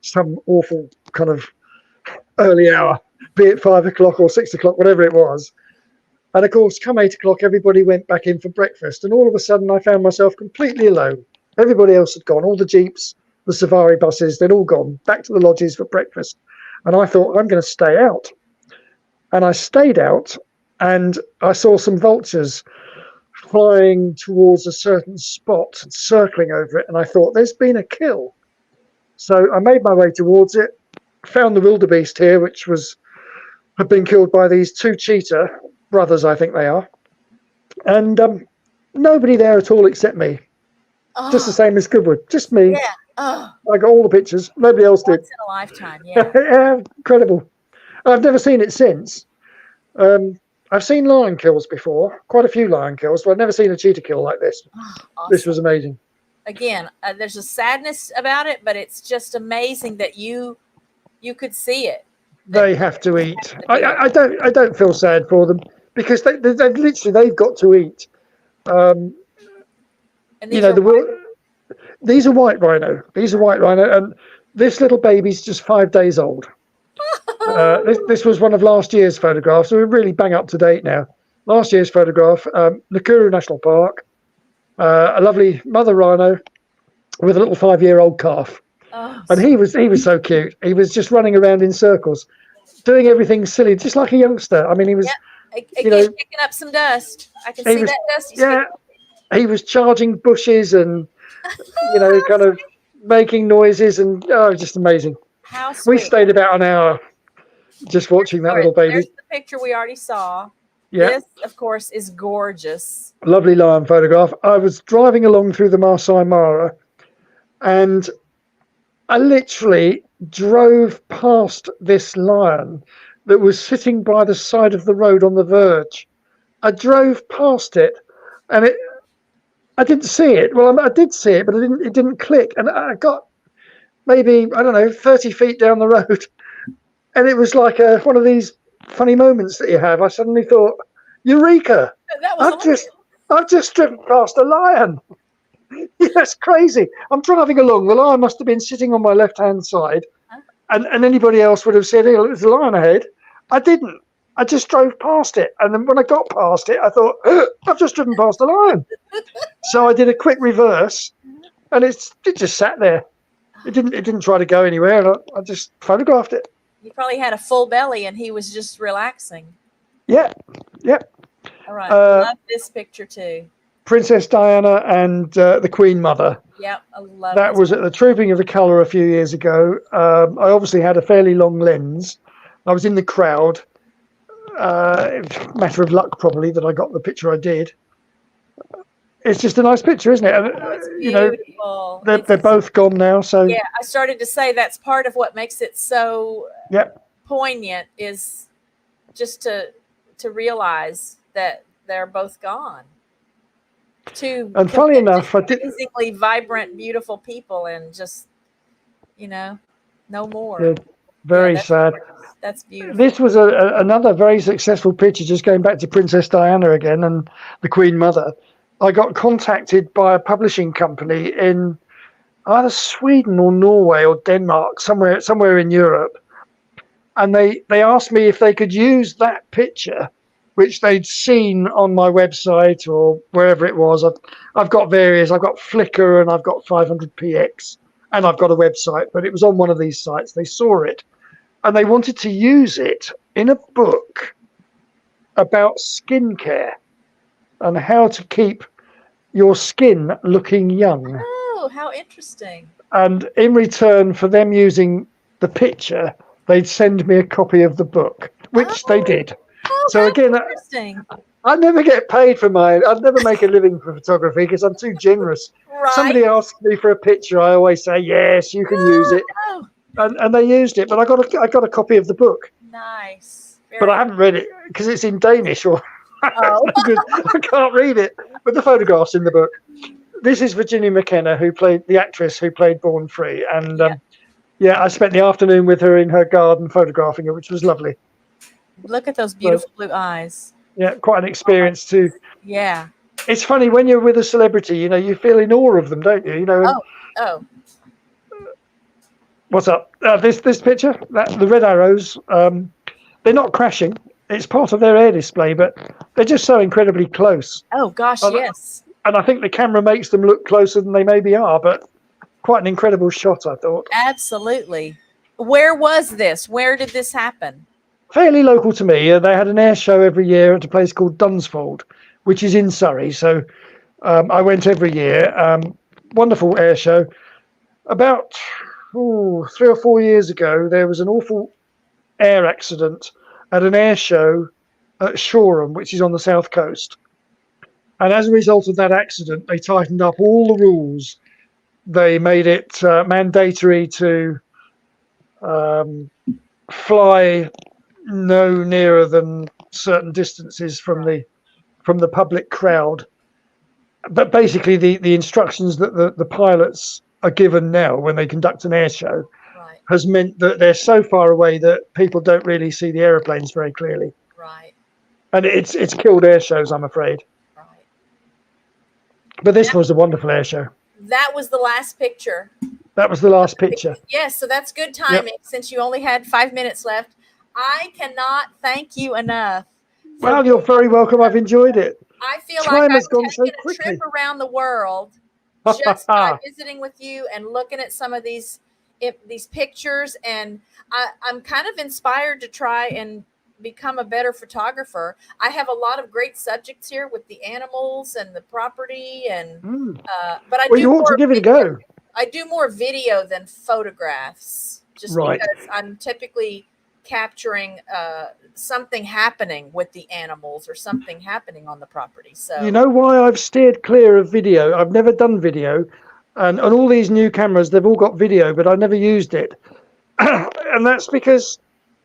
some awful kind of early hour, be it 5 o'clock or 6 o'clock, whatever it was. And of course, come 8 o'clock, everybody went back in for breakfast. And all of a sudden, I found myself completely alone. Everybody else had gone, all the jeeps, the safari buses, they'd all gone back to the lodges for breakfast. And I thought, I'm going to stay out. And I stayed out, and I saw some vultures flying towards a certain spot, circling over it. And I thought, there's been a kill. So I made my way towards it, found the wildebeest here, which had been killed by these two cheetah brothers, I think they are. And nobody there at all except me. Oh. Just the same as Goodwood, just me. Yeah. Oh. I got all the pictures. Nobody else did. Once in a lifetime, yeah. Yeah, incredible. I've never seen it since. I've seen lion kills before, quite a few lion kills, but I've never seen a cheetah kill like this. Oh, awesome. This was amazing. Again, there's a sadness about it, but it's just amazing that you could see it. They have to eat. I don't feel sad for them because they've got to eat. And these are white rhino. These are white rhino, and this little baby's just 5 days old. This was one of last year's photographs, so we're really bang up to date now. Last year's photograph, Nakuru National Park, a lovely mother rhino with a little 5-year-old calf. Oh, and he was so cute. He was just running around in circles. doing everything silly, just like a youngster. I mean, he was, Yep. you Again, know, kicking up some dust. I can he see was, that dust he's yeah, kicking. he was charging bushes and, How kind of sweet. making noises and, oh, just amazing. How We sweet. stayed about an hour just watching that All right, little baby. there's the picture we already saw. Yeah, This, of course, is gorgeous. lovely lion photograph. I was driving along through the Masai Mara and I literally drove past this lion that was sitting by the side of the road on the verge. I drove past it and I didn't see it. Well, I did see it, but it didn't click. And I got maybe, I don't know, 30 feet down the road. And it was like one of these funny moments that you have. I suddenly thought, Eureka! That was a I've just I've just driven past a lion. That's crazy. I'm driving along. The lion must have been sitting on my left-hand side, and anybody else would have said, "Hey, there's a lion ahead." I didn't. I just drove past it, and then when I got past it, I thought, "I've just driven past a lion." So I did a quick reverse, and it just sat there. It didn't try to go anywhere, and I just photographed it. He probably had a full belly and he was just relaxing. Yeah, yeah. All right. Love this picture too. Princess Diana and the Queen Mother. Yep. I love That this. was at the Trooping of the Colour a few years ago. I obviously had a fairly long lens. I was in the crowd. It was a matter of luck, probably, that I got the picture I did. It's just a nice picture, isn't it? And, It's beautiful. they're both gone now. So yeah, I started to say that's part of what makes it so poignant is just to realize that they're both gone. Two and funny enough, I did amazingly vibrant, beautiful people, and just no more. Yeah, very sad. That's beautiful. This was another very successful picture. Just going back to Princess Diana again and the Queen Mother, I got contacted by a publishing company in either Sweden or Norway or Denmark, somewhere in Europe, and they asked me if they could use that picture, which they'd seen on my website or wherever it was. I've got various. I've got Flickr and I've got 500px and I've got a website, but it was on one of these sites. They saw it and they wanted to use it in a book about skincare and how to keep your skin looking young. Oh, how interesting. And in return for them using the picture, they'd send me a copy of the book, which they did. Oh, so again, I never get paid for mine. I'd never make a living for photography because I'm too generous. Right. Somebody asks me for a picture, I always say, yes, you can use it. No. And they used it, but I got a copy of the book. Nice. But I haven't read it because it's in Danish. Or Oh. I can't read it. But the photographs in the book. This is Virginia McKenna, the actress who played Born Free, and I spent the afternoon with her in her garden photographing her, which was lovely. Look at those beautiful blue eyes. Yeah, quite an experience too. Yeah. It's funny when you're with a celebrity, you feel in awe of them, don't you? Oh. What's up? This picture, the red arrows, they're not crashing. It's part of their air display, but they're just so incredibly close. Oh gosh, yes. And I think the camera makes them look closer than they maybe are, but quite an incredible shot, I thought. Absolutely. Where was this? Where did this happen? Fairly local to me. They had an air show every year at a place called Dunsfold, which is in Surrey. So I went every year. Wonderful air show. About 3 or 4 years ago, there was an awful air accident at an air show at Shoreham, which is on the south coast. And as a result of that accident, they tightened up all the rules. They made it mandatory to fly no nearer than certain distances from the public crowd. But basically, the instructions that the pilots are given now when they conduct an air show has meant that they're so far away that people don't really see the aeroplanes very clearly. Right. And it's killed air shows, I'm afraid. Right. But this was a wonderful air show. That was the last picture. That was the last picture. Yes, so that's good timing since you only had 5 minutes left. I cannot thank you enough. Well, you're very welcome. I've enjoyed it. I feel Time like has I've gone so taken a quickly. trip around the world just by visiting with you and looking at some of these these pictures, and I'm kind of inspired to try and become a better photographer. I have a lot of great subjects here with the animals and the property, and but I Well, do you ought to more give it a video. go. I do more video than photographs, just Right. because I'm typically capturing something happening with the animals or something happening on the property. You So know why I've steered clear of video? I've never done video, and all these new cameras, they've all got video, but I never used it. And that's because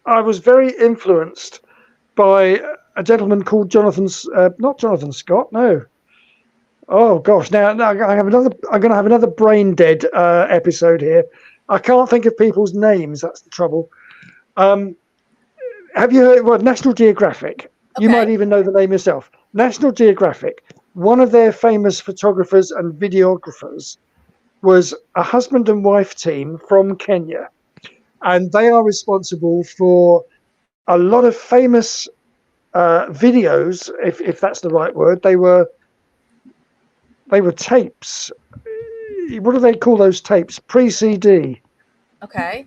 I was very influenced by a gentleman called not Jonathan Scott, no. Oh gosh, now I have another. I'm going to have another brain dead episode here. I can't think of people's names. That's the trouble. Have you heard? Well, National Geographic. You okay, might even know the name yourself. National Geographic. One of their famous photographers and videographers was a husband and wife team from Kenya, and they are responsible for a lot of famous videos, if that's the right word. They were tapes. What do they call those tapes? Pre-CD. okay,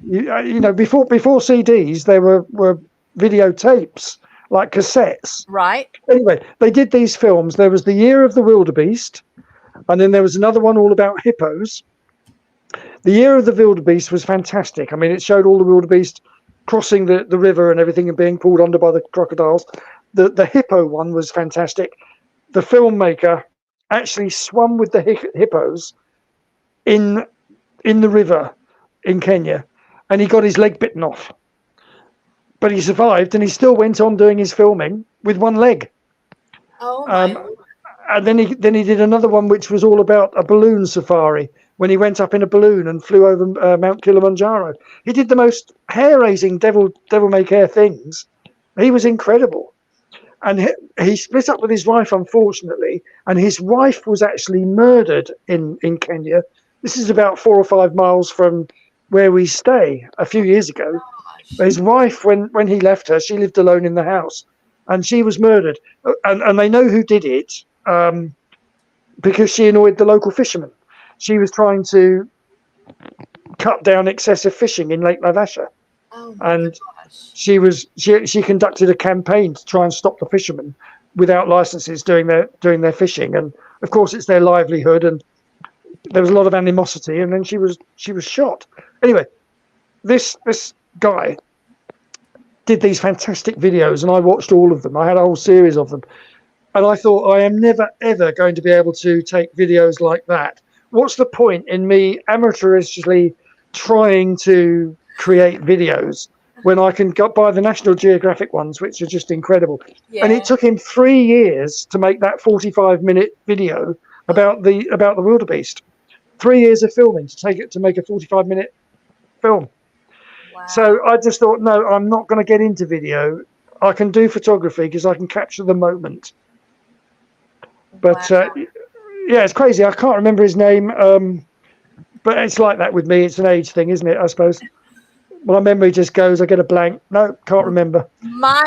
You know, before CDs, there were videotapes, like cassettes. right. Anyway, they did these films. There was The Year of the Wildebeest, and then there was another one all about hippos. The Year of the Wildebeest was fantastic. I mean, it showed all the wildebeest crossing the river and everything and being pulled under by the crocodiles. The hippo one was fantastic. The filmmaker actually swam with the hippos in the river in Kenya, and he got his leg bitten off. But he survived, and he still went on doing his filming with one leg. Oh my. And then he did another one which was all about a balloon safari, when he went up in a balloon and flew over Mount Kilimanjaro. He did the most hair-raising devil may care things. He was incredible. And he split up with his wife, unfortunately, and his wife was actually murdered in Kenya. This is about 4 or 5 miles from where we stay a few years ago. Gosh. His wife, when he left her, she lived alone in the house, and she was murdered. And they know who did it, because she annoyed the local fishermen. She was trying to cut down excessive fishing in Lake Naivasha. Oh my And gosh. she conducted a campaign to try and stop the fishermen without licenses doing their fishing. And of course, it's their livelihood, and there was a lot of animosity. And then she was shot. Anyway, this guy did these fantastic videos, and I watched all of them. I had a whole series of them, and I thought, I am never ever going to be able to take videos like that. What's the point in me amateurishly trying to create videos when I can buy the National Geographic ones, which are just incredible? Yeah. And it took him 3 years to make that 45-minute video about the wildebeest. 3 years of filming to make a 45-minute film. Wow. So I just thought, no, I'm not going to get into video. I can do photography because I can capture the moment. But Wow. yeah, it's crazy. I can't remember his name. But it's like that with me. It's an age thing, isn't it? I suppose. My memory just goes. I get a blank. No, can't remember. My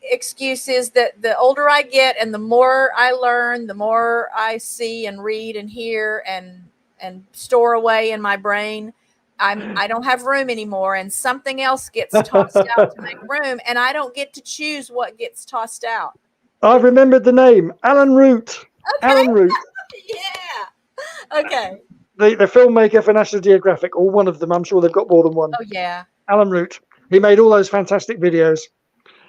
excuse is that the older I get and the more I learn, the more I see and read and hear and store away in my brain, I don't have room anymore, and something else gets tossed out to make room, and I don't get to choose what gets tossed out. I remembered the name. Alan Root. Okay. Alan Root. Yeah. Okay. The filmmaker for National Geographic, or one of them. I'm sure they've got more than one. Oh yeah. Alan Root. He made all those fantastic videos.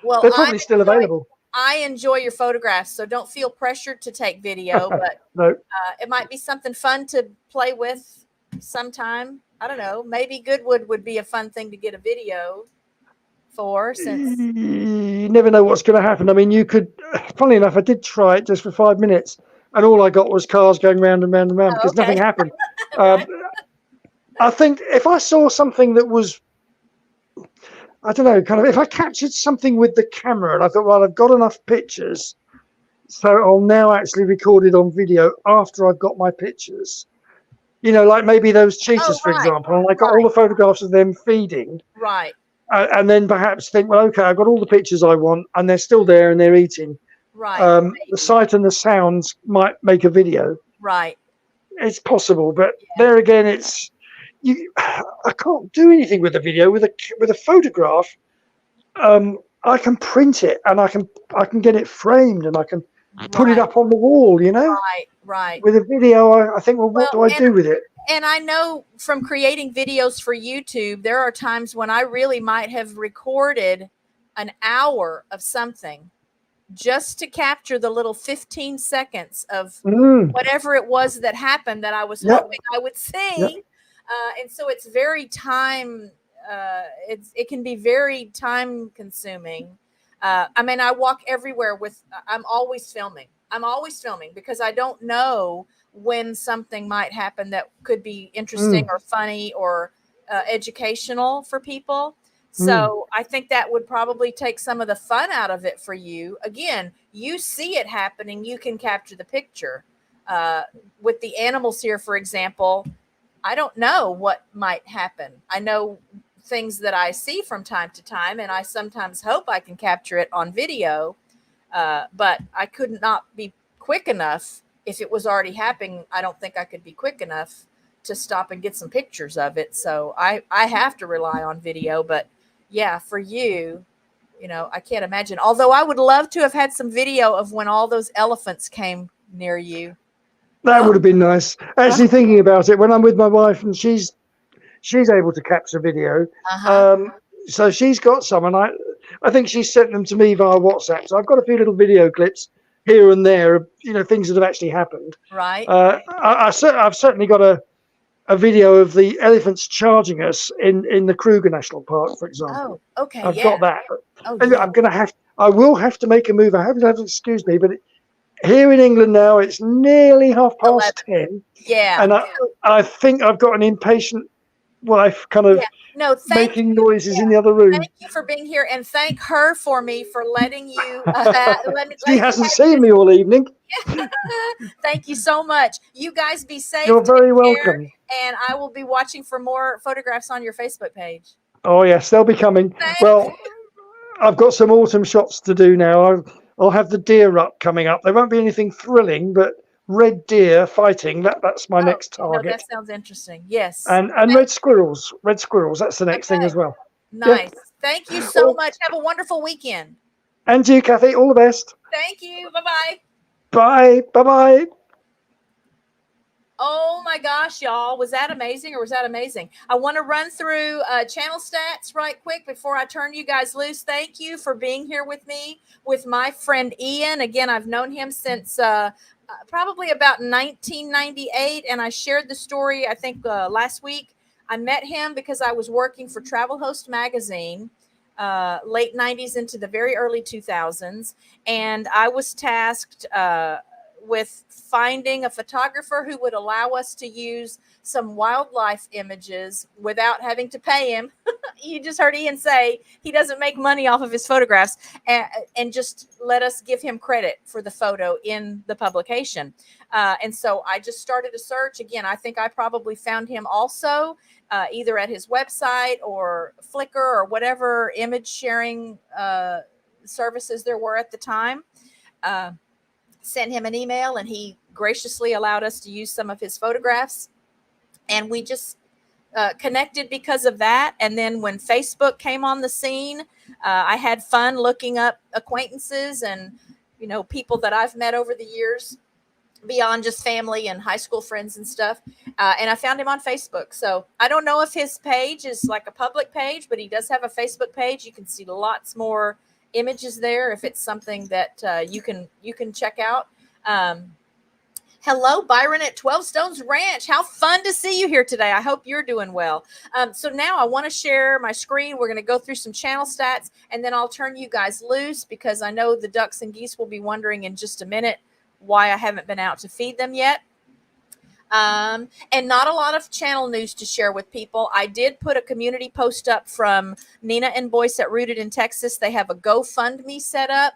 Well, they're probably still available. I enjoy your photographs, so don't feel pressured to take video, but no. It might be something fun to play with sometime. I don't know. Maybe Goodwood would be a fun thing to get a video for, since you never know what's going to happen. I mean, you could, funnily enough, I did try it just for 5 minutes, and all I got was cars going round and round and round because nothing happened. Right. I think if I saw something that was, I don't know, kind of, if I captured something with the camera and I thought, well, I've got enough pictures, so I'll now actually record it on video after I've got my pictures. You know, like maybe those cheetahs, for example, and I got all the photographs of them feeding. Right. And then perhaps think, well, okay, I've got all the pictures I want, and they're still there and they're eating. Right. The sight and the sounds might make a video. Right. It's possible, but there again, it's, I can't do anything with a video. With a photograph, I can print it and I can get it framed and I can put it Right, up on the wall. You know, right. with a video, I think, well, what Well, do I do with it? and I know from creating videos for YouTube, there are times when I really might have recorded an hour of something just to capture the little 15 seconds of Mm, whatever it was that happened that I was yeah, hoping I would yeah. see. And so it's very it can be very time consuming. I mean, I walk everywhere I'm always filming. I'm always filming because I don't know when something might happen that could be interesting Mm, or funny or educational for people. mm. So I think that would probably take some of the fun out of it for you. Again, you see it happening, you can capture the picture. Uh, with the animals here, for example, I don't know what might happen. I know things that I see from time to time, and I sometimes hope I can capture it on video. But I could not be quick enough. If it was already happening, I don't think I could be quick enough to stop and get some pictures of it. So I have to rely on video. But yeah, for you, I can't imagine. Although I would love to have had some video of when all those elephants came near you. That Oh, would have been nice. Actually, thinking about it, when I'm with my wife and she's able to capture video, uh-huh. um, so she's got some, and I think she sent them to me via WhatsApp. So I've got a few little video clips here and there, of, things that have actually happened. Right. I've certainly got a video of the elephants charging us in the Kruger National Park, for example. Oh, okay. I've Yeah. got that. Oh, And yeah. I will have to make a move. I hope you have to excuse me, but here in England now, it's nearly 11. 10:30, Yeah. and I think I've got an impatient wife kind Yeah. of No, thank making you. noises in the Yeah. other room. Thank you for being here and thank her for me for letting you She letting me hasn't have you seen this. me all evening. Thank you so much. You guys be safe, You're take very care, welcome. and I will be watching for more photographs on your Facebook page. Oh yes, they'll be coming. Thank Well, I've got some autumn shots to do now. I'll have the deer up coming up. There won't be anything thrilling, but red deer fighting. That's my Oh, next no, that target. sounds interesting. Yes. And red squirrels. Red squirrels. That's the next thing as Okay. well. Yeah. Nice. Thank you so Well, much. Have a wonderful weekend. and to you, Kathy. All the best. Thank you. Bye-bye. Bye. Bye. Bye. Oh my gosh, y'all. Was that amazing or was that amazing? I want to run through channel stats right quick before I turn you guys loose. Thank you for being here with me, with my friend Ian. Again, I've known him since probably about 1998, and I shared the story, I think, last week. I met him because I was working for Travel Host Magazine. Late 90s into the very early 2000s. And I was tasked with finding a photographer who would allow us to use some wildlife images without having to pay him. You just heard Ian say he doesn't make money off of his photographs, and just let us give him credit for the photo in the publication. And so I just started a search. Again, I think I probably found him also either at his website or Flickr or whatever image sharing services there were at the time. Sent him an email and he graciously allowed us to use some of his photographs. And we just connected because of that. And then when Facebook came on the scene, I had fun looking up acquaintances and, people that I've met over the years beyond just family and high school friends and stuff. And I found him on Facebook. So I don't know if his page is like a public page, but he does have a Facebook page. You can see lots more images there if it's something that you can check out. Hello, Byron at 12 Stones Ranch. How fun to see you here today. I hope you're doing well. So now I want to share my screen. We're going to go through some channel stats, and then I'll turn you guys loose because I know the ducks and geese will be wondering in just a minute why I haven't been out to feed them yet. And not a lot of channel news to share with people. I did put a community post up from Nina and Boyce at Rooted in Texas. They have a GoFundMe set up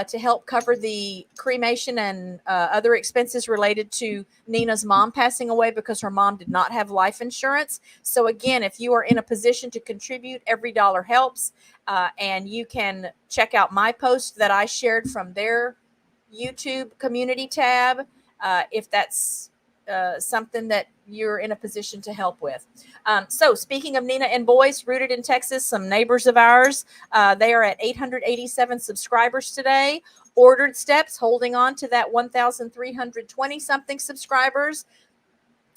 to help cover the cremation and other expenses related to Nina's mom passing away because her mom did not have life insurance. So again, if you are in a position to contribute, every dollar helps. And you can check out my post that I shared from their YouTube community tab if that's something that you're in a position to help with. So speaking of Nina and Boyce, rooted in Texas, some neighbors of ours, they are at 887 subscribers today. Ordered Steps, holding on to that 1,320 something subscribers.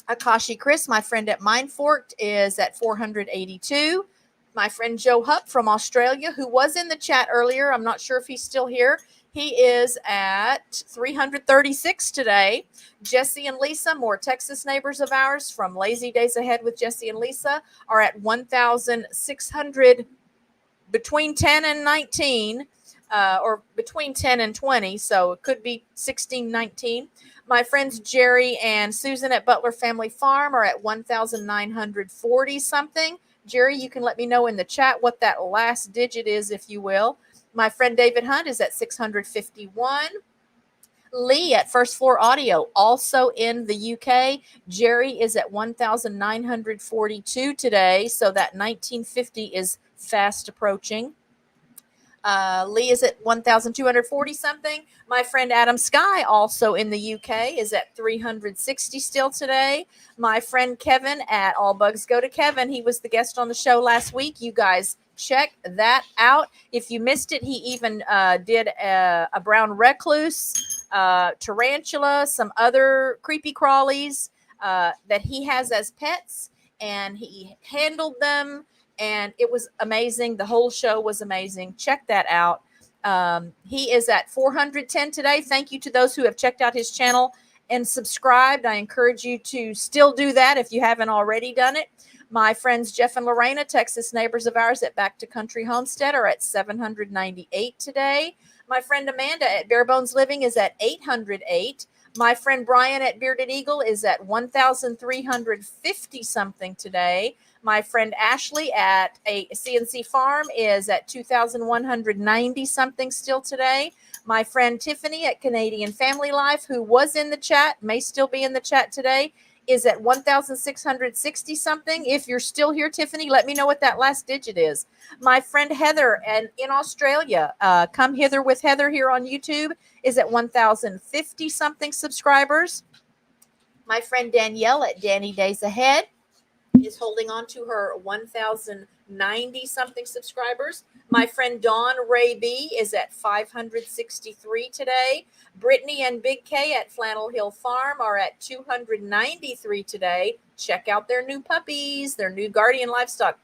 Akashi Chris, my friend at Mind Forked, is at 482. My friend Joe Hupp from Australia, who was in the chat earlier, I'm not sure if he's still here. He is at 336 today. Jesse and Lisa, more Texas neighbors of ours from Lazy Days Ahead with Jesse and Lisa, are at 1,600, between 10 and 19, or between 10 and 20. So it could be 16, 19. My friends Jerry and Susan at Butler Family Farm are at 1,940 something. Jerry, you can let me know in the chat what that last digit is, if you will. My friend David Hunt is at 651. Lee at First Floor Audio, also in the UK. Jerry is at 1,942 today, so that 1950 is fast approaching. Lee is at 1,240 something. My friend Adam Sky, also in the UK, is at 360 still today. My friend Kevin at All Bugs Go to Kevin. He was the guest on the show last week. You guys check that out. If you missed it, he even did a brown recluse, tarantula, some other creepy crawlies that he has as pets, and he handled them. And it was amazing. The whole show was amazing. Check that out. He is at 410 today. Thank you to those who have checked out his channel and subscribed. I encourage you to still do that if you haven't already done it. My friends Jeff and Lorena, Texas neighbors of ours at Back to Country Homestead, are at 798 today. My friend Amanda at Bare Bones Living is at 808. My friend Brian at Bearded Eagle is at 1,350 something today. My friend Ashley at a CNC farm is at 2,190 something still today. My friend Tiffany at Canadian Family Life, who was in the chat, may still be in the chat today, is at 1,660 something. If you're still here, Tiffany, let me know what that last digit is. My friend Heather and in Australia, Come Hither with Heather here on YouTube, is at 1,050 something subscribers. My friend Danielle at Danny Days Ahead is holding on to her 1,090 something subscribers. My friend Dawn Ray B is at 563 today. Brittany and Big K at Flannel Hill Farm are at 293 today. Check out their new puppies, their new guardian livestock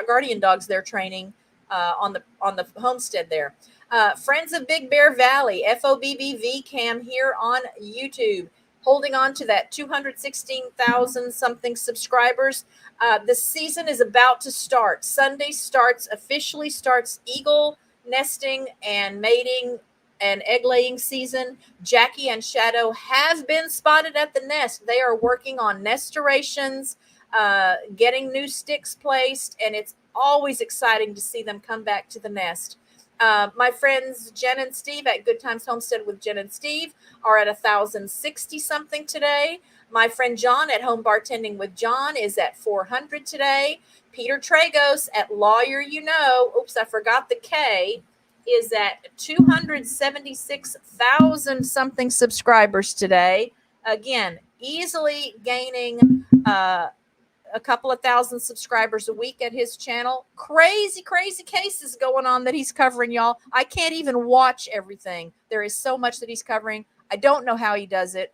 guardian dogs they're training on the homestead there. Friends of Big Bear Valley, FOBBV Cam here on YouTube, holding on to that 216,000 something subscribers. The season is about to start. Sunday officially starts eagle nesting and mating and egg laying season. Jackie and Shadow have been spotted at the nest. They are working on nestorations, getting new sticks placed, and it's always exciting to see them come back to the nest. My friends Jen and Steve at Good Times Homestead with Jen and Steve are at 1,060 something today. My friend John at Home Bartending with John is at 400 today. Peter Tragos at Lawyer You Know, oops, I forgot the K, is at 276,000 something subscribers today. Again, easily gaining a couple of thousand subscribers a week at his channel. Crazy cases going on that he's covering, y'all. I can't even watch everything. There is so much that he's covering. I don't know how he does it.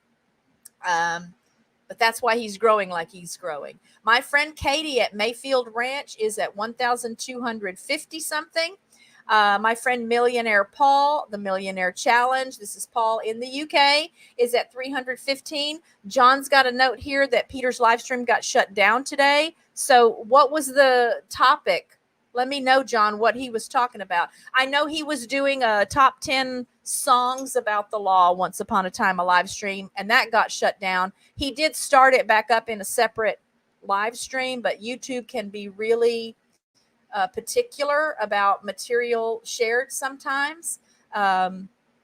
But that's why he's growing like he's growing. My friend Katie at Mayfield Ranch is at 1,250 something. My friend Millionaire Paul, the Millionaire Challenge, this is Paul in the UK, is at 315. John's got a note here that Peter's live stream got shut down today. So what was the topic? Let me know, John, what he was talking about. I know he was doing a top 10 songs about the law once upon a time, a live stream, and that got shut down. He did start it back up in a separate live stream, but YouTube can be really particular about material shared sometimes. I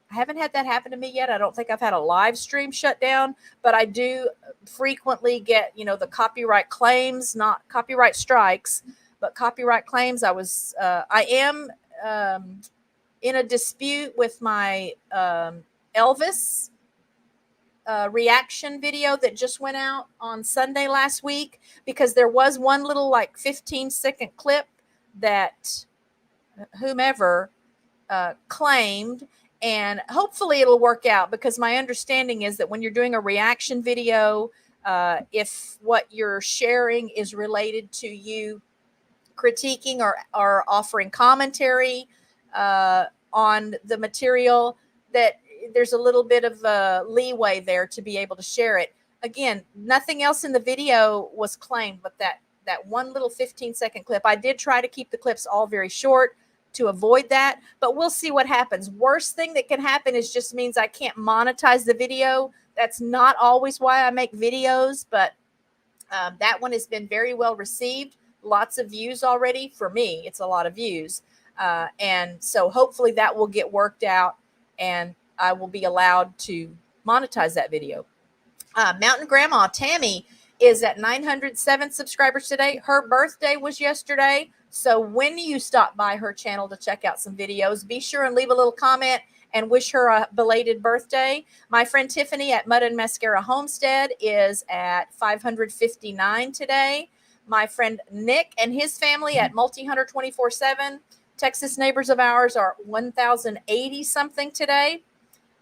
haven't had that happen to me yet. I don't think I've had a live stream shut down, but I do frequently get, the copyright claims, not copyright strikes, but copyright claims. I am in a dispute with my Elvis reaction video that just went out on Sunday last week, because there was one little like 15-second clip that whomever claimed, and hopefully it'll work out, because my understanding is that when you're doing a reaction video, if what you're sharing is related to you critiquing or offering commentary on the material, that there's a little bit of leeway there to be able to share it. Again, nothing else in the video was claimed, but that one little 15-second clip. I did try to keep the clips all very short to avoid that, but we'll see what happens. Worst thing that can happen is just means I can't monetize the video. That's not always why I make videos, but that one has been very well received. Lots of views already. For me, it's a lot of views. And so hopefully that will get worked out and I will be allowed to monetize that video. Mountain Grandma Tammy is at 907 subscribers today. Her birthday was yesterday. So when you stop by her channel to check out some videos, be sure and leave a little comment and wish her a belated birthday. My friend Tiffany at Mud and Mascara Homestead is at 559 today. My friend Nick and his family at Multi-Hunter 24/7, Texas neighbors of ours, are 1,080 something today.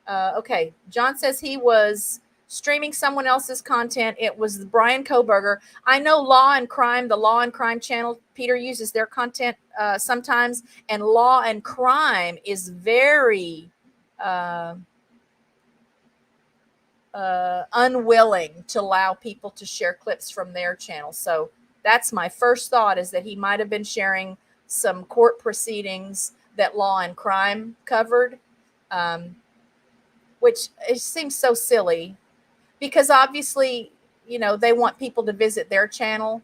Okay, John says he was streaming someone else's content. It was Brian Koberger. I know Law and Crime, the Law and Crime channel, Peter uses their content sometimes, and Law and Crime is very unwilling to allow people to share clips from their channel. So that's my first thought, is that he might have been sharing some court proceedings that Law and Crime covered, which it seems so silly, because obviously, you know, they want people to visit their channel.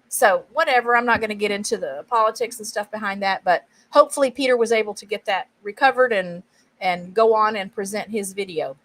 So whatever, I'm not going to get into the politics and stuff behind that, but hopefully Peter was able to get that recovered and go on and present his video.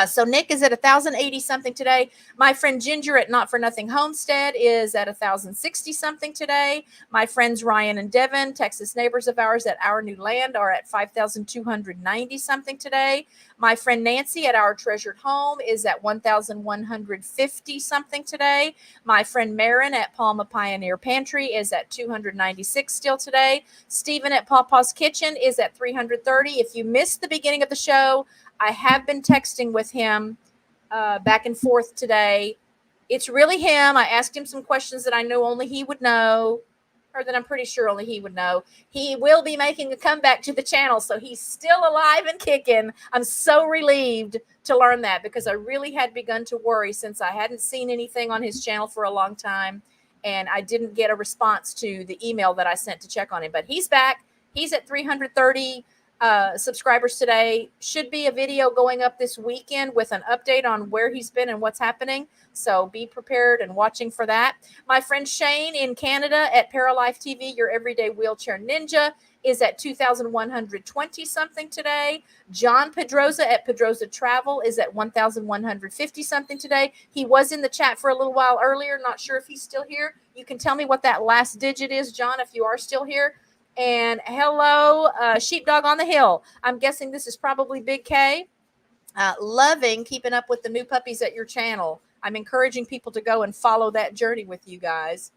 So Nick is at 1,080 something today. My friend Ginger at Not For Nothing Homestead is at 1,060 something today. My friends Ryan and Devin, Texas neighbors of ours at Our New Land, are at 5,290 something today. My friend Nancy at Our Treasured Home is at 1,150 something today. My friend Marin at Palma Pioneer Pantry is at 296 still today. Stephen at Pawpaw's Kitchen is at 330. If you missed the beginning of the show, I have been texting with him back and forth today. It's really him. I asked him some questions that I know only he would know, or that I'm pretty sure only he would know. He will be making a comeback to the channel, so he's still alive and kicking. I'm so relieved to learn that, because I really had begun to worry, since I hadn't seen anything on his channel for a long time, and I didn't get a response to the email that I sent to check on him. But he's back. He's at 330 subscribers today. Should be a video going up this weekend with an update on where he's been and what's happening. So be prepared and watching for that. My friend Shane in Canada at Paralife TV, your everyday wheelchair ninja, is at 2,120 something today. John Pedroza at Pedroza Travel is at 1,150 something today. He was in the chat for a little while earlier. Not sure if he's still here. You can tell me what that last digit is, John, if you are still here. And hello, Sheepdog on the Hill. I'm guessing this is probably Big K. Loving keeping up with the new puppies at your channel. I'm encouraging people to go and follow that journey with you guys.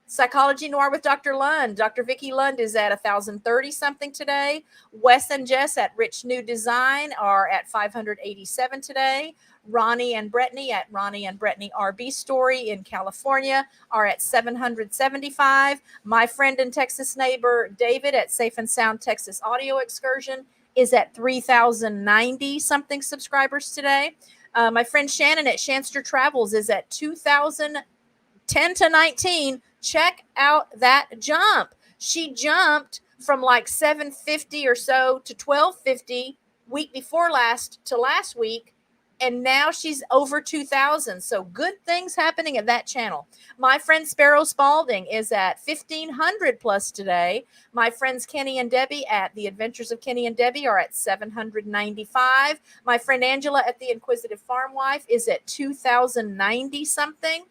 Psychology Noir with Dr. Lund. Dr. Vicky Lund is at 1,030 something today. Wes and Jess at Rich New Design are at 587 today. Ronnie and Brittany at Ronnie and Brittany RB Story in California are at 775. My friend and Texas neighbor David at Safe and Sound Texas Audio Excursion is at 3,090 something subscribers today. My friend Shannon at Shanster Travels is at 2,010 to 19. Check out that jump. She jumped from like 750 or so to 1,250 week before last to last week. And now she's over 2,000. So good things happening at that channel. My friend Sparrow Spalding is at 1,500 plus today. My friends Kenny and Debbie at The Adventures of Kenny and Debbie are at 795. My friend Angela at The Inquisitive Farm Wife is at 2,090 something.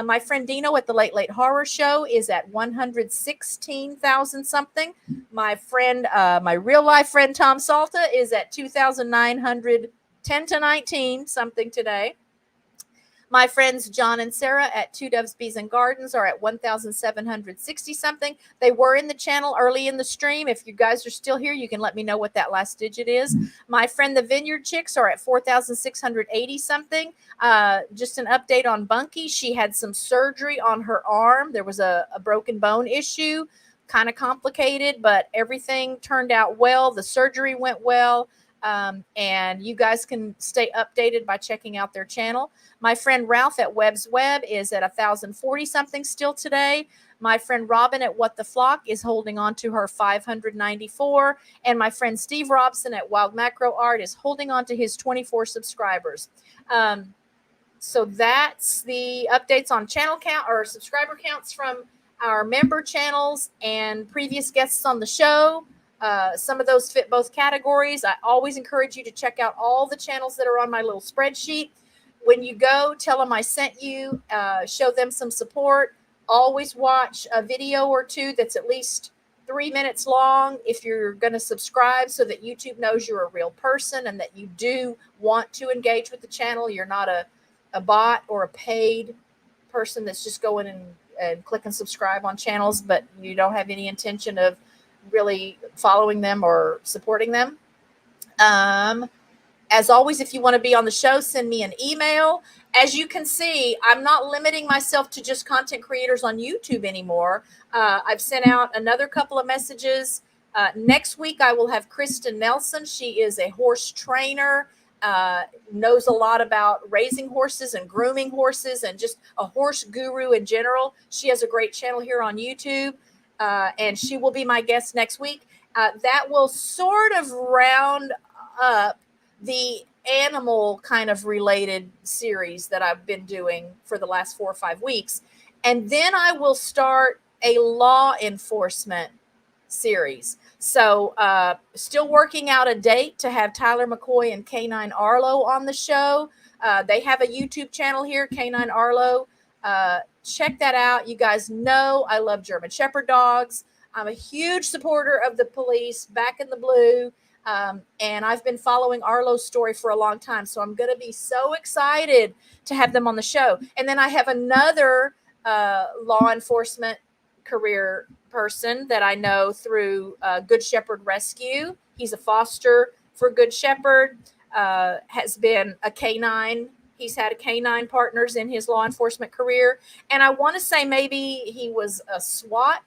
My friend Dino at The Late Late Horror Show is at 116,000 something. My friend, my real life friend Tom Salta is at 2,900 10 to 19 something today. My friends John and Sarah at Two Doves, Bees and Gardens are at 1,760 something. They were in the channel early in the stream. If you guys are still here, you can let me know what that last digit is. My friend the Vineyard Chicks are at 4,680 something. Just an update on Bunky. She had some surgery on her arm. There was a broken bone issue, kind of complicated, but everything turned out well. The surgery went well. And you guys can stay updated by checking out their channel. My friend Ralph at Webb's Web is at 1,040 something still today. My friend Robin at What the Flock is holding on to her 594. And my friend Steve Robson at Wild Macro Art is holding on to his 24 subscribers. So that's the updates on channel count or subscriber counts from our member channels and previous guests on the show. Some of those fit both categories. I always encourage you to check out all the channels that are on my little spreadsheet. When you go, tell them I sent you, show them some support. Always watch a video or two that's at least 3 minutes long if you're going to subscribe, so that YouTube knows you're a real person and that you do want to engage with the channel. You're not a bot or a paid person that's just going and clicking subscribe on channels, but you don't have any intention of really following them or supporting them. As always, if you want to be on the show, send me an email. As you can see, I'm not limiting myself to just content creators on YouTube anymore. I've sent out another couple of messages. Next week, I will have Kristen Nelson. She is a horse trainer, knows a lot about raising horses and grooming horses and just a horse guru in general. She has a great channel here on YouTube. And she will be my guest next week. That will sort of round up the animal kind of related series that I've been doing for the last 4 or 5 weeks. And then I will start a law enforcement series. So still working out a date to have Tyler McCoy and Canine Arlo on the show. They have a YouTube channel here, Canine Arlo. Check that out. You guys know I love German Shepherd dogs. I'm a huge supporter of the police, back in the blue. And I've been following Arlo's story for a long time. So I'm going to be so excited to have them on the show. And then I have another law enforcement career person that I know through Good Shepherd Rescue. He's a foster for Good Shepherd, has been a canine. He's had a canine partners in his law enforcement career. And I want to say maybe he was a SWAT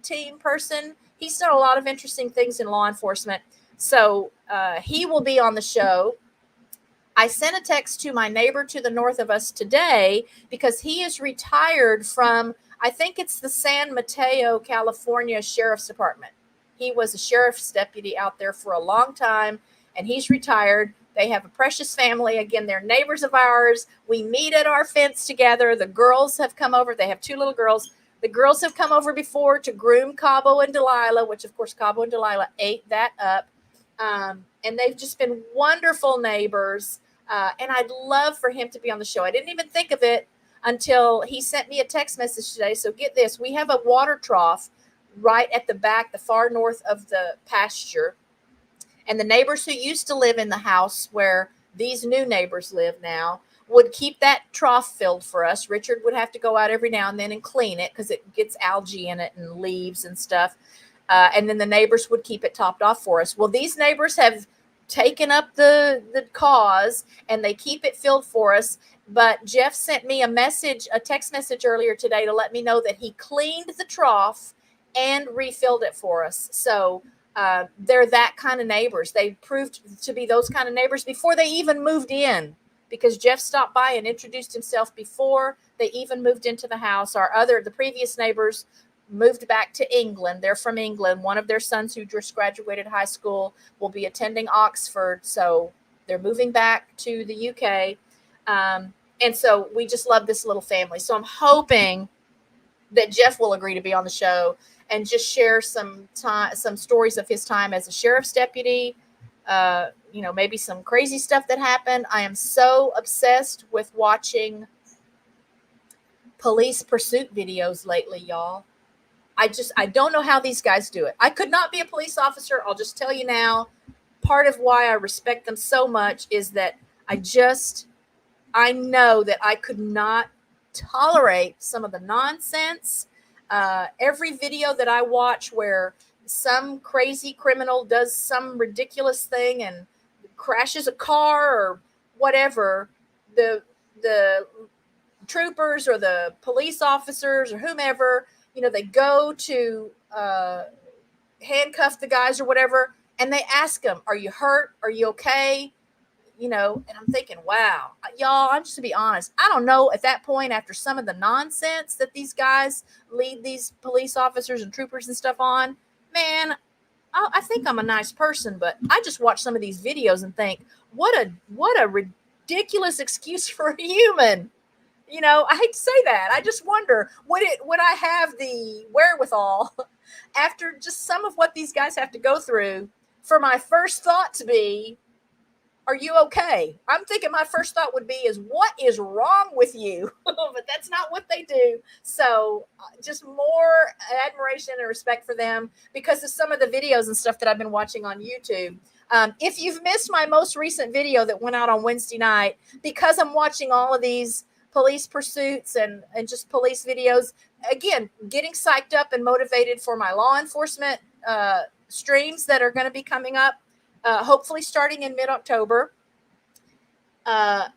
team person. He's done a lot of interesting things in law enforcement. So he will be on the show. I sent a text to my neighbor to the north of us today because he is retired from, I think it's the San Mateo, California Sheriff's Department. He was a sheriff's deputy out there for a long time, and he's retired. They have a precious family. Again, they're neighbors of ours. We meet at our fence together. The girls have come over. They have 2 little girls. The girls have come over before to groom Cabo and Delilah, which, of course, Cabo and Delilah ate that up. And they've just been wonderful neighbors. And I'd love for him to be on the show. I didn't even think of it until he sent me a text message today. So get this. We have a water trough right at the back, the far north of the pasture. And the neighbors who used to live in the house where these new neighbors live now would keep that trough filled for us. Richard would have to go out every now and then and clean it because it gets algae in it and leaves and stuff. And then the neighbors would keep it topped off for us. Well, these neighbors have taken up the cause and they keep it filled for us. But Jeff sent me a text message earlier today to let me know that he cleaned the trough and refilled it for us. So they're that kind of neighbors. They proved to be those kind of neighbors before they even moved in, because Jeff stopped by and introduced himself before they even moved into the house. The previous neighbors moved back to England. They're from England. One of their sons who just graduated high school will be attending Oxford. So they're moving back to the UK. And so we just love this little family. So I'm hoping that Jeff will agree to be on the show and just share some stories of his time as a sheriff's deputy, maybe some crazy stuff that happened. I am so obsessed with watching police pursuit videos lately, y'all. I don't know how these guys do it. I could not be a police officer. I'll just tell you now, part of why I respect them so much is that I know that I could not tolerate some of the nonsense. Every video that I watch where some crazy criminal does some ridiculous thing and crashes a car or whatever, the troopers or the police officers or whomever, they go to handcuff the guys or whatever, and they ask them, "Are you hurt? Are you okay?" And I'm thinking, wow, y'all, I'm just to be honest, I don't know at that point, after some of the nonsense that these guys lead these police officers and troopers and stuff on, man, I think I'm a nice person, but I just watch some of these videos and think, what a ridiculous excuse for a human. I hate to say that. I just wonder, would I have the wherewithal after just some of what these guys have to go through for my first thought to be, "Are you okay?" I'm thinking my first thought would be is, "What is wrong with you?" But that's not what they do. So just more admiration and respect for them because of some of the videos and stuff that I've been watching on YouTube. If you've missed my most recent video that went out on Wednesday night, because I'm watching all of these police pursuits and just police videos, again, getting psyched up and motivated for my law enforcement streams that are going to be coming up. Hopefully starting in mid-October. I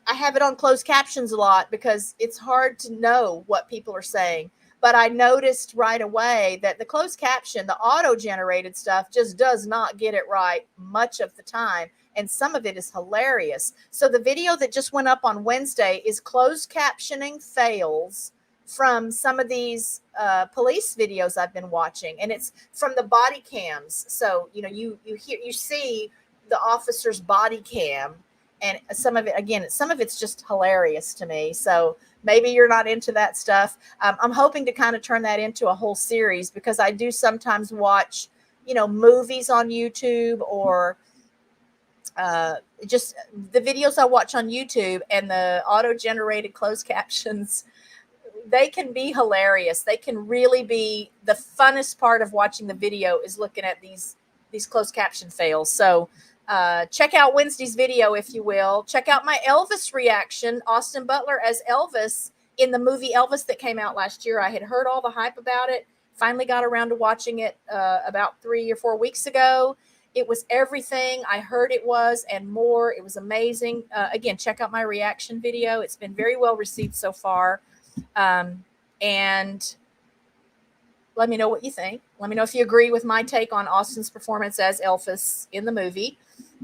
have it on closed captions a lot because it's hard to know what people are saying. But I noticed right away that the closed caption, the auto-generated stuff, just does not get it right much of the time. And some of it is hilarious. So the video that just went up on Wednesday is closed captioning fails from some of these police videos I've been watching, and it's from the body cams. So you see the officer's body cam, and some of it's just hilarious to me. So maybe you're not into that stuff. I'm hoping to kind of turn that into a whole series because I do sometimes watch movies on YouTube or just the videos I watch on YouTube, and the auto-generated closed captions, they can be hilarious. They can really be the funnest part of watching the video is looking at these closed caption fails. So check out Wednesday's video, if you will. Check out my Elvis reaction, Austin Butler as Elvis in the movie Elvis that came out last year. I had heard all the hype about it. Finally got around to watching it about 3 or 4 weeks ago. It was everything I heard it was and more. It was amazing. Again, check out my reaction video. It's been very well received so far. And let me know what you think. Let me know if you agree with my take on Austin's performance as Elvis in the movie.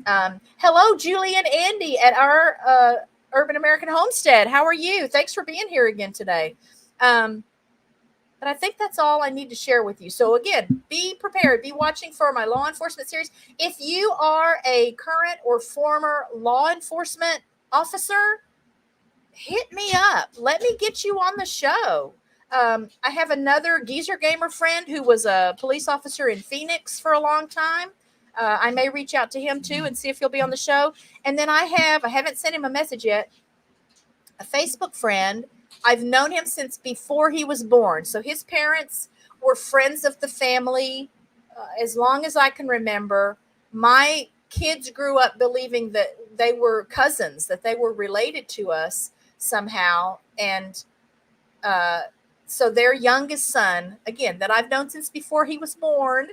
Hello, Julie and Andy at our Urban American Homestead. How are you? Thanks for being here again today. But I think that's all I need to share with you. So again, be prepared. Be watching for my law enforcement series. If you are a current or former law enforcement officer, hit me up. Let me get you on the show. I have another geezer gamer friend who was a police officer in Phoenix for a long time. I may reach out to him too and see if he'll be on the show. And then I haven't sent him a message yet, a Facebook friend. I've known him since before he was born. So his parents were friends of the family as long as I can remember. My kids grew up believing that they were cousins, that they were related to us somehow. And so their youngest son, again, that I've known since before he was born,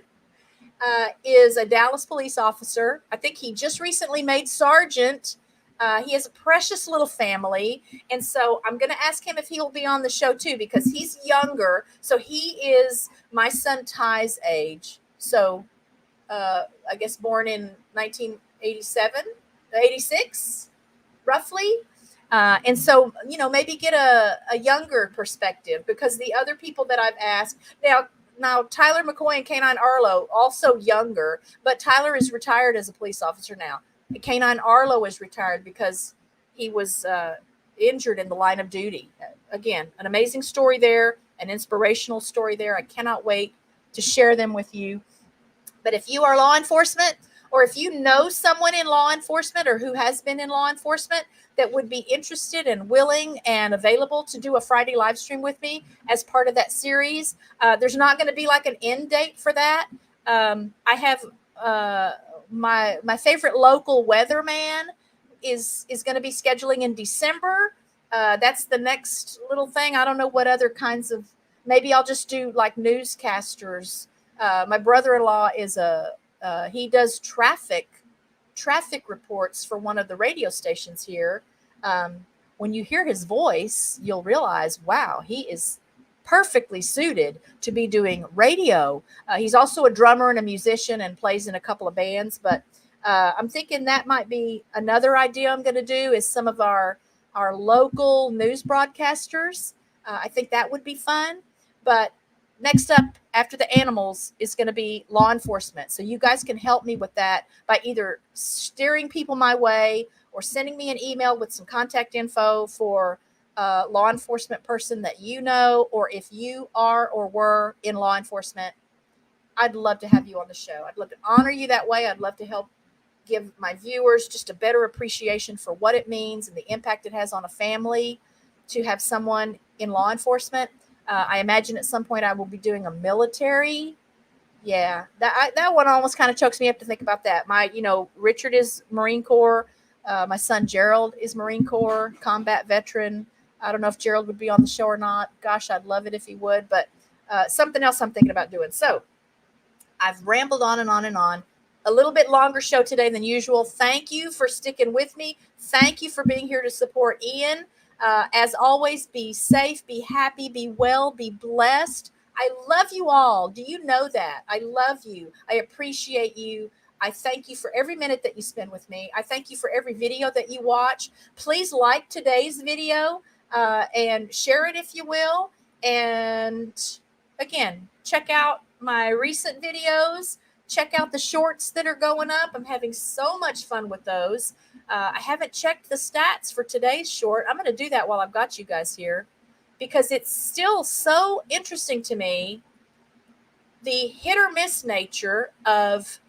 is a Dallas police officer. I think he just recently made sergeant. He has a precious little family. And so I'm going to ask him if he'll be on the show too, because he's younger. So he is my son Ty's age. So I guess born in 1987, 86, roughly. And so, maybe get a younger perspective, because the other people that I've asked now Tyler McCoy and Canine Arlo, also younger, but Tyler is retired as a police officer now. Canine Arlo is retired because he was injured in the line of duty. Again, an amazing story there, an inspirational story there. I cannot wait to share them with you. But if you are law enforcement, or if you know someone in law enforcement or who has been in law enforcement that would be interested and willing and available to do a Friday live stream with me as part of that series, there's not going to be like an end date for that. I have my favorite local weatherman is going to be scheduling in December. That's the next little thing. I don't know what other kinds of, maybe I'll just do like newscasters. My brother-in-law is he does traffic reports for one of the radio stations here. When you hear his voice, you'll realize, wow, he is perfectly suited to be doing radio. He's also a drummer and a musician and plays in a couple of bands. But I'm thinking that might be another idea I'm going to do is some of our local news broadcasters. I think that would be fun. But next up after the animals is going to be law enforcement. So you guys can help me with that by either steering people my way or sending me an email with some contact info for a law enforcement person that you know, or if you are or were in law enforcement, I'd love to have you on the show. I'd love to honor you that way. I'd love to help give my viewers just a better appreciation for what it means and the impact it has on a family to have someone in law enforcement. I imagine at some point I will be doing a military. Yeah, that one almost kind of chokes me up to think about that. Richard is Marine Corps. My son Gerald is Marine Corps, combat veteran. I don't know if Gerald would be on the show or not. Gosh, I'd love it if he would. But something else I'm thinking about doing. So I've rambled on and on and on. A little bit longer show today than usual. Thank you for sticking with me. Thank you for being here to support Ian. As always, be safe, be happy, be well, be blessed. I love you all. Do you know that? I love you. I appreciate you. I thank you for every minute that you spend with me. I thank you for every video that you watch. Please like today's video and share it if you will. And again, check out my recent videos. Check out the shorts that are going up. I'm having so much fun with those. I haven't checked the stats for today's short. I'm going to do that while I've got you guys here because it's still so interesting to me, the hit or miss nature of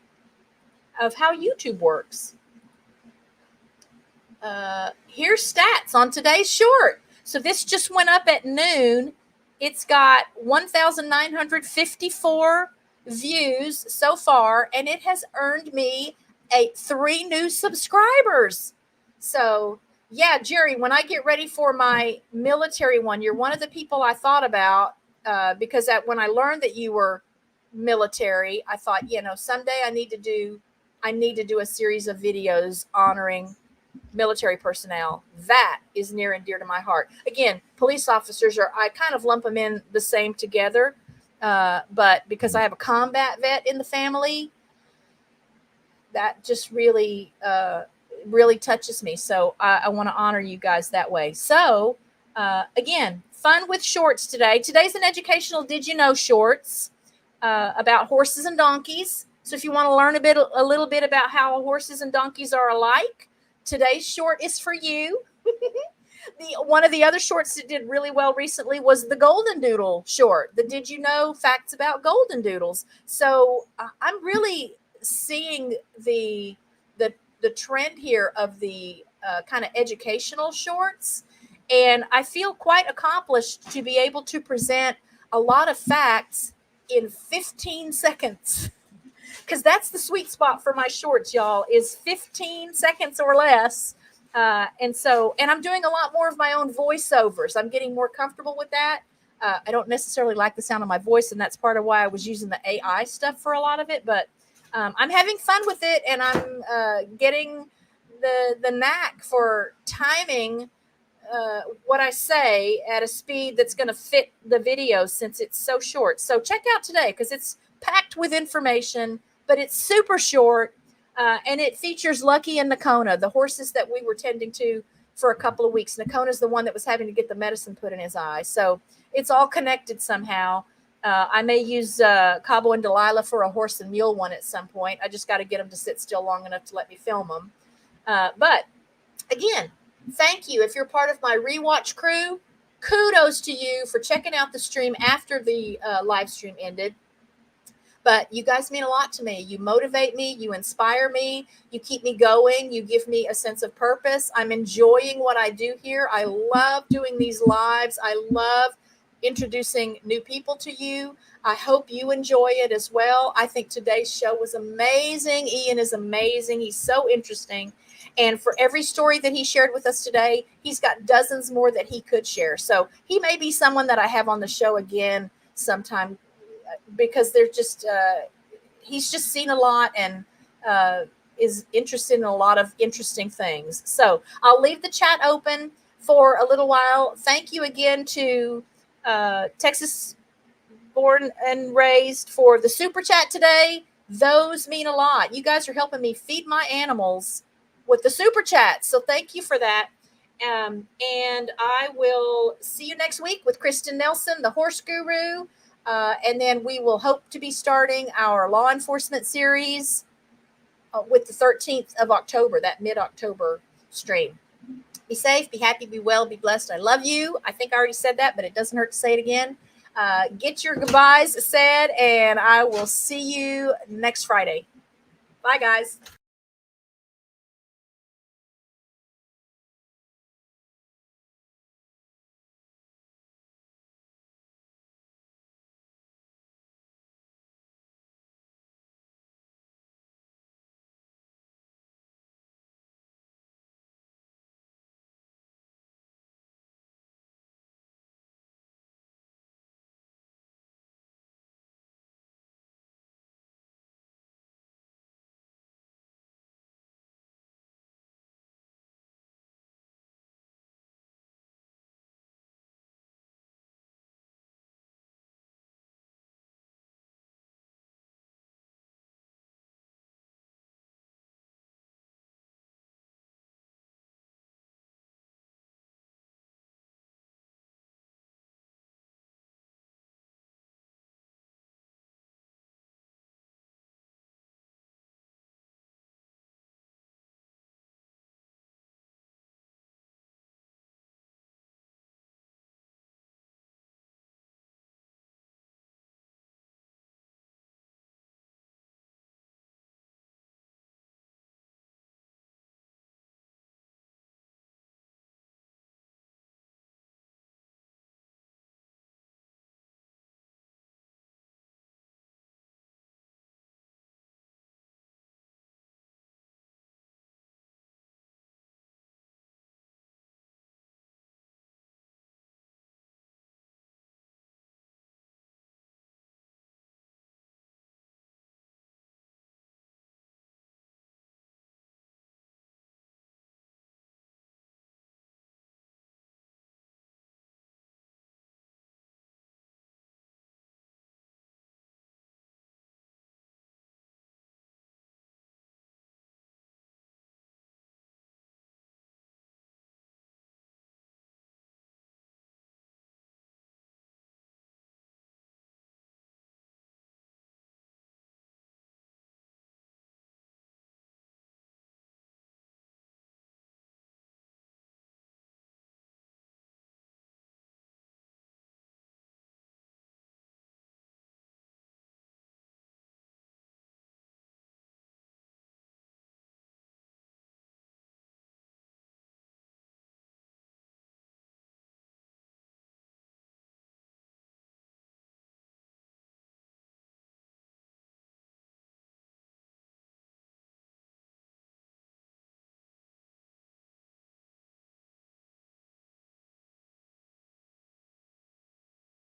how YouTube works. Here's stats on today's short. So this just went up at noon. It's got 1,954 views so far, and it has earned me 3 new subscribers. So yeah, Jerry, when I get ready for my military one, you're one of the people I thought about because when I learned that you were military, I thought, someday I need to do a series of videos honoring military personnel. That is near and dear to my heart. Again, police officers I kind of lump them in the same together. But because I have a combat vet in the family, that just really touches me. So I want to honor you guys that way. So again, fun with shorts today. Today's an educational Did You Know shorts about horses and donkeys. So if you want to learn a little bit about how horses and donkeys are alike, today's short is for you. One of the other shorts that did really well recently was the Golden Doodle short. The Did You Know facts about Golden Doodles. So I'm really seeing the trend here of the kind of educational shorts. And I feel quite accomplished to be able to present a lot of facts in 15 seconds. Because that's the sweet spot for my shorts, y'all, is 15 seconds or less. And I'm doing a lot more of my own voiceovers. I'm getting more comfortable with that. I don't necessarily like the sound of my voice, and that's part of why I was using the AI stuff for a lot of it. But I'm having fun with it, and I'm getting the knack for timing what I say at a speed that's going to fit the video since it's so short. So check out today because it's packed with information, but it's super short. And it features Lucky and Nakona, the horses that we were tending to for a couple of weeks. Nakona's the one that was having to get the medicine put in his eye. So it's all connected somehow. I may use Cabo and Delilah for a horse and mule one at some point. I just got to get them to sit still long enough to let me film them. But again, thank you. If you're part of my rewatch crew, kudos to you for checking out the stream after the live stream ended. But you guys mean a lot to me. You motivate me. You inspire me. You keep me going. You give me a sense of purpose. I'm enjoying what I do here. I love doing these lives. I love introducing new people to you. I hope you enjoy it as well. I think today's show was amazing. Ian is amazing. He's so interesting. And for every story that he shared with us today, he's got dozens more that he could share. So he may be someone that I have on the show again sometime, because they're just, he's just seen a lot and is interested in a lot of interesting things. So I'll leave the chat open for a little while. Thank you again to Texas Born and Raised for the super chat today. Those mean a lot. You guys are helping me feed my animals with the super chat. So thank you for that. And I will see you next week with Kristen Nelson, the horse guru. And then we will hope to be starting our law enforcement series with the 13th of October, that mid-October stream. Be safe, be happy, be well, be blessed. I love you. I think I already said that, but it doesn't hurt to say it again. Get your goodbyes said, and I will see you next Friday. Bye, guys.